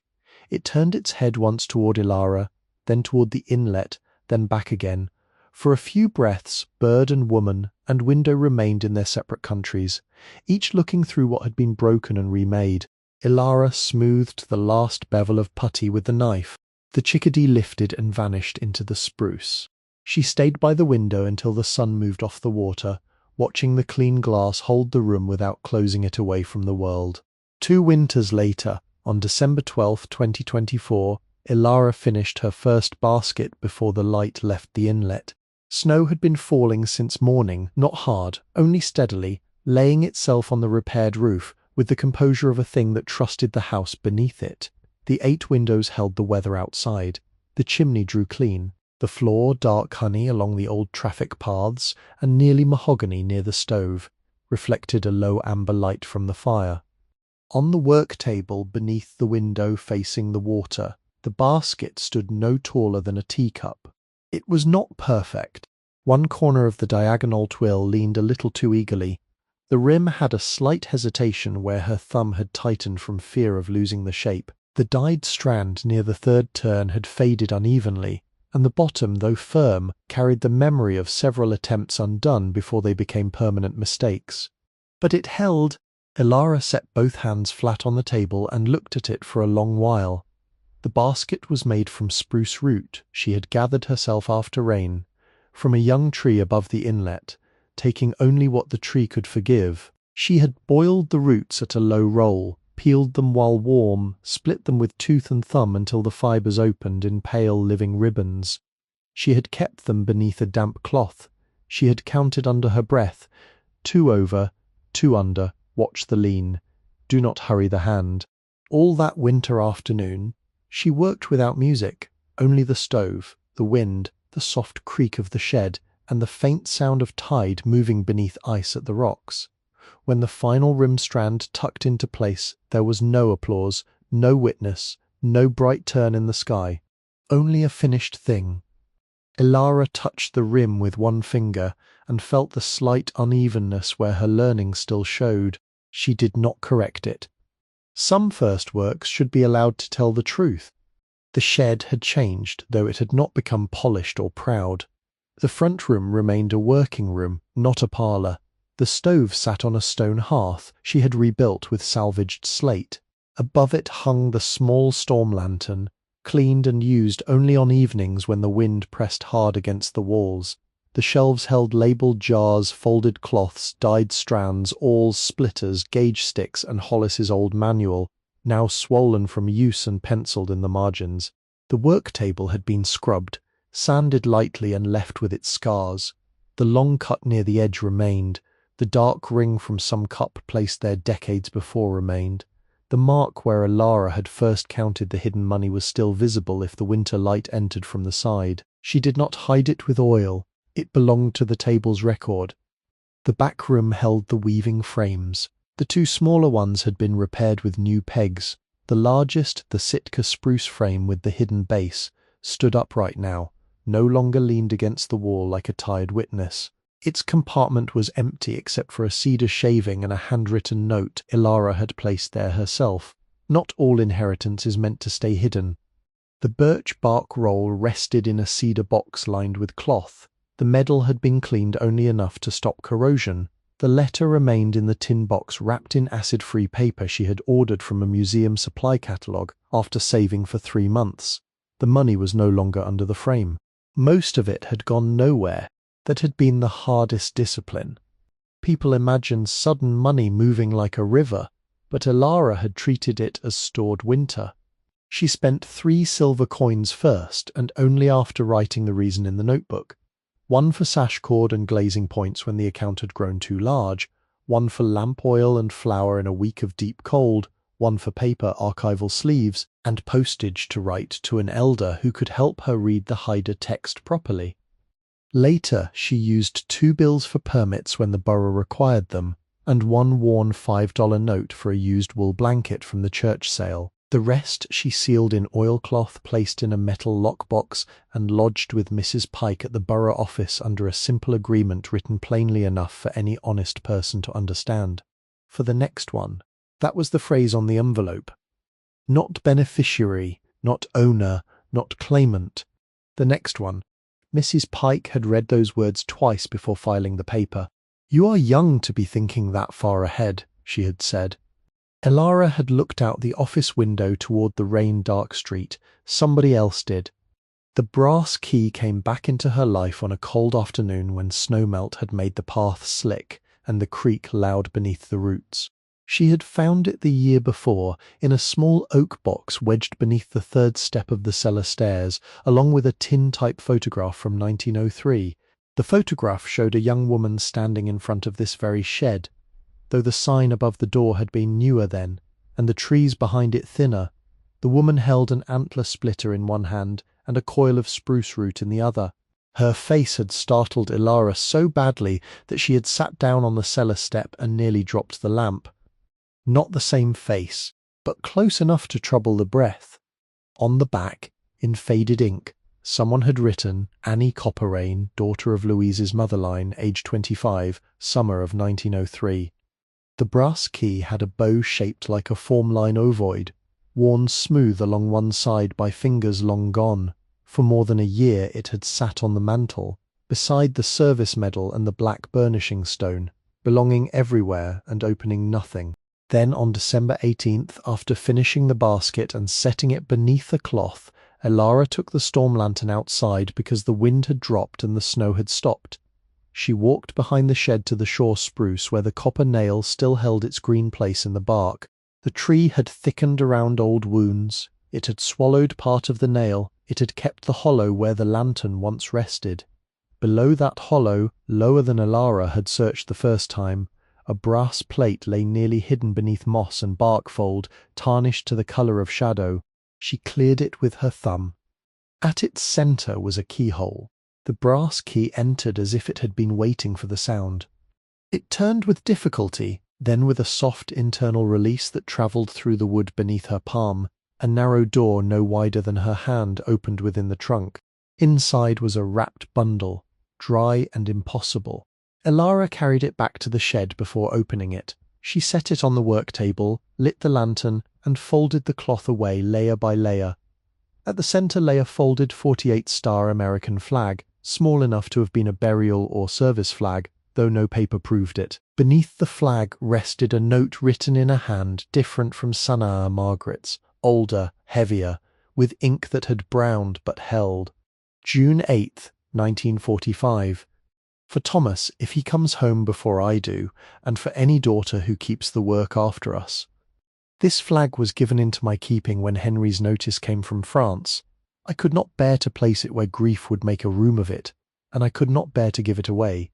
It turned its head once toward Elara, then toward the inlet, then back again. For a few breaths, bird and woman and window remained in their separate countries, each looking through what had been broken and remade. Elara smoothed the last bevel of putty with the knife. The chickadee lifted and vanished into the spruce. She stayed by the window until the sun moved off the water, watching the clean glass hold the room without closing it away from the world. 2 winters later, on December 12, 2024, Elara finished her first basket before the light left the inlet. Snow had been falling since morning, not hard, only steadily, laying itself on the repaired roof with the composure of a thing that trusted the house beneath it. The 8 windows held the weather outside. The chimney drew clean. The floor dark honey along the old traffic paths, and nearly mahogany near the stove, reflected a low amber light from the fire. On the work table beneath the window facing the water, the basket stood no taller than a teacup. It was not perfect. One corner of the diagonal twill leaned a little too eagerly. The rim had a slight hesitation where her thumb had tightened from fear of losing the shape. The dyed strand near the third turn had faded unevenly, and the bottom, though firm, carried the memory of several attempts undone before they became permanent mistakes. But it held. Elara set both hands flat on the table and looked at it for a long while. The basket was made from spruce root she had gathered herself after rain, from a young tree above the inlet, taking only what the tree could forgive. She had boiled the roots at a low roll, peeled them while warm, split them with tooth and thumb until the fibres opened in pale living ribbons. She had kept them beneath a damp cloth. She had counted under her breath, 2 over, 2 under, watch the lean, do not hurry the hand. All that winter afternoon, she worked without music, only the stove, the wind, the soft creak of the shed, and the faint sound of tide moving beneath ice at the rocks. When the final rim strand tucked into place, there was no applause, no witness, no bright turn in the sky, only a finished thing. Elara touched the rim with one finger and felt the slight unevenness where her learning still showed. She did not correct it. Some first works should be allowed to tell the truth. The shed had changed, though it had not become polished or proud. The front room remained a working room, not a parlour. The stove sat on a stone hearth she had rebuilt with salvaged slate. Above it hung the small storm lantern, cleaned and used only on evenings when the wind pressed hard against the walls. The shelves held labelled jars, folded cloths, dyed strands, awls, splitters, gauge sticks, and Hollis's old manual, now swollen from use and pencilled in the margins. The work table had been scrubbed, sanded lightly and left with its scars. The long cut near the edge remained. The dark ring from some cup placed there decades before remained. The mark where Elara had first counted the hidden money was still visible if the winter light entered from the side. She did not hide it with oil. It belonged to the table's record. The back room held the weaving frames. The 2 smaller ones had been repaired with new pegs. The largest, the Sitka spruce frame with the hidden base, stood upright now, no longer leaned against the wall like a tired witness. Its compartment was empty except for a cedar shaving and a handwritten note Elara had placed there herself. Not all inheritance is meant to stay hidden. The birch bark roll rested in a cedar box lined with cloth. The metal had been cleaned only enough to stop corrosion. The letter remained in the tin box wrapped in acid-free paper she had ordered from a museum supply catalogue after saving for 3 months. The money was no longer under the frame. Most of it had gone nowhere. That had been the hardest discipline. People imagined sudden money moving like a river, but Elara had treated it as stored winter. She spent 3 silver coins first, and only after writing the reason in the notebook. 1 for sash cord and glazing points when the account had grown too large, 1 for lamp oil and flour in a week of deep cold, 1 for paper, archival sleeves, and postage to write to an elder who could help her read the Haida text properly. Later, she used 2 bills for permits when the borough required them, and 1 worn $5 note for a used wool blanket from the church sale. The rest she sealed in oilcloth, placed in a metal lockbox, and lodged with Mrs. Pike at the borough office under a simple agreement written plainly enough for any honest person to understand. For the next one, that was the phrase on the envelope. Not beneficiary, not owner, not claimant. The next one. Mrs. Pike had read those words twice before filing the paper. "You are young to be thinking that far ahead," she had said. Elara had looked out the office window toward the rain-dark street. Somebody else did. The brass key came back into her life on a cold afternoon when snowmelt had made the path slick and the creek loud beneath the roots. She had found it the year before in a small oak box wedged beneath the 3rd step of the cellar stairs, along with a tin-type photograph from 1903. The photograph showed a young woman standing in front of this very shed. though the sign above the door had been newer then, and the trees behind it thinner. The woman held an antler splitter in one hand and a coil of spruce root in the other. Her face had startled Elara so badly that she had sat down on the cellar step and nearly dropped the lamp. Not the same face, but close enough to trouble the breath. On the back, in faded ink, someone had written, Annie Copperaine, daughter of Louise's motherline, age 25, summer of 1903. The brass key had a bow shaped like a form-line ovoid, worn smooth along one side by fingers long gone. For more than a year it had sat on the mantel, beside the service medal and the black burnishing stone, belonging everywhere and opening nothing. Then on December 18th, after finishing the basket and setting it beneath a cloth, Elara took the storm lantern outside because the wind had dropped and the snow had stopped. She walked behind the shed to the shore spruce where the copper nail still held its green place in the bark. The tree had thickened around old wounds. It had swallowed part of the nail. It had kept the hollow where the lantern once rested. Below that hollow, lower than Elara had searched the first time, a brass plate lay nearly hidden beneath moss and bark fold, tarnished to the colour of shadow. She cleared it with her thumb. At its centre was a keyhole. The brass key entered as if it had been waiting for the sound. It turned with difficulty, then with a soft internal release that travelled through the wood beneath her palm. A narrow door no wider than her hand opened within the trunk. Inside was a wrapped bundle, dry and impossible. Elara carried it back to the shed before opening it. She set it on the work table, lit the lantern, and folded the cloth away layer by layer. At the centre lay a folded 48-star American flag, small enough to have been a burial or service flag, though no paper proved it. Beneath the flag rested a note written in a hand different from Sanaa Margaret's, older, heavier, with ink that had browned but held. June 8th, 1945. For Thomas, if he comes home before I do, and for any daughter who keeps the work after us. This flag was given into my keeping when Henry's notice came from France. I could not bear to place it where grief would make a room of it, and I could not bear to give it away.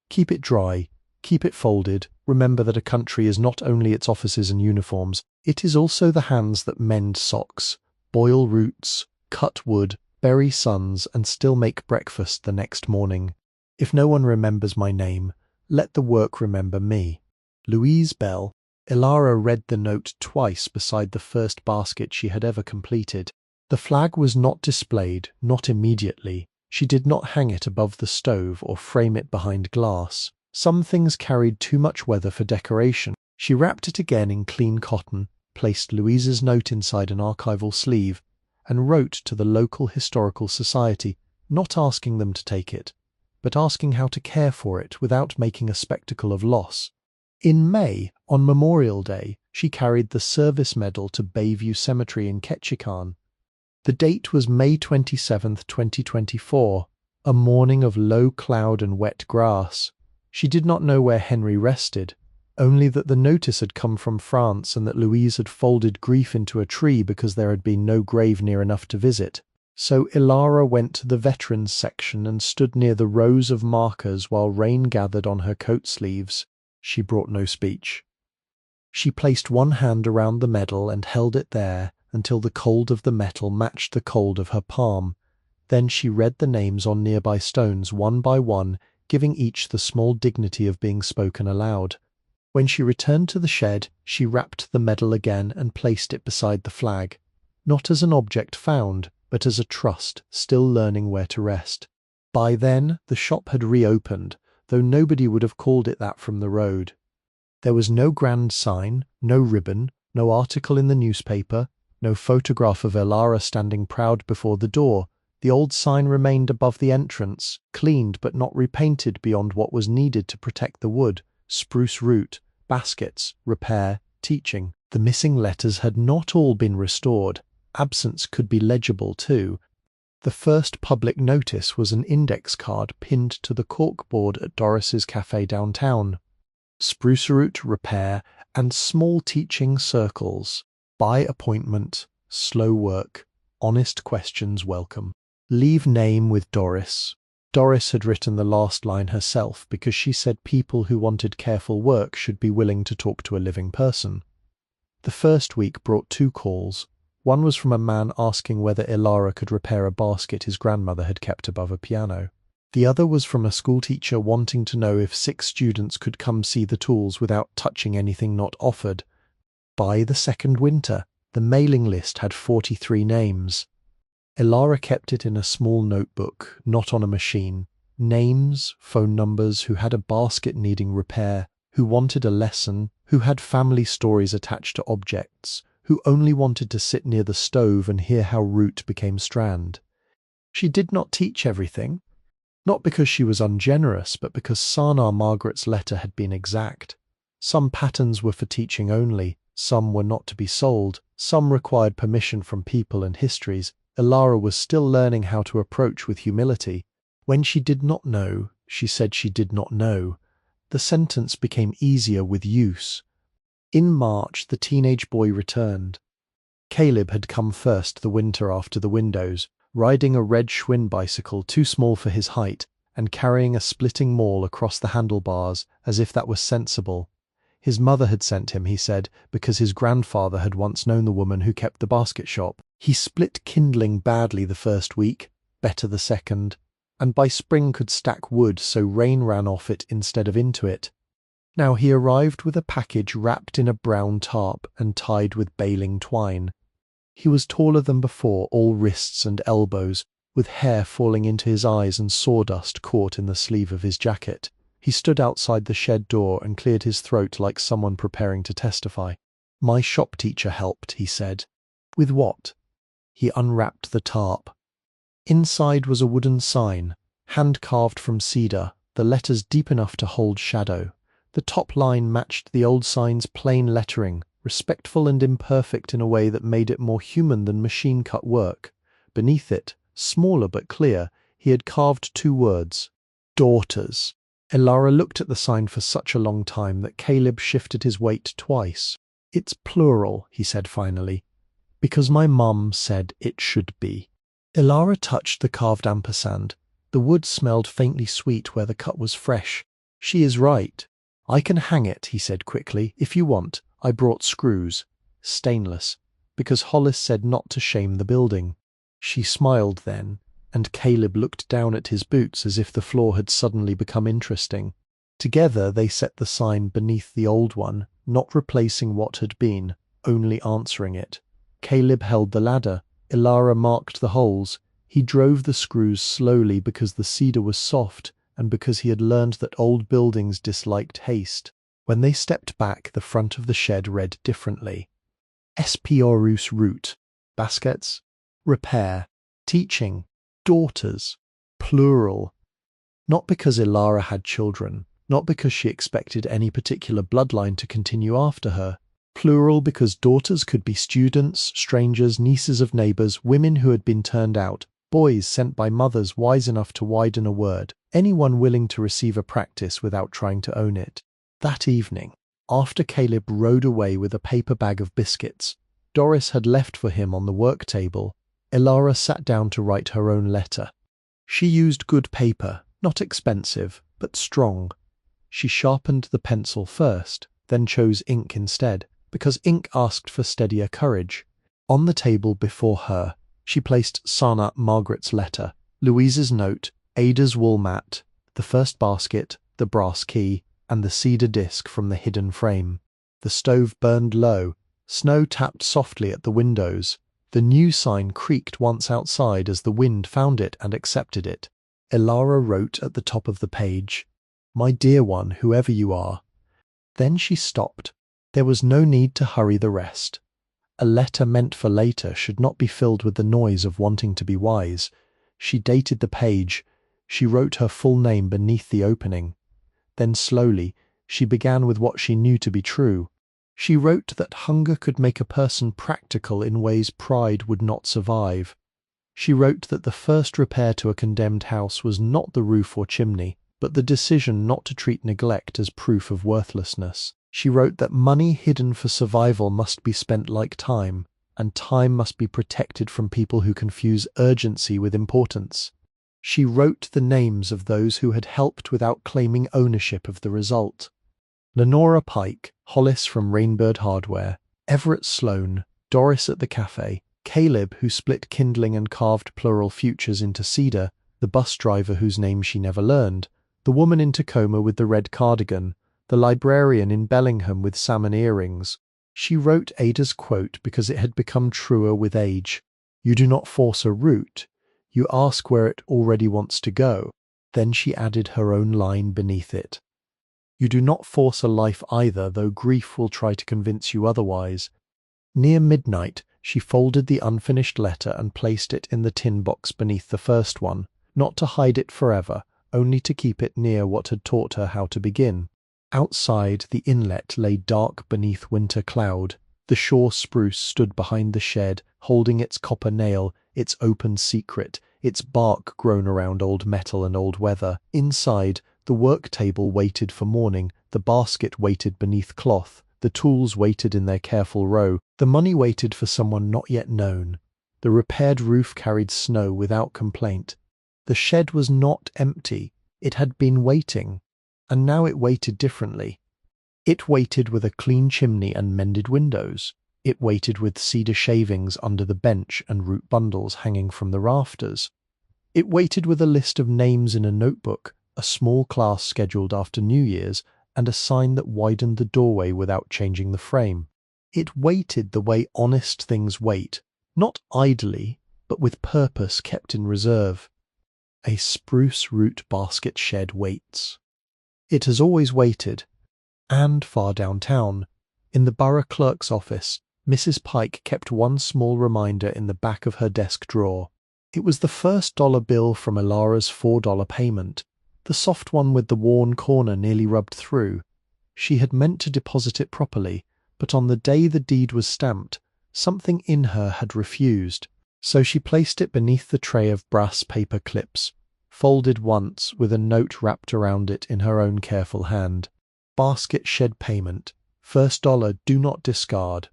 Keep it dry, keep it folded, remember that a country is not only its officers and uniforms, it is also the hands that mend socks, boil roots, cut wood, bury sons, and still make breakfast the next morning. If no one remembers my name, let the work remember me. Louise Bell. Elara read the note twice beside the first basket she had ever completed. The flag was not displayed, not immediately. She did not hang it above the stove or frame it behind glass. Some things carried too much weather for decoration. She wrapped it again in clean cotton, placed Louise's note inside an archival sleeve, and wrote to the local historical society, not asking them to take it, but asking how to care for it without making a spectacle of loss. In May, on Memorial Day, she carried the service medal to Bayview Cemetery in Ketchikan. The date was May 27, 2024, a morning of low cloud and wet grass. She did not know where Henry rested, only that the notice had come from France and that Louise had folded grief into a tree because there had been no grave near enough to visit. So Elara went to the veterans section and stood near the rows of markers while rain gathered on her coat sleeves. She brought no speech. She placed one hand around the medal and held it there until the cold of the metal matched the cold of her palm. Then she read the names on nearby stones one by one, giving each the small dignity of being spoken aloud. When she returned to the shed, she wrapped the medal again and placed it beside the flag, not as an object found, but as a trust still learning where to rest. By then, the shop had reopened, though nobody would have called it that from the road. There was no grand sign, no ribbon, no article in the newspaper, no photograph of Elara standing proud before the door. The old sign remained above the entrance, cleaned but not repainted beyond what was needed to protect the wood: spruce root, baskets, repair, teaching. The missing letters had not all been restored. Absence could be legible too. The first public notice was an index card pinned to the corkboard at Doris's cafe downtown. Spruce root, repair, and small teaching circles. By appointment, slow work, honest questions welcome. Leave name with Doris. Doris had written the last line herself because she said people who wanted careful work should be willing to talk to a living person. The first week brought 2 calls. One was from a man asking whether Elara could repair a basket his grandmother had kept above a piano. The other was from a schoolteacher wanting to know if 6 students could come see the tools without touching anything not offered. By the second winter, the mailing list had 43 names. Elara kept it in a small notebook, not on a machine. Names, phone numbers, who had a basket needing repair, who wanted a lesson, who had family stories attached to objects, who only wanted to sit near the stove and hear how root became strand. She did not teach everything, not because she was ungenerous, but because Sana Margaret's letter had been exact. Some patterns were for teaching only, some were not to be sold, some required permission from people and histories. Elara was still learning how to approach with humility. When she did not know, she said she did not know. The sentence became easier with use. In March, the teenage boy returned. Caleb had come first the winter after the windows, riding a red Schwinn bicycle too small for his height and carrying a splitting maul across the handlebars as if that was sensible. His mother had sent him, he said, because his grandfather had once known the woman who kept the basket shop. He split kindling badly the first week, better the second, and by spring could stack wood so rain ran off it instead of into it. Now he arrived with a package wrapped in a brown tarp and tied with baling twine. He was taller than before, all wrists and elbows, with hair falling into his eyes and sawdust caught in the sleeve of his jacket. He stood outside the shed door and cleared his throat like someone preparing to testify. "My shop teacher helped," he said. "With what?" He unwrapped the tarp. Inside was a wooden sign, hand-carved from cedar, the letters deep enough to hold shadow. The top line matched the old sign's plain lettering, respectful and imperfect in a way that made it more human than machine-cut work. Beneath it, smaller but clear, he had carved 2 words: daughters. Elara looked at the sign for such a long time that Caleb shifted his weight twice. "It's plural," he said finally, "because my mum said it should be." Elara touched the carved ampersand. The wood smelled faintly sweet where the cut was fresh. "She is right. I can hang it," he said quickly, "if you want. I brought screws. Stainless. Because Hollis said not to shame the building." She smiled then, and Caleb looked down at his boots as if the floor had suddenly become interesting. Together they set the sign beneath the old one, not replacing what had been, only answering it. Caleb held the ladder. Elara marked the holes. He drove the screws slowly because the cedar was soft and because he had learned that old buildings disliked haste. When they stepped back, the front of the shed read differently. Espiorus root. Baskets. Repair. Teaching. Daughters. Plural. Not because Elara had children, not because she expected any particular bloodline to continue after her. Plural because daughters could be students, strangers, nieces of neighbours, women who had been turned out, boys sent by mothers wise enough to widen a word, anyone willing to receive a practice without trying to own it. That evening, after Caleb rode away with a paper bag of biscuits Doris had left for him on the work table, Elara sat down to write her own letter. She used good paper, not expensive, but strong. She sharpened the pencil first, then chose ink instead, because ink asked for steadier courage. On the table before her, she placed Sana Margaret's letter, Louise's note, Ada's wool mat, the first basket, the brass key, and the cedar disc from the hidden frame. The stove burned low. Snow tapped softly at the windows. The new sign creaked once outside as the wind found it and accepted it. Elara wrote at the top of the page, "My dear one, whoever you are." Then she stopped. There was no need to hurry the rest. A letter meant for later should not be filled with the noise of wanting to be wise. She dated the page. She wrote her full name beneath the opening. Then slowly, she began with what she knew to be true. She wrote that hunger could make a person practical in ways pride would not survive. She wrote that the first repair to a condemned house was not the roof or chimney, but the decision not to treat neglect as proof of worthlessness. She wrote that money hidden for survival must be spent like time, and time must be protected from people who confuse urgency with importance. She wrote the names of those who had helped without claiming ownership of the result. Lenora Pike, Hollis from Rainbird Hardware, Everett Sloan, Doris at the cafe, Caleb who split kindling and carved plural futures into cedar, the bus driver whose name she never learned, the woman in Tacoma with the red cardigan, the librarian in Bellingham with salmon earrings. She wrote Ada's quote because it had become truer with age. You do not force a route, you ask where it already wants to go. Then she added her own line beneath it. You do not force a life either, though grief will try to convince you otherwise. Near midnight, she folded the unfinished letter and placed it in the tin box beneath the first one, not to hide it forever, only to keep it near what had taught her how to begin. Outside, the inlet lay dark beneath winter cloud. The shore spruce stood behind the shed, holding its copper nail, its open secret, its bark grown around old metal and old weather. Inside, the work table waited for morning, the basket waited beneath cloth, the tools waited in their careful row, the money waited for someone not yet known. The repaired roof carried snow without complaint. The shed was not empty, it had been waiting, and now it waited differently. It waited with a clean chimney and mended windows. It waited with cedar shavings under the bench and root bundles hanging from the rafters. It waited with a list of names in a notebook, a small class scheduled after New Year's, and a sign that widened the doorway without changing the frame. It waited the way honest things wait, not idly, but with purpose kept in reserve. A spruce root basket shed waits. It has always waited. And far downtown, in the borough clerk's office, Mrs. Pike kept one small reminder in the back of her desk drawer. It was the first dollar bill from Elara's $4 payment, the soft one with the worn corner nearly rubbed through. She had meant to deposit it properly, but on the day the deed was stamped, something in her had refused, so she placed it beneath the tray of brass paper clips, folded once with a note wrapped around it in her own careful hand. Basket shed payment. First dollar do not discard.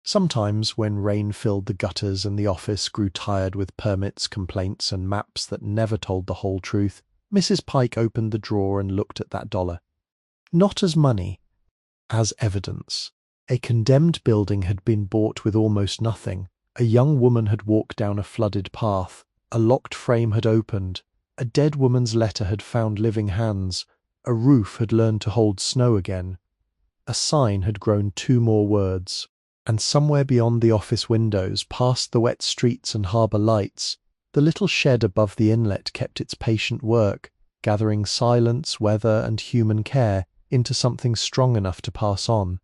Sometimes, when rain filled the gutters and the office grew tired with permits, complaints, and maps that never told the whole truth, Mrs. Pike opened the drawer and looked at that dollar. Not as money, as evidence. A condemned building had been bought with almost nothing. A young woman had walked down a flooded path. A locked frame had opened. A dead woman's letter had found living hands. A roof had learned to hold snow again. A sign had grown 2 more words. And somewhere beyond the office windows, past the wet streets and harbour lights, the little shed above the inlet kept its patient work, gathering silence, weather, and human care into something strong enough to pass on.